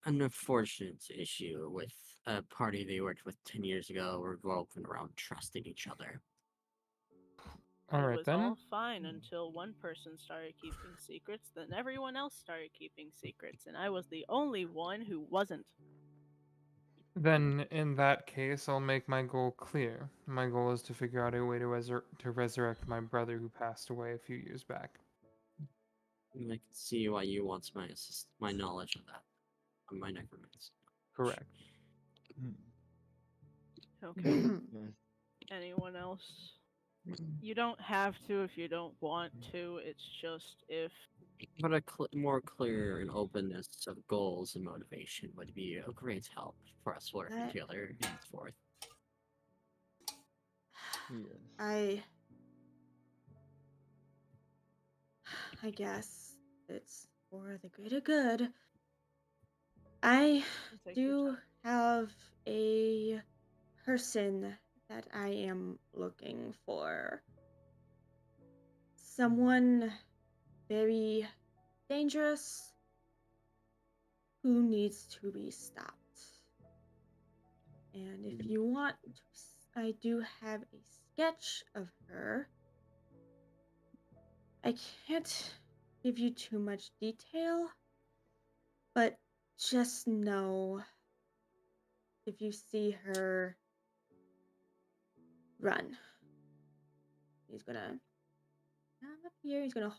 unfortunate issue with a party they worked with 10 years ago revolving around trusting each other. It All right was then. all fine until one person started keeping secrets, then everyone else started keeping secrets, and I was the only one who wasn't. Then, in that case, I'll make my goal clear. My goal is to figure out a way to resurrect my brother who passed away a few years back. And I can see why you want my knowledge of that, of my necromancy. Correct. Okay. Anyone else? You don't have to if you don't want to. It's just if But a more clear and openness of goals and motivation would be a great help for us working together henceforth. Yes. I I guess it's for the greater good. I Take your do time. have a person that I am looking for. Someone very dangerous who needs to be stopped. And if you want, I do have a sketch of her. I can't give you too much detail, but just know if you see her, run. He's gonna come up here. He's gonna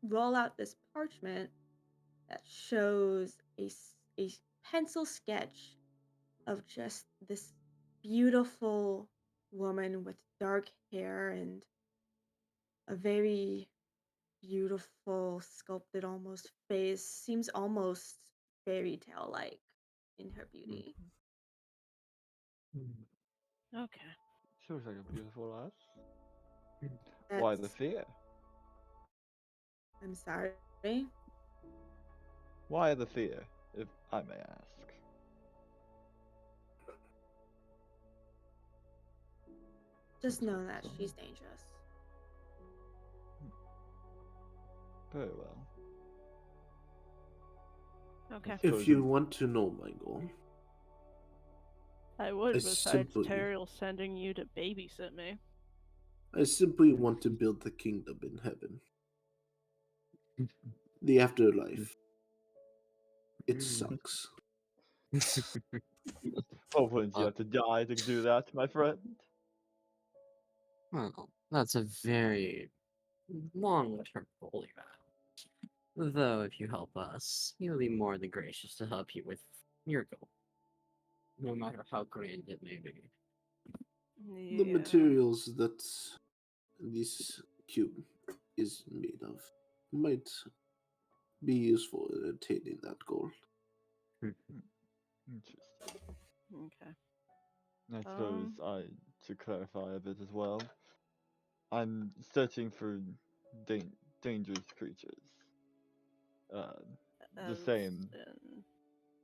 roll out this parchment that shows a pencil sketch of just this beautiful woman with dark hair and a very beautiful, sculpted almost face. Seems almost fairy tale like in her beauty. Okay. She looks like a beautiful lass. Why the That's, fear? I'm sorry. Why the fear, if I may ask? Just Looks like know that some- she's dangerous. Very well. Okay. If you want to know my goal, I would, I besides simply, Teriel sending you to babysit me. I simply want to build the kingdom in heaven. The afterlife. It sucks. Oh, wouldn't you have to die to do that, my friend? Well, that's a very long-term goal you have. Though, if you help us, you'll be more than gracious to help you with your goal, no matter how grand it may be. The Yeah. materials that this cube is made of might be useful in attaining that goal. Interesting. Okay. I suppose to clarify a bit as well, I'm searching for dangerous creatures. Uh, the As same,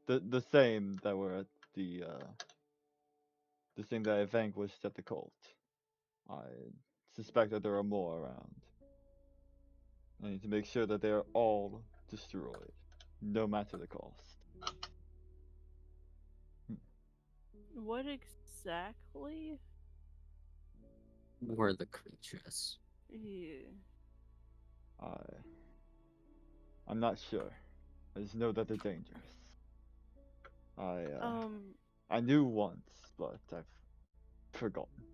in, the same that were at the same that I vanquished at the cult. I suspect that there are more around. I need to make sure that they are all destroyed, no matter the cost. what exactly? We're the creatures. Yeah. I I'm not sure. I just know that they're dangerous. I Um. I knew once, but I've forgotten.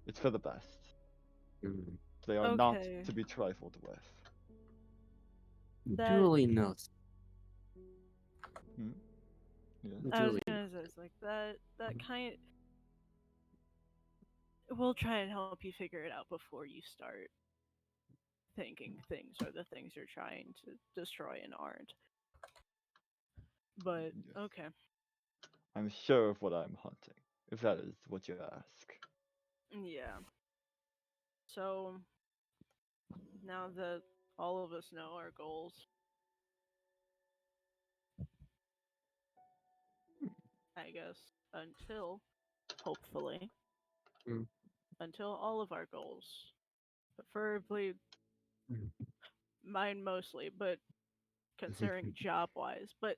It's for the best. Mm. They are not Okay. to be trifled with. That Duly noted. Hmm? Yes. I was Duly gonna say, it's like that. That Mhm. kind. We'll try and help you figure it out before you start thinking things are the things you're trying to destroy and aren't. But Yes. okay. I'm sure of what I'm hunting, if that is what you ask. Yeah. So now that all of us know our goals, I guess until hopefully Mm. until all of our goals, preferably Mm. mine mostly, but considering job wise, but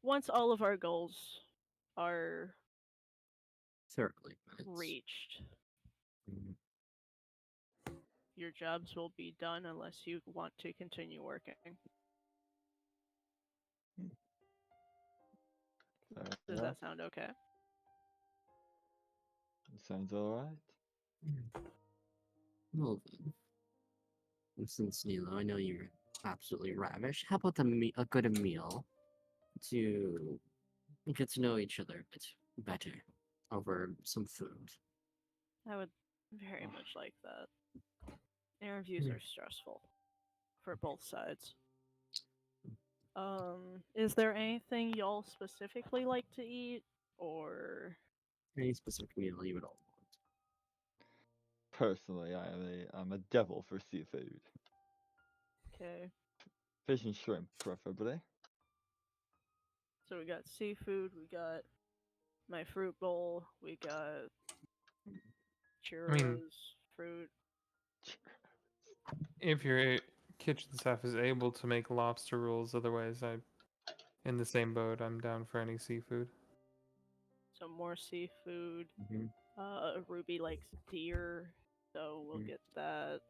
once all of our goals are Certainly. reached, Mm. your jobs will be done unless you want to continue working. Fair Does enough. that sound okay? Sounds alright. Well then, and since Nilo, I know you're absolutely ravished. How about a good meal to get to know each other a bit better over some food? I would very much like that. Interviews Hmm. are stressful for both sides. Is there anything y'all specifically like to eat, or Any specific meal you would all want? Personally, I'm a devil for seafood. Okay. Fish and shrimp, preferably. So we got seafood, we got my fruit bowl, we got churros, fruit. If your kitchen staff is able to make lobster rolls, otherwise I'm in the same boat. I'm down for any seafood. So more seafood. Mhm. Ruby likes deer, so we'll Mm. get that.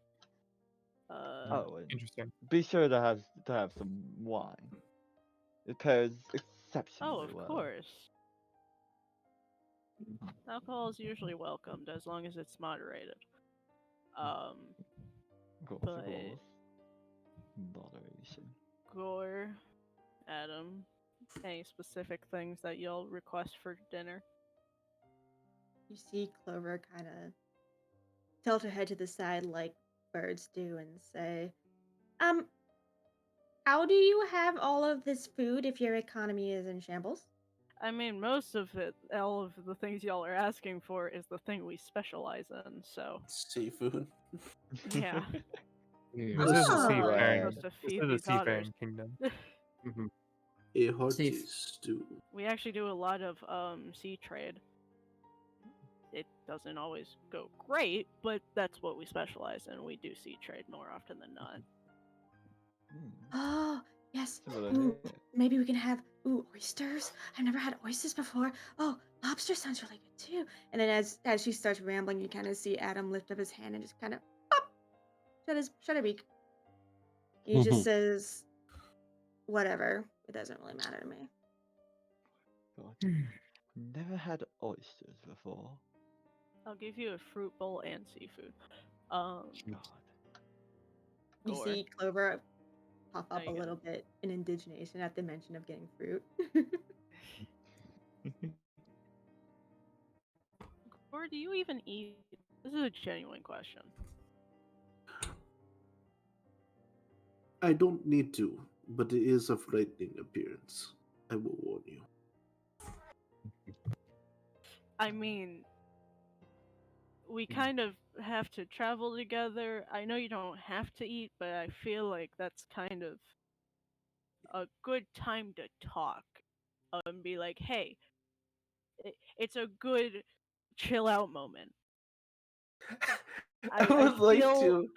Oh, and Interesting. be sure to have some wine. It pairs Oh, exceptionally of well. course. Alcohol is usually welcomed as long as it's moderated. Of But course. Moderation. Gore, Adam, any specific things that you'll request for dinner? You see Clover kind of tilt her head to the side like birds do and say, how do you have all of this food if your economy is in shambles? I mean, most of it, all of the things y'all are asking for is the thing we specialize in, so Seafood. yeah. Mm. This is a Oh. seafaring. Supposed to This feed is a these otters. seafaring kingdom. Mhm. A hearty Safe. stew. We actually do a lot of sea trade. It doesn't always go great, but that's what we specialize in. We do sea trade more often than not. Oh, yes. That's what I Ooh, hear. maybe we can have oysters. I've never had oysters before. Oh, lobster sounds really good too. And then as she starts rambling, you kind of see Adam lift up his hand and just kind of shut her beak. He just says, "Whatever. It doesn't really matter to me." God. Never had oysters before. I'll give you a fruit bowl and seafood. God. You Gore. see Clover pop There up a you go. little bit in indignation at the mention of getting fruit. Or do you even eat? This is a genuine question. I don't need to, but it is a frightening appearance. I will warn you. I mean, we kind of have to travel together. I know you don't have to eat, but I feel like that's kind of a good time to talk. And be like, hey, it's a good chill out moment. I would like feel... to.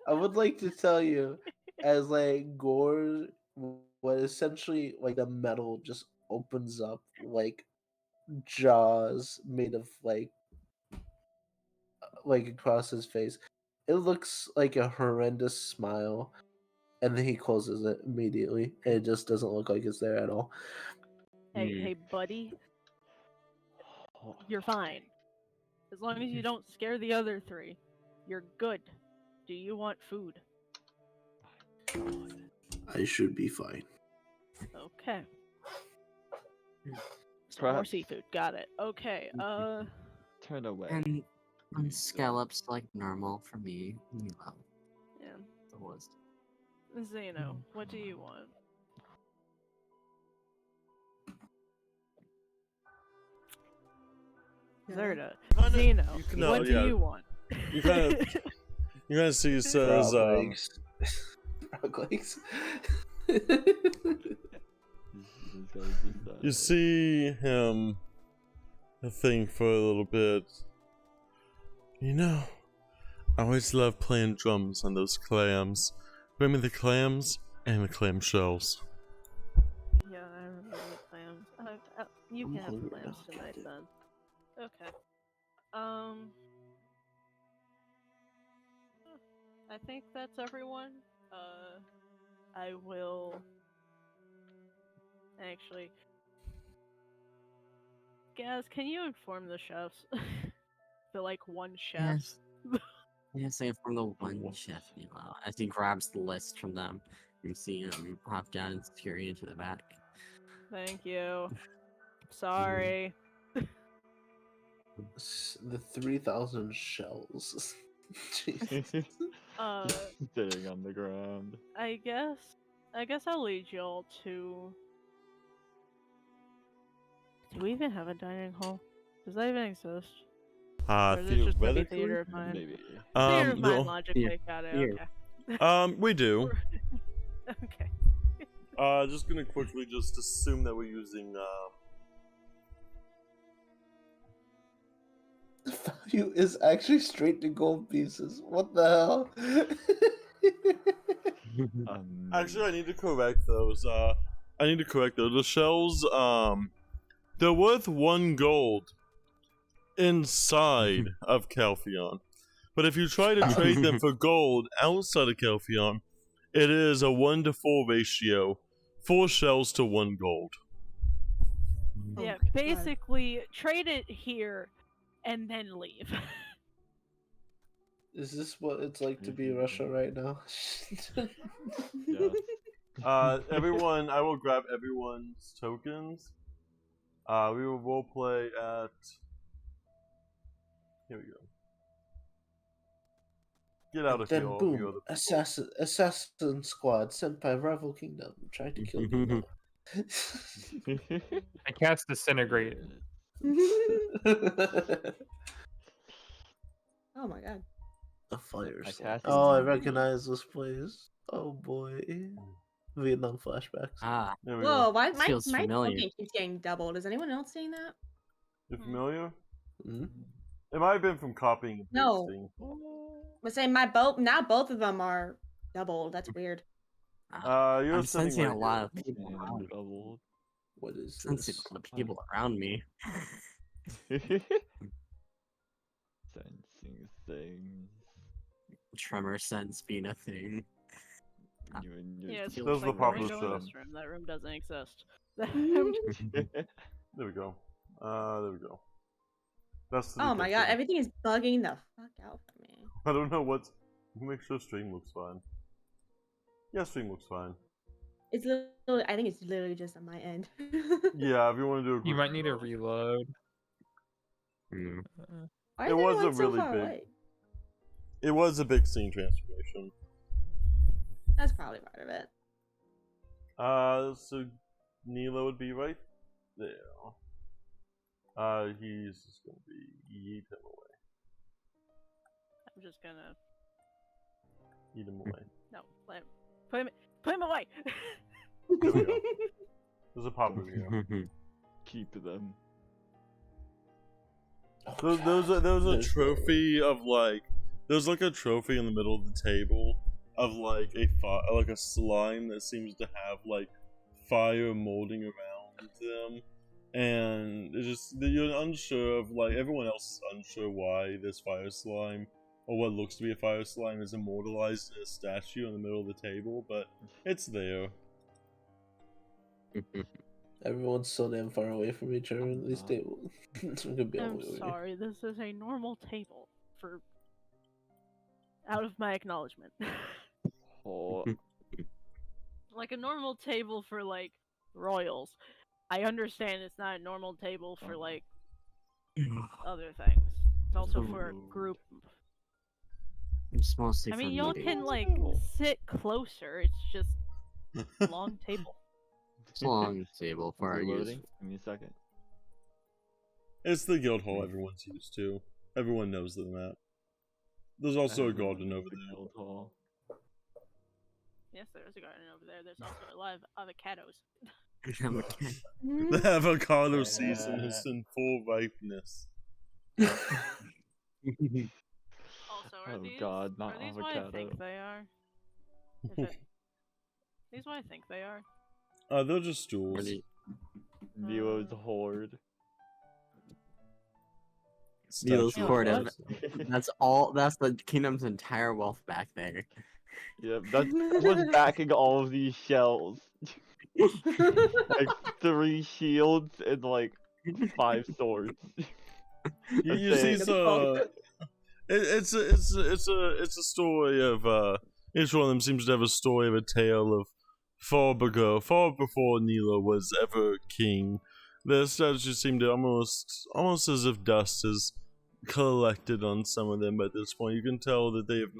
I would like to tell you, as like Gore, what essentially like the metal just opens up like jaws made of like across his face. It looks like a horrendous smile, and then he closes it immediately, and it just doesn't look like it's there at all. Hey, buddy, you're fine. As long as you don't scare the other three, you're good. Do you want food? I should be fine. Okay. So more Perhaps seafood. Got it. Okay. turn away. And scallops like normal for me. You know, Yeah. the worst. Zeno, what do you want? Zerda. Zeno, what do you want? You kind of see he says, Frog legs. you see him think for a little bit. You know, I always love playing drums on those clams. Bring me the clams and the clam shells. Yeah, I remember the clams. You can have hungry clams now, tonight Captain. then. Okay. I think that's everyone. I will actually. Gaz, can you inform the chefs? The one chef. Yes. Yes, I from the one chef, you know, as he grabs the list from them. You see him hop down and secure you into the back. Thank you. Sorry. The 3,000 shells. Jesus. Sitting on the ground. I guess I'll lead y'all to. Do we even have a dining hall? Does that even exist? Or is it just gonna be Theoretically, theater of mind? Maybe. Theater of mind, no, logically. Got it. Here. Okay. we do. Just gonna quickly just assume that we're using The value is actually straight to gold pieces. What the hell? Actually, I need to correct those. The shells, they're worth 1 gold inside of Calpheon. But if you try to trade them for gold outside of Calpheon, it is a 1-to-4 ratio. 4 shells to 1 gold. Oh Yeah, my God. basically trade it here and then leave. Is this what it's like to be Russia right now? Yes. Everyone, I will grab everyone's tokens. We will roleplay at. Here we go. Get out And of here, then all of you boom, other people. assassin squad sent by rival kingdom tried to kill me. I cast Disintegrate. Oh my god. A fire I slap. cast Oh, I it. recognize this place. Oh boy. Vietnam flashbacks. Ah, There we Whoa, go. why This my feels my familiar. token keeps getting doubled? Is anyone else seeing that? You familiar? Mhm. It might have been from copying and No. pasting. I'm saying my both of them are doubled. That's weird. You're I'm sitting sensing right a lot here. of people And around me. doubled. What is Sensing this? a lot of people around me. Sensing things. Tremor sense being a thing. You and your Yeah, it's Those are the like proper window in stuff. this room. That room doesn't exist. There we go. There we go. That's the Oh my god, kitchen. everything is bugging the fuck out for me. I don't know what's. Make sure stream looks fine. Yeah, stream looks fine. It's literally, I think it's literally just on my end. Yeah, if you want to do a quick You might need to reload. reload. Why It is was a everyone so really far big- away? It was a big scene transformation. That's probably part of it. So Nilo would be right there. He's just gonna be yeet him away. I'm just gonna Eat him away. no put him away. There we go. There's a pop over here. Keep them. Oh, There's a There's trophy of like. There's like a trophy in the middle of the table of like like a slime that seems to have like fire molding around them, and it's just you're unsure of like everyone else is unsure why this fire slime or what looks to be a fire slime is immortalized in a statue in the middle of the table, but it's there. Everyone's so damn far away from each other in this table. It's gonna be all I'm the way over here. sorry. This is a normal table for out of my acknowledgement. Oh, Like a normal table for like royals. I understand it's not a normal table for like other things. It's also for a group. It's mostly I for mean, y'all meetings. can like sit closer. It's just a long table. It's a long table for our use. reloading. Give me a second. It's the guild hall everyone's used to. Everyone knows them that. There's also a garden over The there. guild hall. Yes, there is a garden over there. There's also a lot of avocados. The avocado season is in full ripeness. Also, are Oh these God, not are these what I avocado. think they are? If it, these what I think they are? They're just stools. Really? Nero's horde. Neil's Statue of court Fire of- Slime. That's all. That's the kingdom's entire wealth back there. Yep, that's what's backing all of these shells. Like 3 shields and like 5 swords. You That's see, it. it's a story of each one of them seems to have a story of a tale of far before Nilo was ever king. Their statues seem to almost as if dust is collected on some of them. At this point, you can tell that they've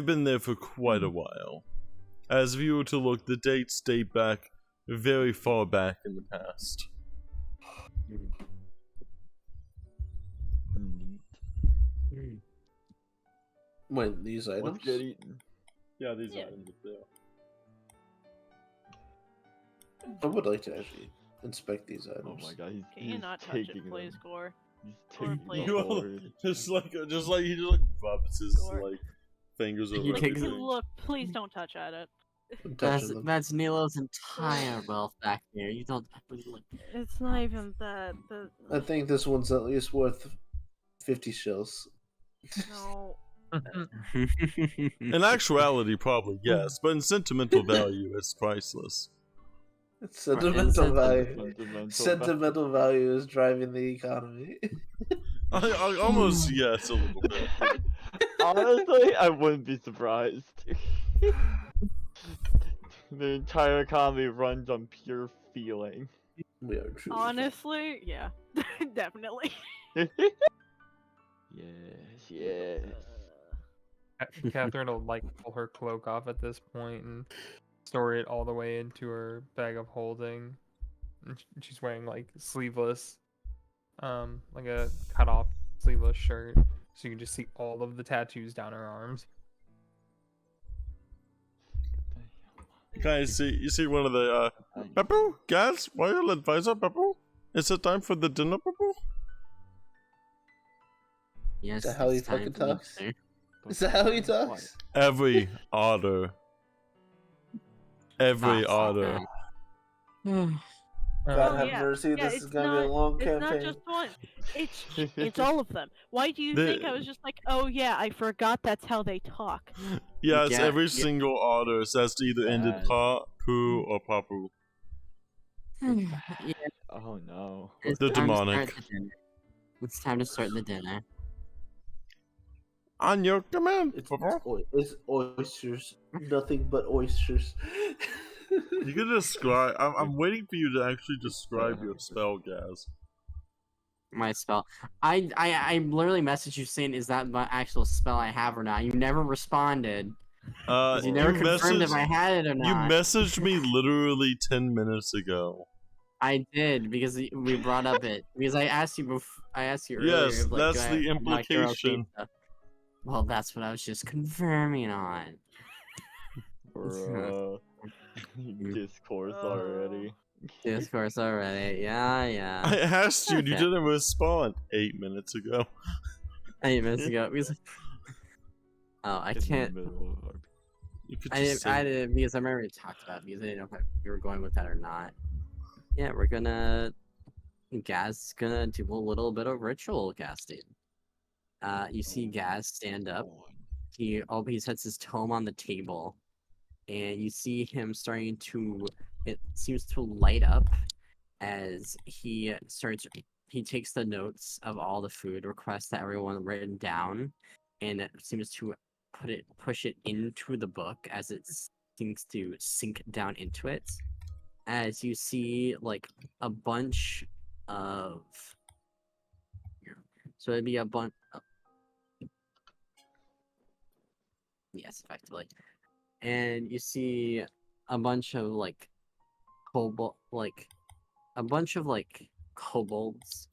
been there for quite a while. As if you were to look, the dates date back very far back in the past. Wait, these items? Let's get eaten. Yeah, these Yeah. items up there. I would like to actually inspect these Oh items. my god, Can you he's not touch it, taking please, them. Gore? He's Or taking please. them You all, forward. just like he just like rubs his Gore. like fingers over He Like, takes you it- everything. look, please don't touch at it. I'm That's touching them. that's Nilo's entire wealth back there. You don't look. It's not even that. I think this one's at least worth 50 shells. No. In actuality, probably yes, but in sentimental value, it's priceless. Sentimental value. Sentimental Sentimental value is driving the economy. I almost yes, a little bit. Honestly, I wouldn't be surprised. The entire economy runs on pure feeling. We are truly. Honestly, yeah. Definitely. Yes, yes. Catherine will like pull her cloak off at this point and store it all the way into her bag of holding. And she's wearing like sleeveless, like a cut off sleeveless shirt, so you can just see all of the tattoos down her arms. Guys, you see one of the Peppo? Guys, royal advisor Peppo? Is it time for the dinner, Peppo? Yes, Is that how he it's time fucking for me talks? to- Is that how he talks? Every order. Every Ah, order. God Oh, have yeah. mercy, Yeah, this it's is gonna be a long It's not campaign. just one. It's all of them. Why do you think I was just like, oh yeah, I forgot that's how they talk? Yes, Yeah, every yeah. single order says to either end in Bad. pa, poo, or papu. Yeah, Oh no. it's The time to demonic. start the dinner. It's time to start the dinner. On your command, It's, Peppo. it's oysters. Nothing but oysters. You can describe. I'm waiting for you to actually describe your spell, Gaz. My spell. I literally messaged you saying, "Is that my actual spell I have or not?" You never responded. 'Cause you never confirmed if I had it or You not. messaged me literally 10 minutes ago. I did because we brought up it because I asked you I asked you earlier. Yes, if, like, that's do I the have my hero implication. pizza. Well, that's what I was just confirming on. Bruh. Discourse already. Discourse already. Yeah, I yeah. asked you and you Okay. didn't respond 8 minutes ago. 8 minutes ago. Because... Oh, I In the can't. middle of our- You could I just didn't, I say, didn't because I remember we talked about it because I didn't know if you were going with that or not. Yeah, we're gonna. Gaz is gonna do a little bit of ritual casting. You see Gaz stand up. He sets his tome on the table, and you see him starting to. It seems to light up as he starts. He takes the notes of all the food requests that everyone written down, and it seems to push it into the book as it seems to sink down into it. As you see, like a bunch of. So it'd be a bunch. Yes, effectively. And you see a bunch of like a bunch of like kobolds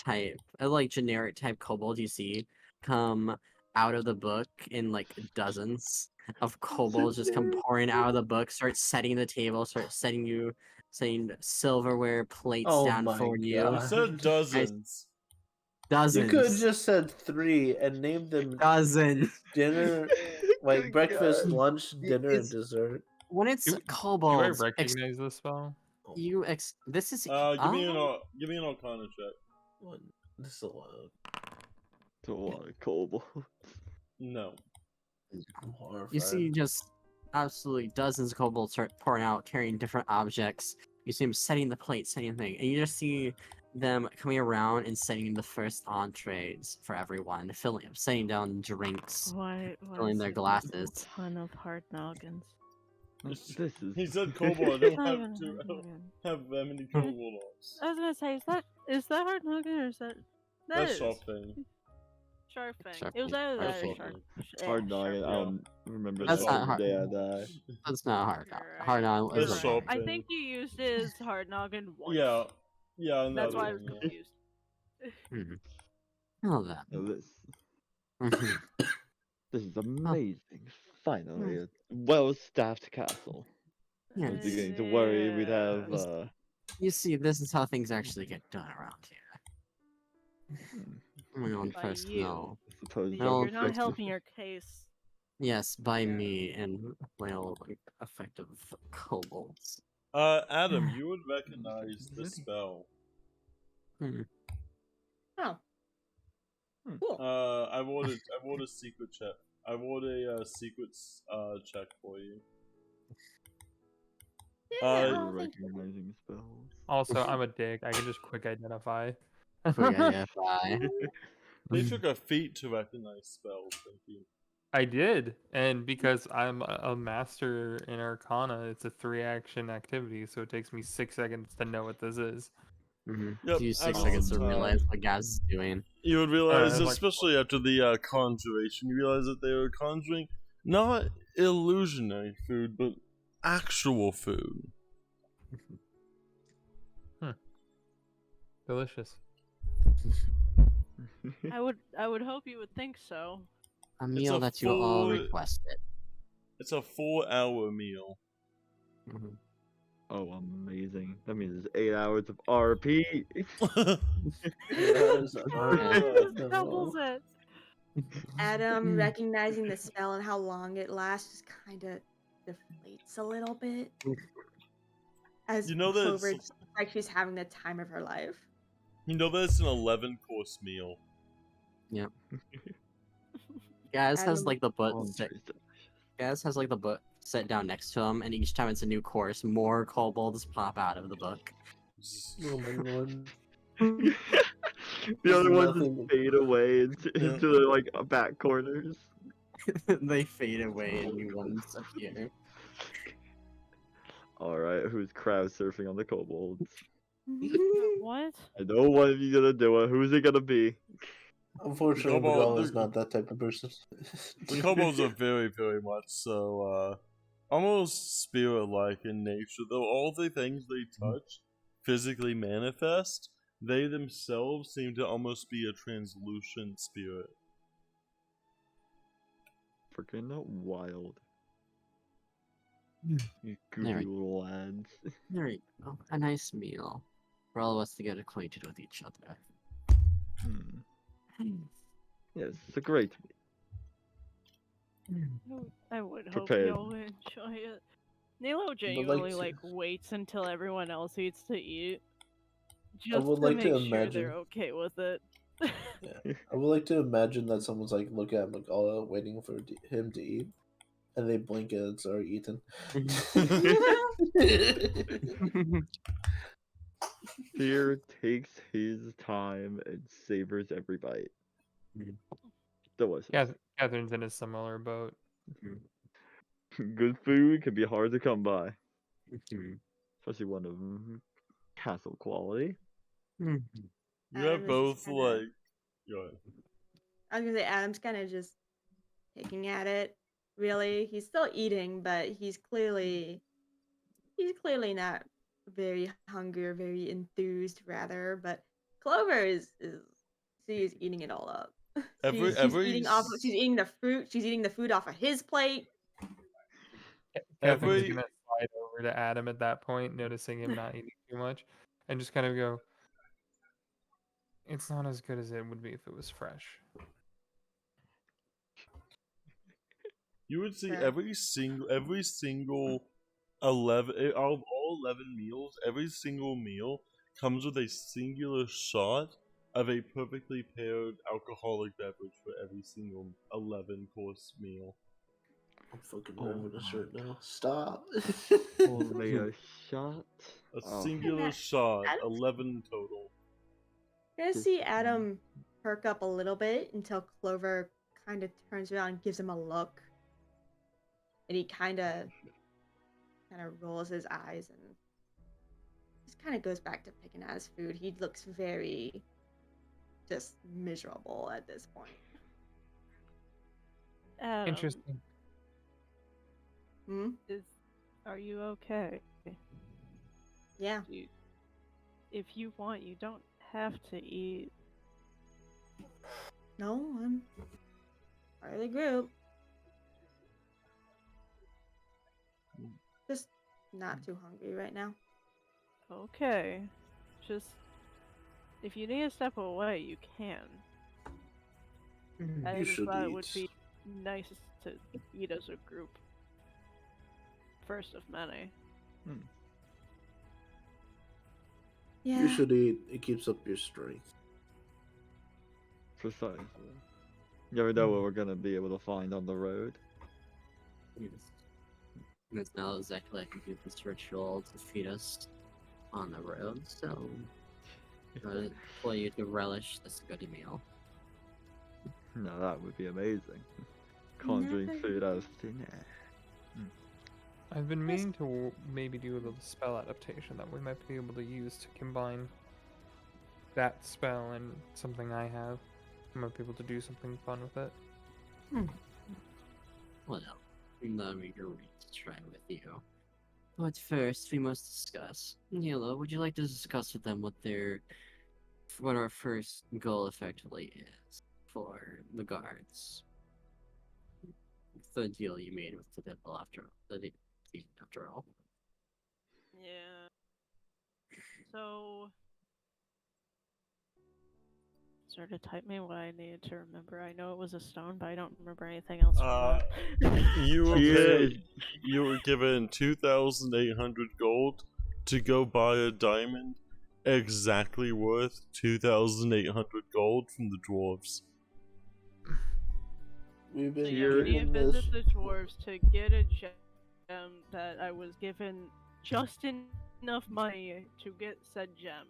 type, like generic type kobolds you see come out of the book in like dozens of kobolds just come pouring out of the book, start setting the table, setting silverware plates Oh down my for you. you God. said dozens. You could have Dozens. just said 3 and named them Dozens. dinner, like Good breakfast, God. lunch, dinner, and It's- dessert. When it's Do I kobolds, recognize this spell? this is Give me an Arcana check. What? This is a lot. It's a lot of kobolds. No. I'm horrified. You see just absolutely dozens of kobolds start pouring out, carrying different objects. You see them setting the plate, setting the thing, and you just see them coming around and setting the first entrees for everyone, setting down drinks, Why filling is their it glasses. A ton of hard noggins. This is. He said kobold. I It's don't not have even to. hard I don't noggin. have that many kobold arms. I was gonna say, is that hard noggin or is that That's is sharp thing. sharp thing? Sharp It was thing. either that Sharp or thing. sharp. Hard yeah, noggin. sharp I thing. don't remember That's that not till the hard. day I die. That's not hard. You're right. Hard on. You're That's right. sharp I thing. think you used it as hard noggin once. Yeah. Yeah, That's another why I was one. Yeah. confused. Oh, that. Now this Mhm. is amazing. Finally, a well-staffed castle. Yeah, I'm it's- beginning to worry we'd have. Yeah. you see, this is how things actually get done around here. My own By personnel. I suppose Well, You're not first- helping your case. Yes, by me and my own like, effective kobolds. Adam, you would recognize the spell. Hmm. Oh. Hmm. Cool. I rolled a secret check. I rolled a secrets check for you. Yeah, Uh, oh, thank you. recognizing spells. Also, I'm a dick. I can just quick identify. Quick identify. They took a feat to recognize spells. Thank you. I did, and because I'm a master in Arcana, it's a 3-action activity, so it takes me 6 seconds to know what this is. Mm-hmm. Yep, Use 6 absolute seconds to time. realize what Gaz is doing. You would realize, like- especially after the conjuration, you realize that they were conjuring not illusionary food, but actual food. Delicious. I would hope you would think so. A meal a that you all full- requested. It's a 4-hour meal. Mhm. Oh, amazing! That means it's 8 hours of RP. Yes, Just doubles it. Adam recognizing the spell and how long it lasts just kind of deflates a little bit. As You know that Clover it's- just looks like she's having the time of her life. You know that it's an 11-course meal. Gaz has Adam- like the butt Oh, set. Jesus. Gaz has like the book set down next to him, and each time it's a new course, more kobolds pop out of the book. Oh my lord. The other ones Nothing- just fade away into the like back corners. They fade away and new ones appear. All right, who's crowd surfing on the kobolds? What? I know one of you gonna do it. Who's it gonna be? Unfortunately, Kobold- Miguel is not that type of person. The kobolds are very, very much so, almost spirit-like in nature, though all the things they touch physically manifest, they themselves seem to almost be a translucent spirit. Freaking wild. Hmm. You There goofy we- little lads. There you go. A nice meal for all of us to get acquainted with each other. Yes, it's a great. I would hope Prepared. you'll enjoy it. Nilo genuinely to- like waits until everyone else eats to eat, just would to like to make sure imagine- they're okay with it. I would like to imagine that someone's like looking at Miguel waiting for him to eat, and they blink and it's already eaten. Fear takes his time and savors every bite. Mhm. Delicious. Catherine's in a similar boat. Good food can be hard to come by, Mhm. especially one of castle quality. Mhm. You Adam have is both, just kinda- like... Go ahead. I was gonna say Adam's kind of just picking at it. Really, he's still eating, but he's clearly not very hungry or very enthused, rather. But Clover is she's eating it all up. She's eating the fruit. She's eating the food off of his plate. Catherine's Every- gonna slide over to Adam at that point, noticing him not eating too much, and just kind of go, "It's not as good as it would be if it was fresh." You would see Sure. every single 11 out of all 11 meals, every single meal comes with a singular shot of a perfectly paired alcoholic beverage for every single 11-course meal. I'm fucking Oh nervous my right now. Stop. Only a shot. A Oh. singular That- shot, that's- 11 total. You're gonna see Adam perk up a little bit until Clover kind of turns around and gives him a look, and he kind of rolls his eyes and just kind of goes back to picking at his food. He looks very just miserable at this point. Adam, Interesting. Hmm? Are you okay? Yeah. If you want, you don't have to eat. No, I'm part of the group. Just not too hungry right now. Okay. Just if you need to step away, you can. I You just should thought it would eat. be nice to eat as a group. First of many. Yeah. You should eat. It keeps up your strength. Precisely. You never know what we're gonna be able to find on the road. Yes. That's not exactly like we do this ritual to feed us on the road, so for you to relish this good meal. No, that would be amazing. Conjuring Never food out of thin air. I've been meaning to maybe do a little spell adaptation that we might be able to use to combine that spell and something I have. I might be able to do something fun with it. Well, let me agree to try with you. But first, we must discuss. Nilo, would you like to discuss with them what our first goal effectively is for the guards? The deal you made with the devil after all. Yeah. So sort of type me what I needed to remember. I know it was a stone, but I don't remember anything else from that. You were Yeah. you were given 2,800 gold to go buy a diamond exactly worth 2,800 gold from the dwarves. We've So been yeah, we need to doing this. visit the dwarves to get a gem that I was given just enough money to get said gem.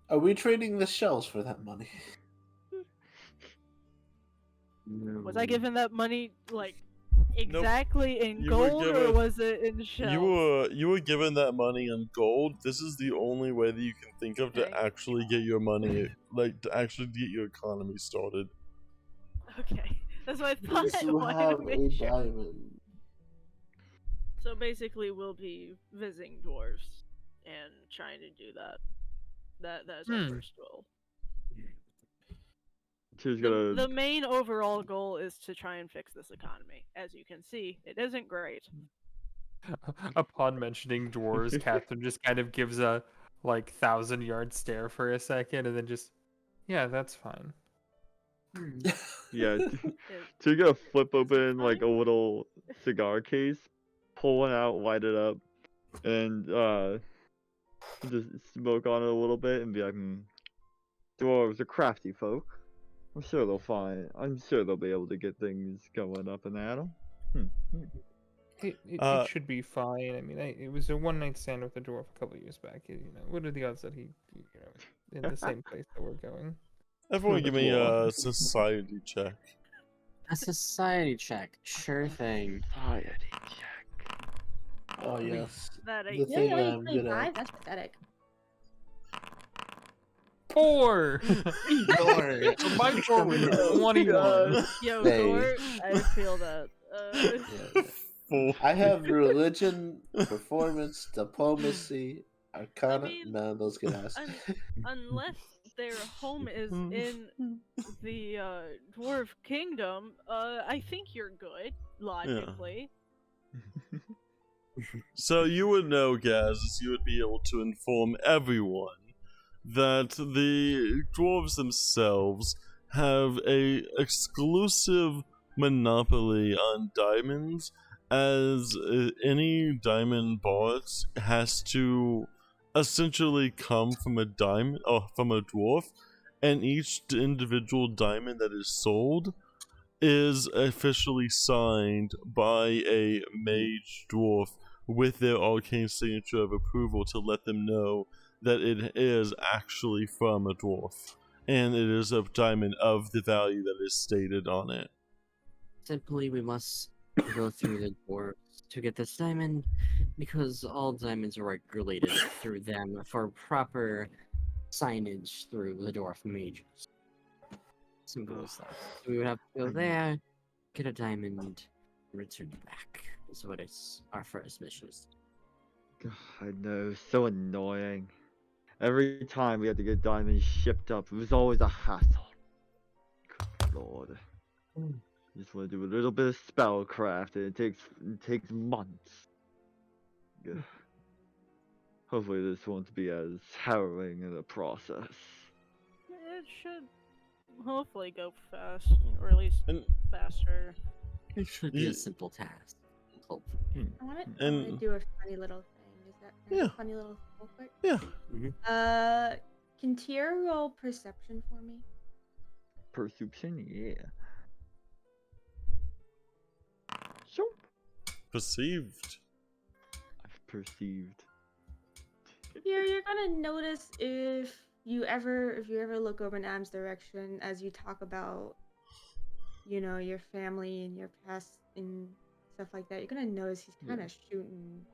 Are we trading the shells for that money? Was I given that money like Nope. exactly in You were gold or given- was it in shells? You were given that money in gold. This is the only way that you can think of Okay. to actually get your money, like to actually get your economy started. Okay, that's what I thought. Because I you wanted have to a make sure. diamond. So basically, we'll be visiting dwarves and trying to do that. That's our first goal. She's gonna. The main overall goal is to try and fix this economy. As you can see, it isn't great. Upon mentioning dwarves, Catherine just kind of gives a 1,000-yard stare for a second, and then just, yeah, that's fine. Yeah. It- She's gonna flip Is it open like a fine? little cigar case, pull one out, light it up, and just smoke on it a little bit and be like, dwarves are crafty folk. I'm sure they'll be able to get things going up and at 'em. It should be fine. I mean, it was a one-night stand with a dwarf a couple years back. What are the odds that he, in the same place that we're going? Everyone, give me a society check. A society check, sure thing. Society check. Oh yes. That The ain't thing Really, that I'm only good 5? at. That's pathetic. 4! Door. So my score was Oh, 21. God. Yo, Hey. Gort, I feel that. Yeah. 4. I have religion, performance, diplomacy, arcana. mean, None of those get asked. Unless their home is in the dwarf kingdom, I think you're good logically. So you would know, Gaz, as you would be able to inform everyone that the dwarves themselves have a exclusive monopoly on diamonds, as any diamond bought has to essentially come from a diamond or from a dwarf, and each individual diamond that is sold is officially signed by a mage dwarf with their arcane signature of approval to let them know that it is actually from a dwarf and it is a diamond of the value that is stated on it. Simply, we must go through the dwarves to get this diamond, because all diamonds are regulated through them for proper signage through the dwarf mages. Simple as that. So we would have to go there, get a diamond, and return back. Is what it's our first mission. God, I know, so annoying. Every time we had to get diamonds shipped up, it was always a hassle. Good lord. Just want to do a little bit of spellcraft, and it takes months. Hopefully this won't be as harrowing in the process. It should hopefully go fast, or at least And faster. It should be You- a simple task. Hopefully. I want to And- do a funny little thing. Is that Yeah. a funny little thing real quick? yeah. Can Tier roll perception for me? Perception, yeah. Sure. Perceived. I've perceived. Here, you're gonna notice if you ever look over in Adam's direction as you talk about, your family and your past and stuff like that. You're gonna notice he's kind of shooting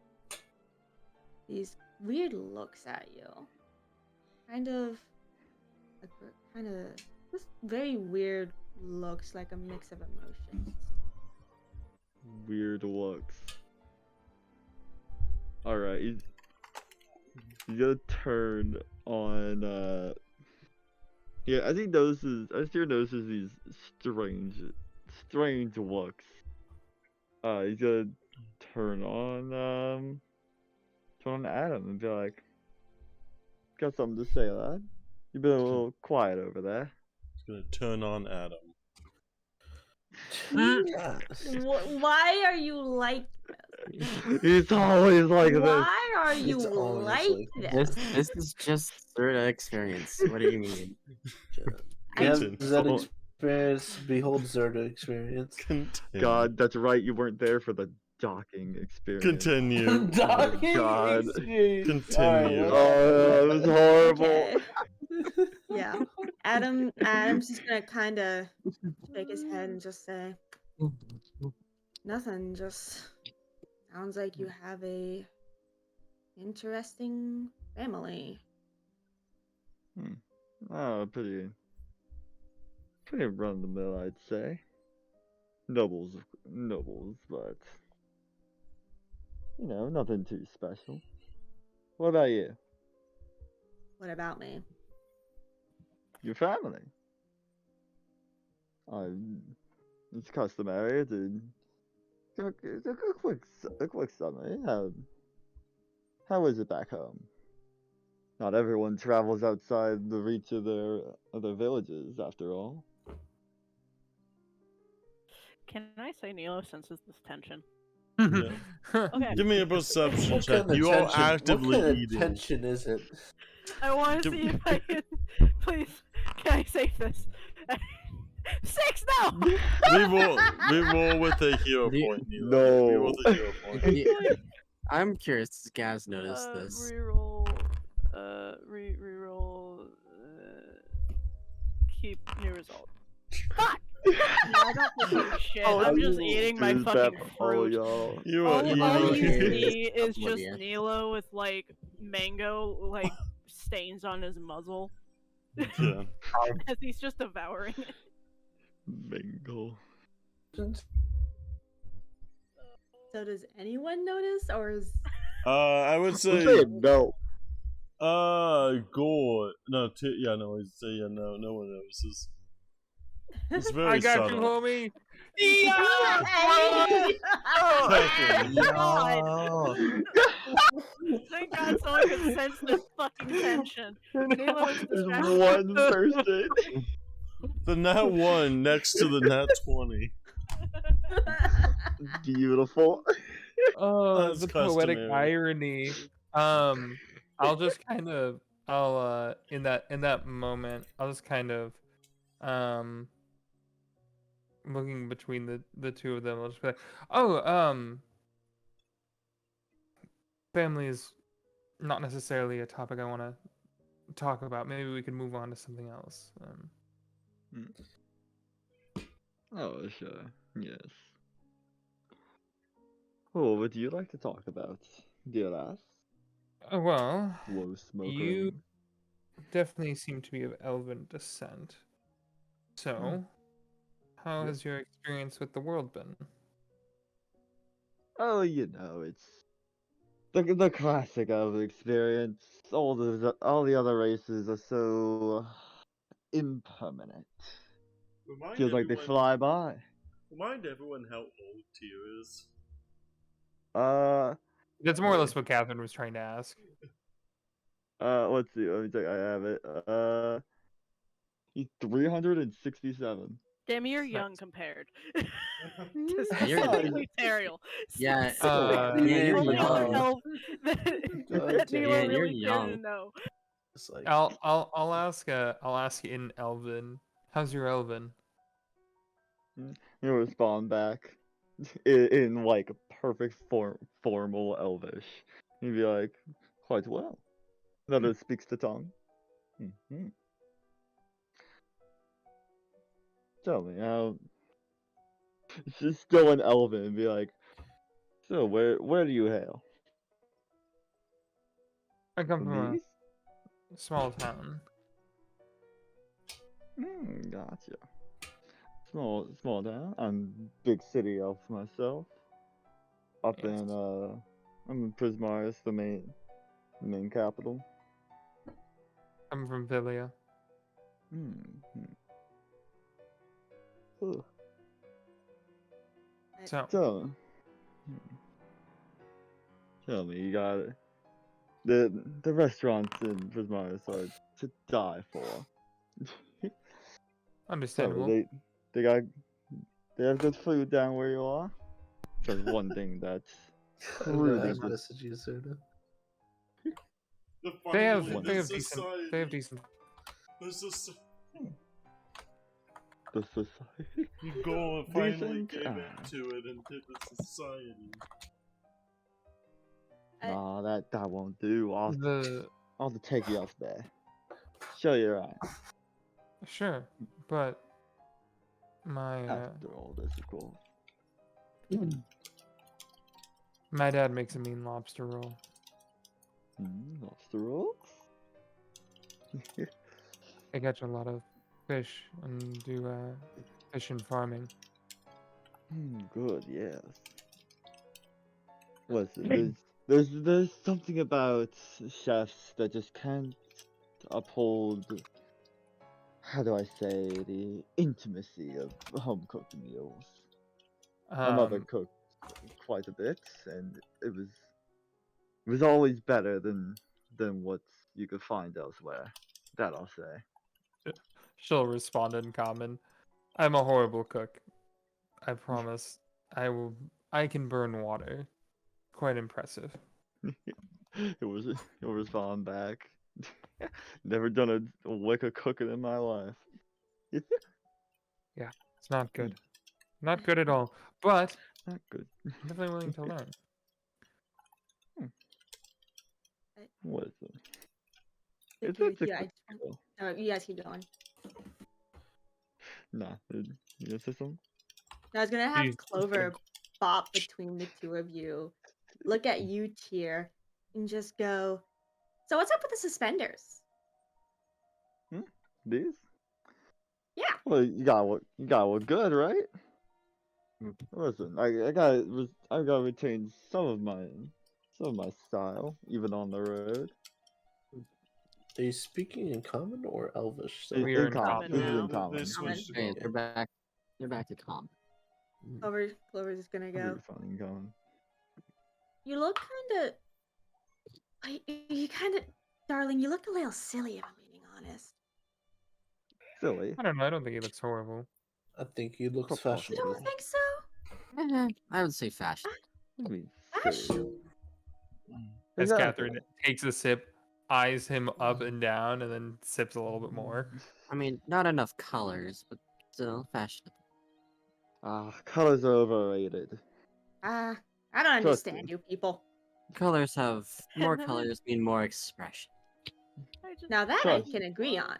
these weird looks at you, kind of just very weird looks, like a mix of emotions. Weird looks. Alright, he's gonna turn on, yeah, as he notices these strange looks, he's gonna turn on Adam and be like, got something to say, lad? You've been a little quiet over there. It's gonna turn on Adam. Why are you like this? He's always like this. Why are you It's always like like this? This is just third experience. What do you mean? You have Continue. that experience. Behold Zerda experience. Continue. God, that's right, you weren't there for the docking experience. Continue. Docking God. experience. Continue. Oh, that was horrible. Okay. Yeah. Adam's just gonna kind of shake his head and just say, nothing, just sounds like you have a interesting family. Oh, pretty run of the mill, I'd say. Nobles, but nothing too special. What about you? What about me? Your family? It's customary to a quick summary. How is it back home? Not everyone travels outside the reach of their villages, after all. Can I say Nilo senses this tension? Yeah. Okay. Give me a perception What check. kind of You are tension? actively what kind eating. of tension is it? I want to Give- see if I can. Please, can I save this? 6, no! We roll with a hero Do you- point. Nilo. No. We roll with a hero point. I'm curious. Does Gaz notice this? Reroll. Reroll. Keep new result. Fuck! No, I don't do shit. I'm just eating my Dude, fucking all fruit. y'all. You are All eating. you eating. see is just Oblivious. Nilo with like mango stains on his muzzle Yeah. as he's just devouring it. Mango. So does anyone notice, or is I would I'm say. saying no. Gore. No, no. I'd say no. No one notices. It's very I got subtle. you, homie. Perfect. Yo. Thank God someone could sense this fucking tension. Nilo is There's distracted. one person. The nat 1 next to the nat 20. Beautiful. Oh, That's the poetic customary. irony. I'll just kind of, in that moment, I'll just kind of, looking between the two of them, I'll just be like, oh, family is not necessarily a topic I want to talk about. Maybe we could move on to something else. Oh, sure. Yes. Oh, what would you like to talk about, dear lass? Well, Blow smoke you- ring. definitely seem to be of elven descent. So, how has your experience with the world been? Oh, it's the classic of experience. All the other races are so impermanent. Feels like they fly by. Remind everyone how old Tyr is. That's more or less what Catherine was trying to ask. Let's see. Let me check. I have it. He's 367. Damn, you're Nice. young compared to You're- specifically Teriel. Yeah, Specifically, you're only one young. elf that Yeah, Nilo you're really cared to young. know. It's like I'll ask in Elven. How's your Elven? He'll respond back in like perfect formal Elvish. He'd be like, quite well. That it speaks the tongue. Hmm. Tell me how. It's just still in Elven and be like, so where do you hail? I come From from these? a small town. Gotcha. Small town. I'm big city elf myself. Up Yes. in I'm in Prismaris, the main capital. I'm from Philia. Ugh. So So, tell me, you got it. The restaurants in Prismaris are to die for. Tell understandable. me, they have good food down where you are. There's one thing that's truly I just message you, Serna. They have Finally, they the have decent they have society. decent. the society. You go and finally Decent, give into it into the society. Nah, that won't do. I'll The have to take you up there. Show you around. sure, but my After all this, of course. my dad makes a mean lobster roll. Lobster rolls? I catch a lot of fish and do fish and farming. Good, yes. Listen, there's something about chefs that just can't uphold, how do I say, the intimacy of home cooked meals. My mother cooked quite a bit, and it was always better than what you could find elsewhere. That I'll say. She'll respond in common. I'm a horrible cook. I promise. I can burn water. Quite impressive. He'll respond back. Never done a lick of cooking in my life. It's not good. Not good at all. But Not good. I'm definitely willing to learn. What is it? Thank It's you, a yeah, I quick just kill. no, you guys keep going. Nah, you gonna say something? I was gonna have Jeez, Clover bop between the two of you, look at you, Tier, and just go. So what's up with the suspenders? These? Yeah. Well, you got what good, right? Listen, I gotta retain some of my style, even on the road. Are you speaking in common or Elvish? In, We are in in common. This is in now. They common. switched to Hey, common. they're back to calm. Clover's just gonna I'll go. be fine in common. You look kinda. You kinda, darling. You look a little silly, if I'm being honest. Silly. I don't know. I don't think he looks horrible. I think he looks Proportional. You fashionable. don't think so? I would say fashion. I mean, Ash? silly. As Exactly. Catherine takes a sip, eyes him up and down, and then sips a little bit more. I mean, not enough colors, but still fashionable. Colors are overrated. I don't Trust understand me. you people. Colors have more And then colors mean more expression. I just, Now that Trust. I can agree on.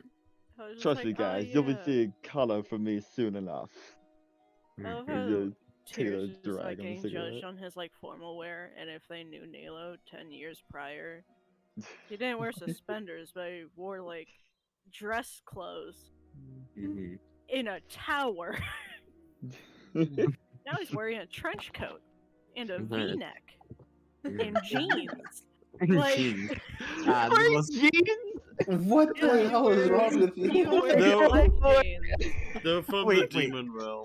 I was just Trust like, me, oh, guys. You'll be yeah. seeing color from me soon enough. I love You're how just taking Tears a is just drag like on the getting judged cigarette. on his like formal wear, and if they knew Nilo 10 years prior, he didn't wear suspenders, but he wore like dress clothes Mm-hmm. in a tower. Now he's wearing a trench coat and a Mhm. V-neck and jeans. Like, Jeans. Wearing most- jeans? What Yeah, the he hell is wears- wrong with he you? wears No. black jeans. They're from the demon realm.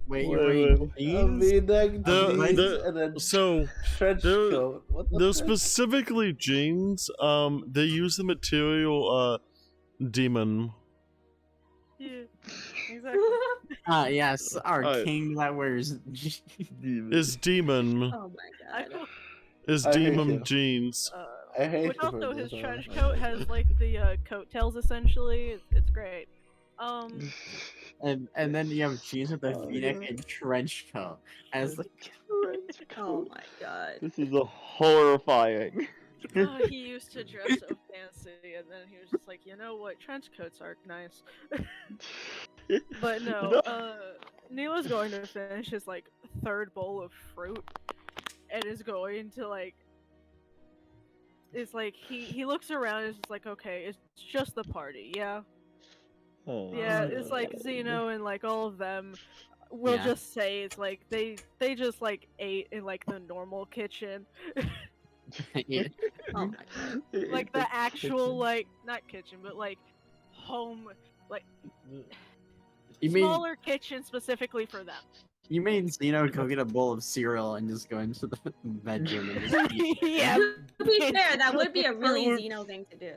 Wait, Wait, you're wearing wait. jeans? V-neck, The jeans, and then so trench there coat. What the they're frick? specifically jeans. They use the material demon. Yeah, exactly. Yes, our Alright. king that wears Demon. Is demon Oh my I god. don't, is I hate demon you. jeans. I hate which you for also this his one. trench I coat hate has you. like the coattails essentially. It's great. Um, and then you have jeans with a Oh, V-neck yeah. and trench coat. As like, Trench Oh coat. my god. This is a horrifying. he used to dress so fancy, and then he was just like, you know what, trench coats are nice. But no, Neil's going to finish his like third bowl of fruit, and is going to like. It's like he looks around and is just like, okay, it's just the party, yeah. Oh, Yeah, my it's like God. Zeno and like all of them. We'll Yeah. just say it's like they just like ate in like the normal kitchen, yeah. Oh my god. They like ate the actual kitchen. like not kitchen but like home like You mean smaller kitchen specifically for them. you made Zeno go get a bowl of cereal and just go into the bedroom and just eat? Yeah, To be fair, that would be a really Fruit. Xeno thing to do.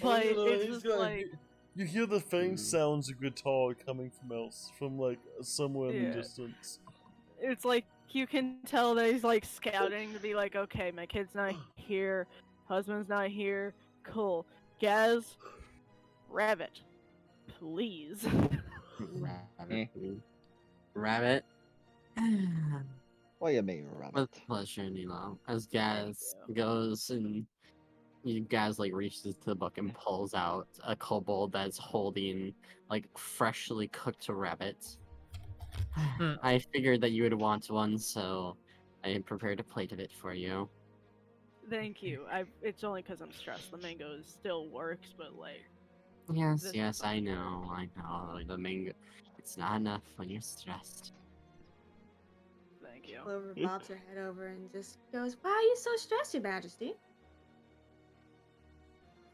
but You know, it's he's just got- like you hear the faint sounds of guitar coming from like somewhere in the Yeah. distance. it's like you can tell that he's like scouting to be like, okay, my kid's not here, husband's not here, cool. Gaz, rabbit, please. Rabbit. Rabbit. What do you mean, rabbit? With pleasure, Nilo. As Thank Gaz goes and you guys like reaches to the book and pulls out a kobold that's holding like freshly cooked rabbit. Hmm. I figured that you would want one, so I prepared a plate of it for you. Thank you. It's only because I'm stressed. The mango still works, but like, Yes, This- yes, I know. The mango. It's not enough when you're stressed. thank you. Clover bobs her head over and just goes, "Why are you so stressed, Your Majesty?"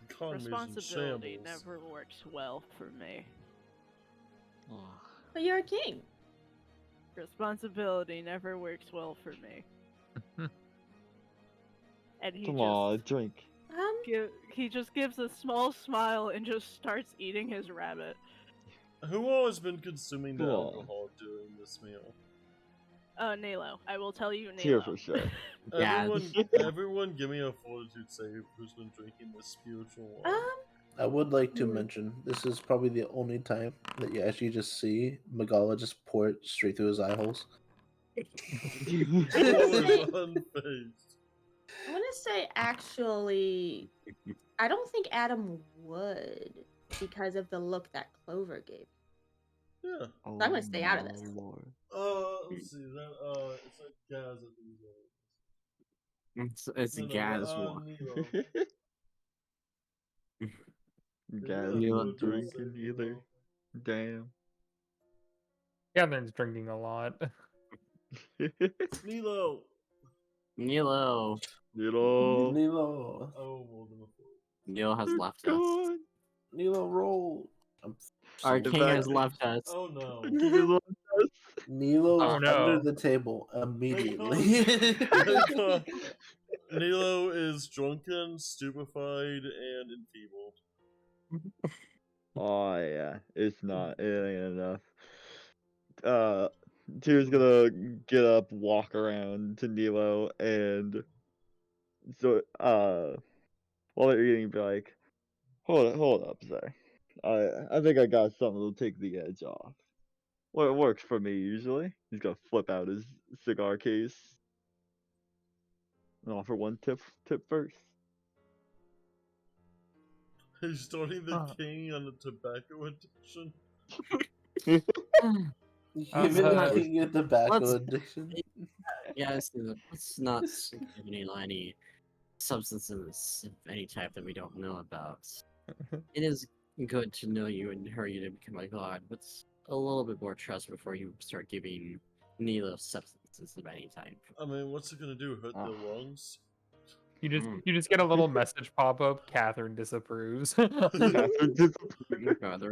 Economy's in Responsibility shambles. never works well for me. But you're a king. Responsibility never works well for me. And Come on, drink. he just gives a small smile and just starts eating his rabbit. Who all has been consuming the Cool. alcohol during this meal? Nalo. I will tell you, Nalo. Here for sure. Yeah. Everyone, give me a fortitude save. Who's been drinking this spiritual wine? I would like to mention this is probably the only time that you actually just see Magala just pour it straight through his eye holes. Always unfazed. I want to say, actually, I don't think Adam would because of the look that Clover gave. Yeah. Oh, I'm gonna stay out of this. my Lord. Let's see. It's like Gaz at these. It's a Gaz one. Guys, You not look- drinking either. Damn. Catherine's drinking a lot. Nilo. Nilo. Little. Nilo, Oh, more than a four. Nilo has left us. God. Nilo, roll. Our so king bad. has left us. Oh no. Nilo Oh, is no. under the table immediately. Nilo is drunken, stupefied, and enfeebled. Oh yeah, it's not. It ain't enough. Tyr's gonna get up, walk around to Nilo, and so while they're eating, be like, hold up, sir. I think I got something to take the edge off. Well, it works for me usually. He's gonna flip out his cigar case and offer one tip first. He's starting the Huh. king on a tobacco addiction. Even Uh, if you get tobacco let's- addiction. Yes, let's not give Nilo any substances of any type that we don't know about. It is good to know you and hurry to become a god, but a little bit more trust before you start giving Nilo substances of any type. I mean, what's it gonna do? Hurt their Ah. lungs? You just get a little message pop up. Catherine disapproves. Father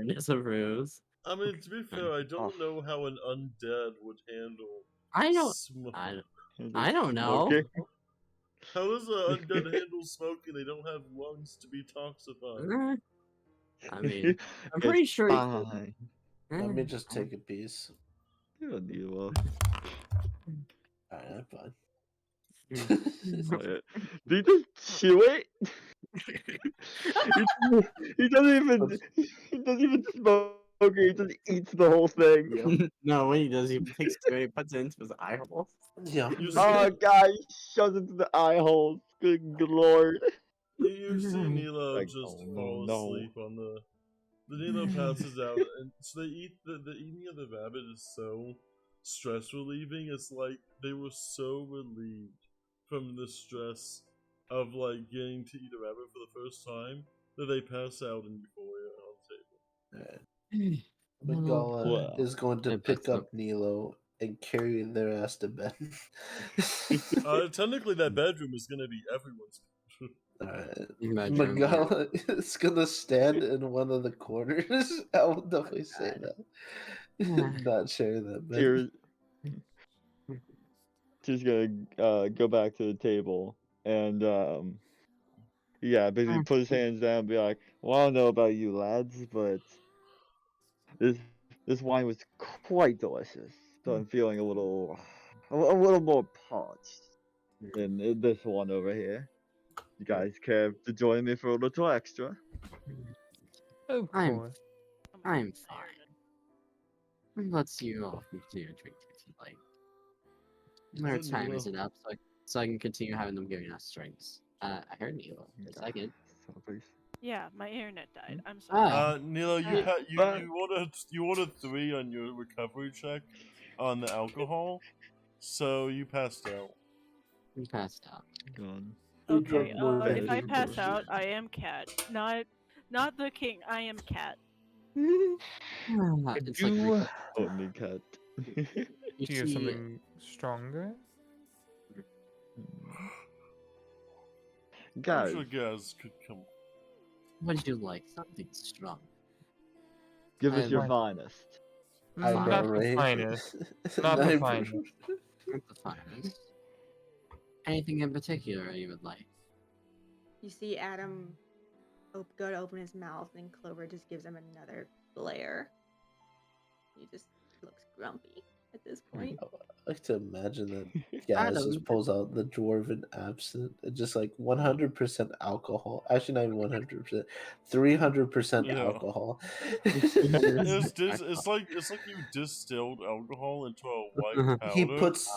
disapproves. I mean, to be fair, I don't Oh. know how an undead would handle I don't. smoke. I don't know. Smoking? How does an undead handle smoking? They don't have lungs to be toxified. I mean, I'm It's pretty sure. fine. Let me just take a piece. You don't need one. Alright, I'm fine. Do you just chew it? he doesn't even smoke it. He just eats the whole thing. Yep. No, what he does, he takes it, he puts it into his eye hole. Yeah. You Oh, see, God, he shoves it into the eye holes. Good lord. you see Nilo Like, just oh, fall no. asleep on the. The Nilo passes out, and so they eat the eating of the rabbit is so stress relieving. It's like they were so relieved from the stress of like getting to eat a rabbit for the first time that they pass out in euphoria on the table. Alright. Magala Wow. is going to I pick bet so. up Nilo and carry their ass to bed. Technically, that bedroom is gonna be everyone's. Alright. Bedroom, yeah. Magala is gonna stand in one of the corners. I will definitely say that. Not sharing that bed. Tears. Just gonna go back to the table and yeah, basically put his hands down and be like, well, I don't know about you lads, but this this wine was quite delicious. So I'm feeling a little more parched than this one over here. You guys care to join me for a little extra? Of I'm- course. I'm fine. Let's you all continue to drink if you like. Our Is it time Nilo? isn't up, so I can continue having them giving us drinks. I heard Nilo. A second. So please. Yeah, my internet died. I'm sorry. Nilo, Ah. you ordered 3 on your recovery check on the alcohol, so you passed out. We passed out. Gone. Who Okay, drunk more if I than pass you? out, I am cat. Not the king. I am cat. It's like You Only cat. you do you have see, something stronger? I'm Guys, sure Gaz could come. would you like something strong? give us I your like- finest. Eyebrow Not the raise. finest. Not the Eyebrow- finest. Not the finest. Anything in particular you would like? You see Adam go to open his mouth, and Clover just gives him another glare. He just looks grumpy at this point. I like to imagine that Gaz Adam. just pulls out the dwarven absinthe and just like 100% alcohol. Actually, not even 100%, 300% Yeah. alcohol. It's like you distilled alcohol into a white he powder. puts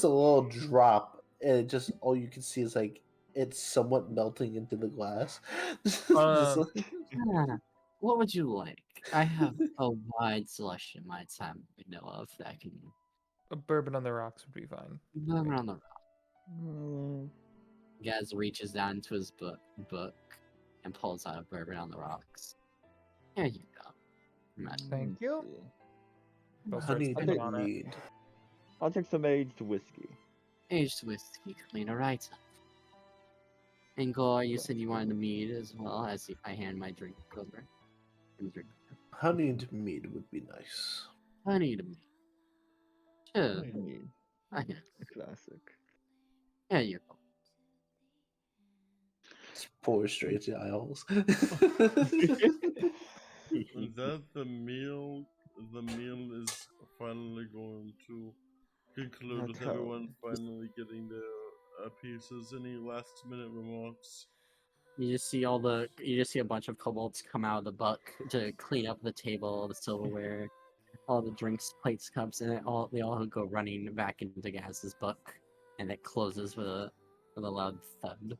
a little drop, and it just all you can see is like it's somewhat melting into the glass. Just like- Ah, what would you like? I have a wide selection my time window of that I can A bourbon on the rocks would be fine. move around the rock. Gaz reaches down into his book and pulls out a bourbon on the rocks. Here you go. Thank you. They'll start honey spinning on it. mead. I'll take some aged whiskey. Aged whiskey cleaner right up. And Gore, you said you wanted a mead as well as I hand my drink over. And drink. Honeyed mead would be nice. I need a mead. Sure. I mean, I can. classic. Here you go. Just pour straight to the aisles. That the meal is finally going to conclude with That's how- everyone finally getting their pieces. Any last minute remarks? You just see a bunch of kobolds come out of the buck to clean up the table, the silverware, all the drinks, plates, cups, and they all go running back into Gaz's buck, and it closes with a loud thud.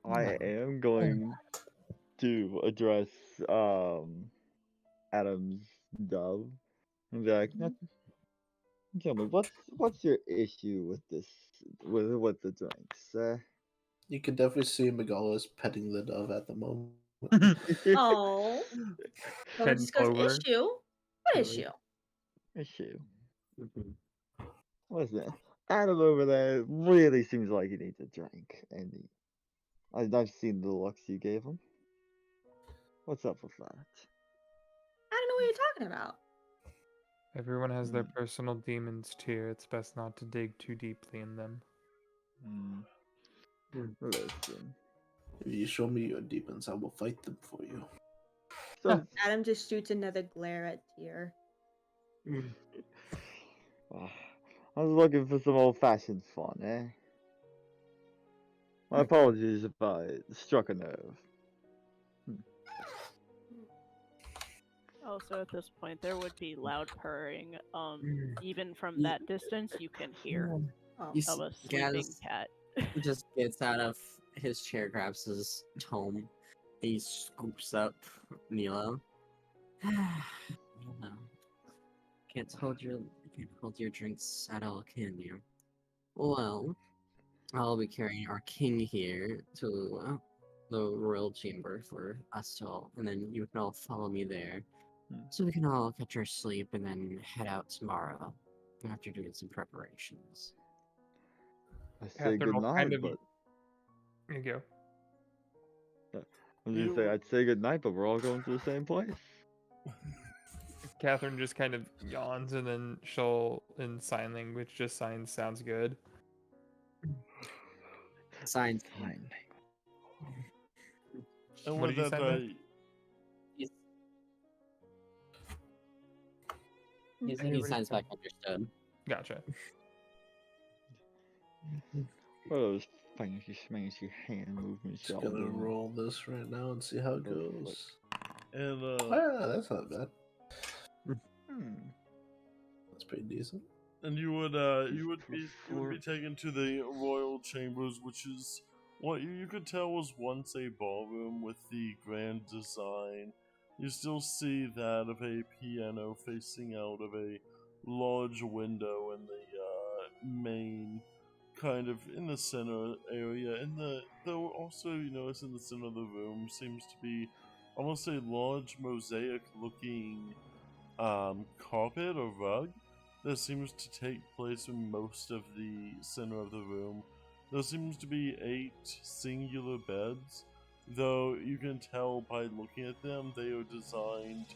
I am going to address Adam's dove and be like, "Now, tell me what's your issue with this with the drinks? You can definitely see Megala's petting the dove at the moment. Oh, Clover Pen just goes, Clover. issue? What issue? issue. Mhm. Listen, Adam over there really seems like he needs a drink, and I've seen the looks you gave him. What's up with that? I don't know what you're talking about. Everyone has their Hmm. personal demons too. It's best not to dig too deeply in them. Listen. If you show me your demons, I will fight them for you. Some, Adam just shoots another glare at Tyr. I was looking for some old-fashioned fun, eh? My apologies if I struck a nerve. Also, at this point, there would be loud purring. Even from Ye- that distance, you can hear Oh, You of see, a sleeping Gaz cat. just gets out of his chair, grabs his tome, he scoops up Nilo. Nilo, can't hold your drinks at all, can you? Well, I'll be carrying our king here to the royal chamber for us all, and then you can all follow me there, so we can all catch our sleep and then head out tomorrow after doing some preparations. I say Catherine good will night, kind of. but Here you go. I was gonna say I'd say good night, but we're all going to the same place. Catherine just kind of yawns and then she'll, in sign language, just signs sounds good. Signs. Fine. And What with did you that, sign back? He Everybody signs sign. back understood. Gotcha. What are those fancy schmancy hand movements Just y'all gonna doing? roll this right now and see how it Oh, goes. and Oh, yeah, that's not bad. Hmm. That's pretty decent. and you would be taken to the royal chambers, which is what you could tell was once a ballroom with the grand design. You still see that of a piano facing out of a large window in the main kind of in the center area. Though also you notice in the center of the room seems to be almost a large mosaic looking carpet or rug that seems to take place in most of the center of the room. There seems to be 8 singular beds, though you can tell by looking at them they are designed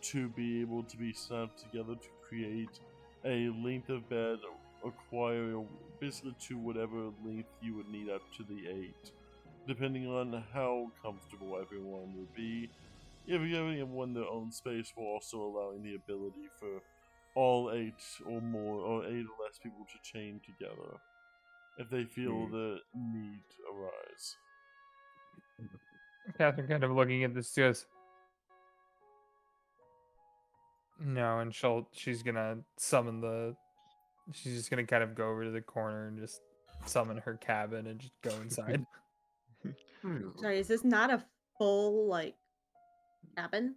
to be able to be snapped together to create a length of bed equivalent basically to whatever length you would need up to the 8, depending on how comfortable everyone would be. If you're giving everyone their own space, while also allowing the ability for all 8 or more, or 8 or less people to chain together if they feel the need arise. Catherine kind of looking at this goes, no, and she's gonna summon she's just gonna kind of go over to the corner and just summon her cabin and just go inside. sorry, is this not a full like cabin?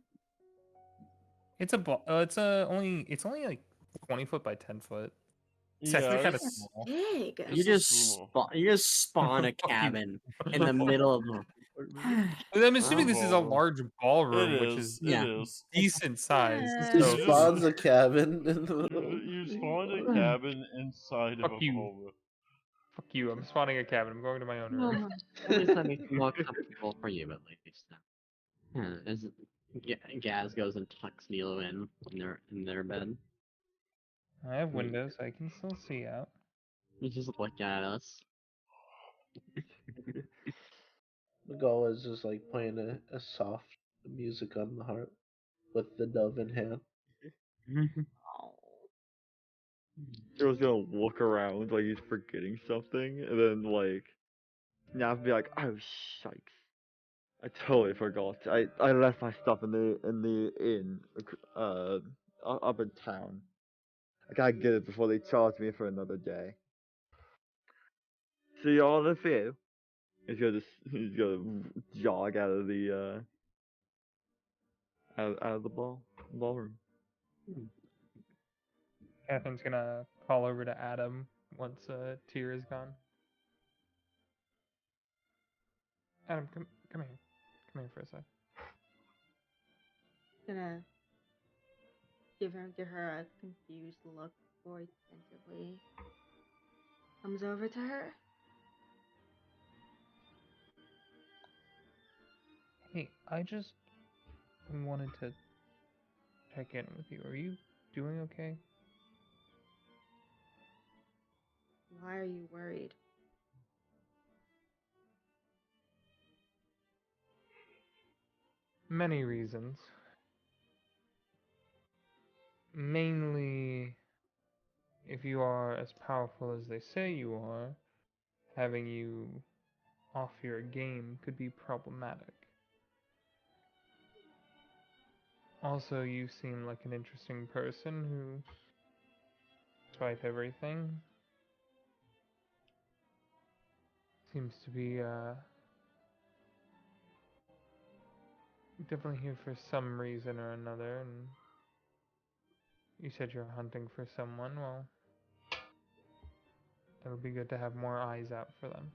It's only like 20 foot by 10 foot. It's Yeah, actually kind of it's- small. Big. It's a small. You just spawn a Fuck you. cabin in the middle of the. But I'm assuming Well, this is a large ballroom, It which is. is Yeah. It is. decent size. Yeah. He So You spawns a cabin in the middle. You spawned a cabin inside of Fuck a you. ballroom. fuck you. I'm spawning a cabin. I'm going to my own room. At least that makes it more comfortable for you, at least. As Gaz goes and tucks Nilo in their bed. I have windows. I can still see out. He's just looking at us. The goal is just like playing a soft music on the harp with the dove in hand. Oh. Joe's gonna look around like he's forgetting something, and then like now be like, oh shikes. I totally forgot. I left my stuff in the inn up in town. I gotta get it before they charge me for another day. See y'all in a few. He's gonna jog out of the out of the ballroom. Catherine's gonna call over to Adam once Tyr is gone. Adam, come here. Come here for a sec. Gonna give her a confused look before he tentatively comes over to her. Hey, I just wanted to check in with you. Are you doing okay? Why are you worried? Many reasons. Mainly, if you are as powerful as they say you are, having you off your game could be problematic. Also, you seem like an interesting person who, despite everything, seems to be definitely here for some reason or another. And you said you're hunting for someone. Well, it would be good to have more eyes out for them.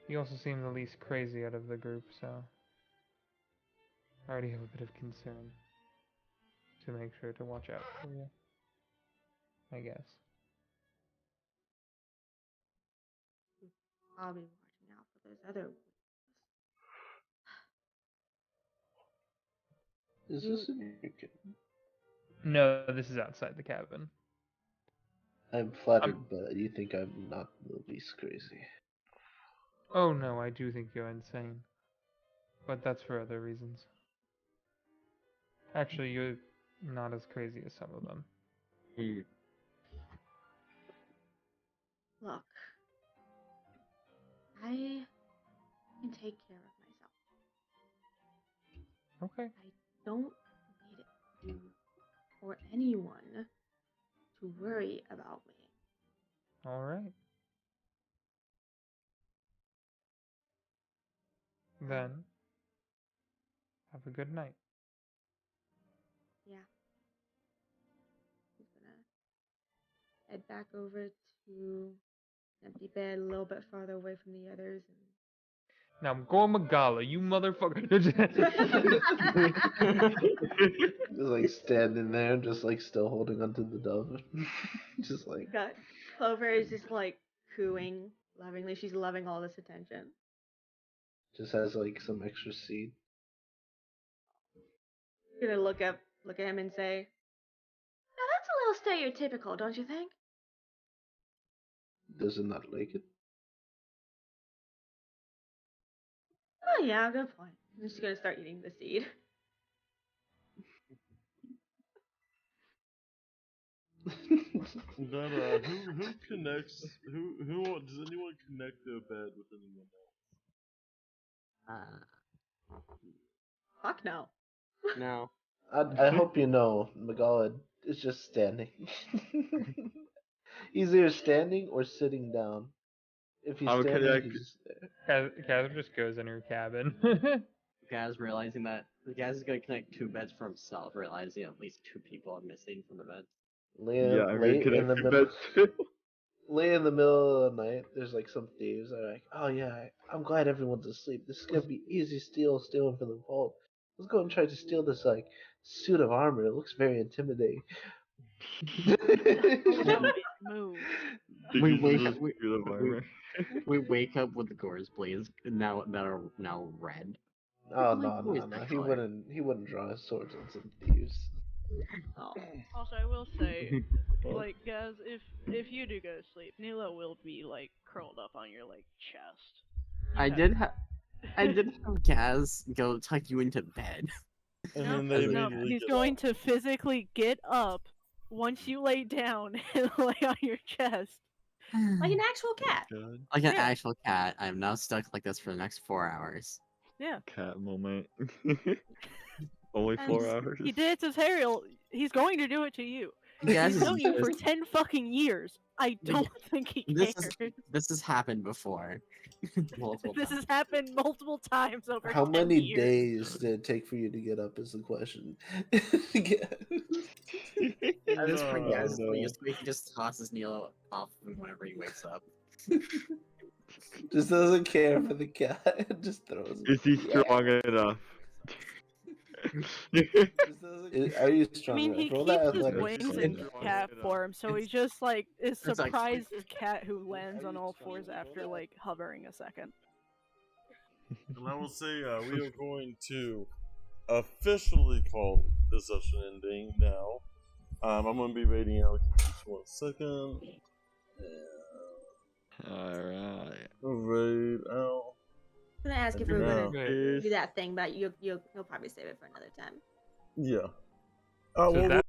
You also seem the least crazy out of the group, so I already have a bit of concern to make sure to watch out for you, I guess. I'll be watching out for those other. Is You- this in your cabin? No, this is outside the cabin. I'm flattered, but you think I'm not the least crazy. Oh no, I do think you're insane. But that's for other reasons. Actually, you're not as crazy as some of them. Hmm. Look, I can take care of myself. Okay. I don't need you or anyone to worry about me. Alright. Then, have a good night. Yeah. I'm gonna head back over to empty bed a little bit farther away from the others and Now, go Magala, you motherfucker. Just like standing there, just like still holding onto the dove. Just like got Clover is just like cooing lovingly. She's loving all this attention. just has like some extra seed. Gonna look at him and say, "Now that's a little stereotypical, don't you think?" Does it not like it? Oh yeah, good point. I'm just gonna start eating the seed. That who connects who does anyone connect their bed with anyone else? Fuck no. No. I hope you know, Magala is just standing. He's either standing or sitting down. If he's I'm standing, connected. he's just there. Cather just goes in her cabin. Gaz realizing that Gaz is gonna connect two beds for himself, realizing at least two people are missing from the bed. Yeah, I'm gonna Late in connect the two middle. beds too. Late in the middle of the night, there's like some thieves that are like, "Oh yeah, I'm glad everyone's asleep. This is gonna be easy stealing from the vault. Let's go and try to steal this like suit of armor. It looks very intimidating." Always move. We This wake is up. a good armor. We wake up with the gores blades now that are now red. Oh My no boy's no no! that He color. wouldn't draw his swords on some thieves. Oh. Also, I will say, like, guys, if you do go to sleep, Nilo will be like curled up on your like chest. You I have- did have Gaz go tuck you into bed. And No, then they As a- no, immediately he's get going up. to physically get up once you lay down and lay on your chest. Like an actual cat. God. Like an Yeah. actual cat. I'm now stuck like this for the next 4 hours. Yeah. Cat moment. Only And 4 hours. He did it to Teriel. He's going to do it to you. Gaz He's is known you for just- 10 fucking years. I don't think he this cares. this has happened before. Multiple This times. has happened multiple times over How 10 many years. days did it take for you to get up? Is the question. At this point, Oh, Gaz is no. used to it. He just tosses Nilo off whenever he wakes up. Just doesn't care for the cat. Just throws it. Is he Yeah. strong enough? Just doesn't. Are you I strong mean, enough? he Roll keeps that his athletics. wings Strong in enough. cat form, so he just like is it's like- surprised cat who lands on all fours after like hovering a second. And I will say we are going to officially call this session ending now. I'm going to be rating out just 1 second. Alright. Raid out. I'm gonna ask if we're Yeah. gonna Okay. do that thing, but you'll probably save it for another time. Yeah. So Well, that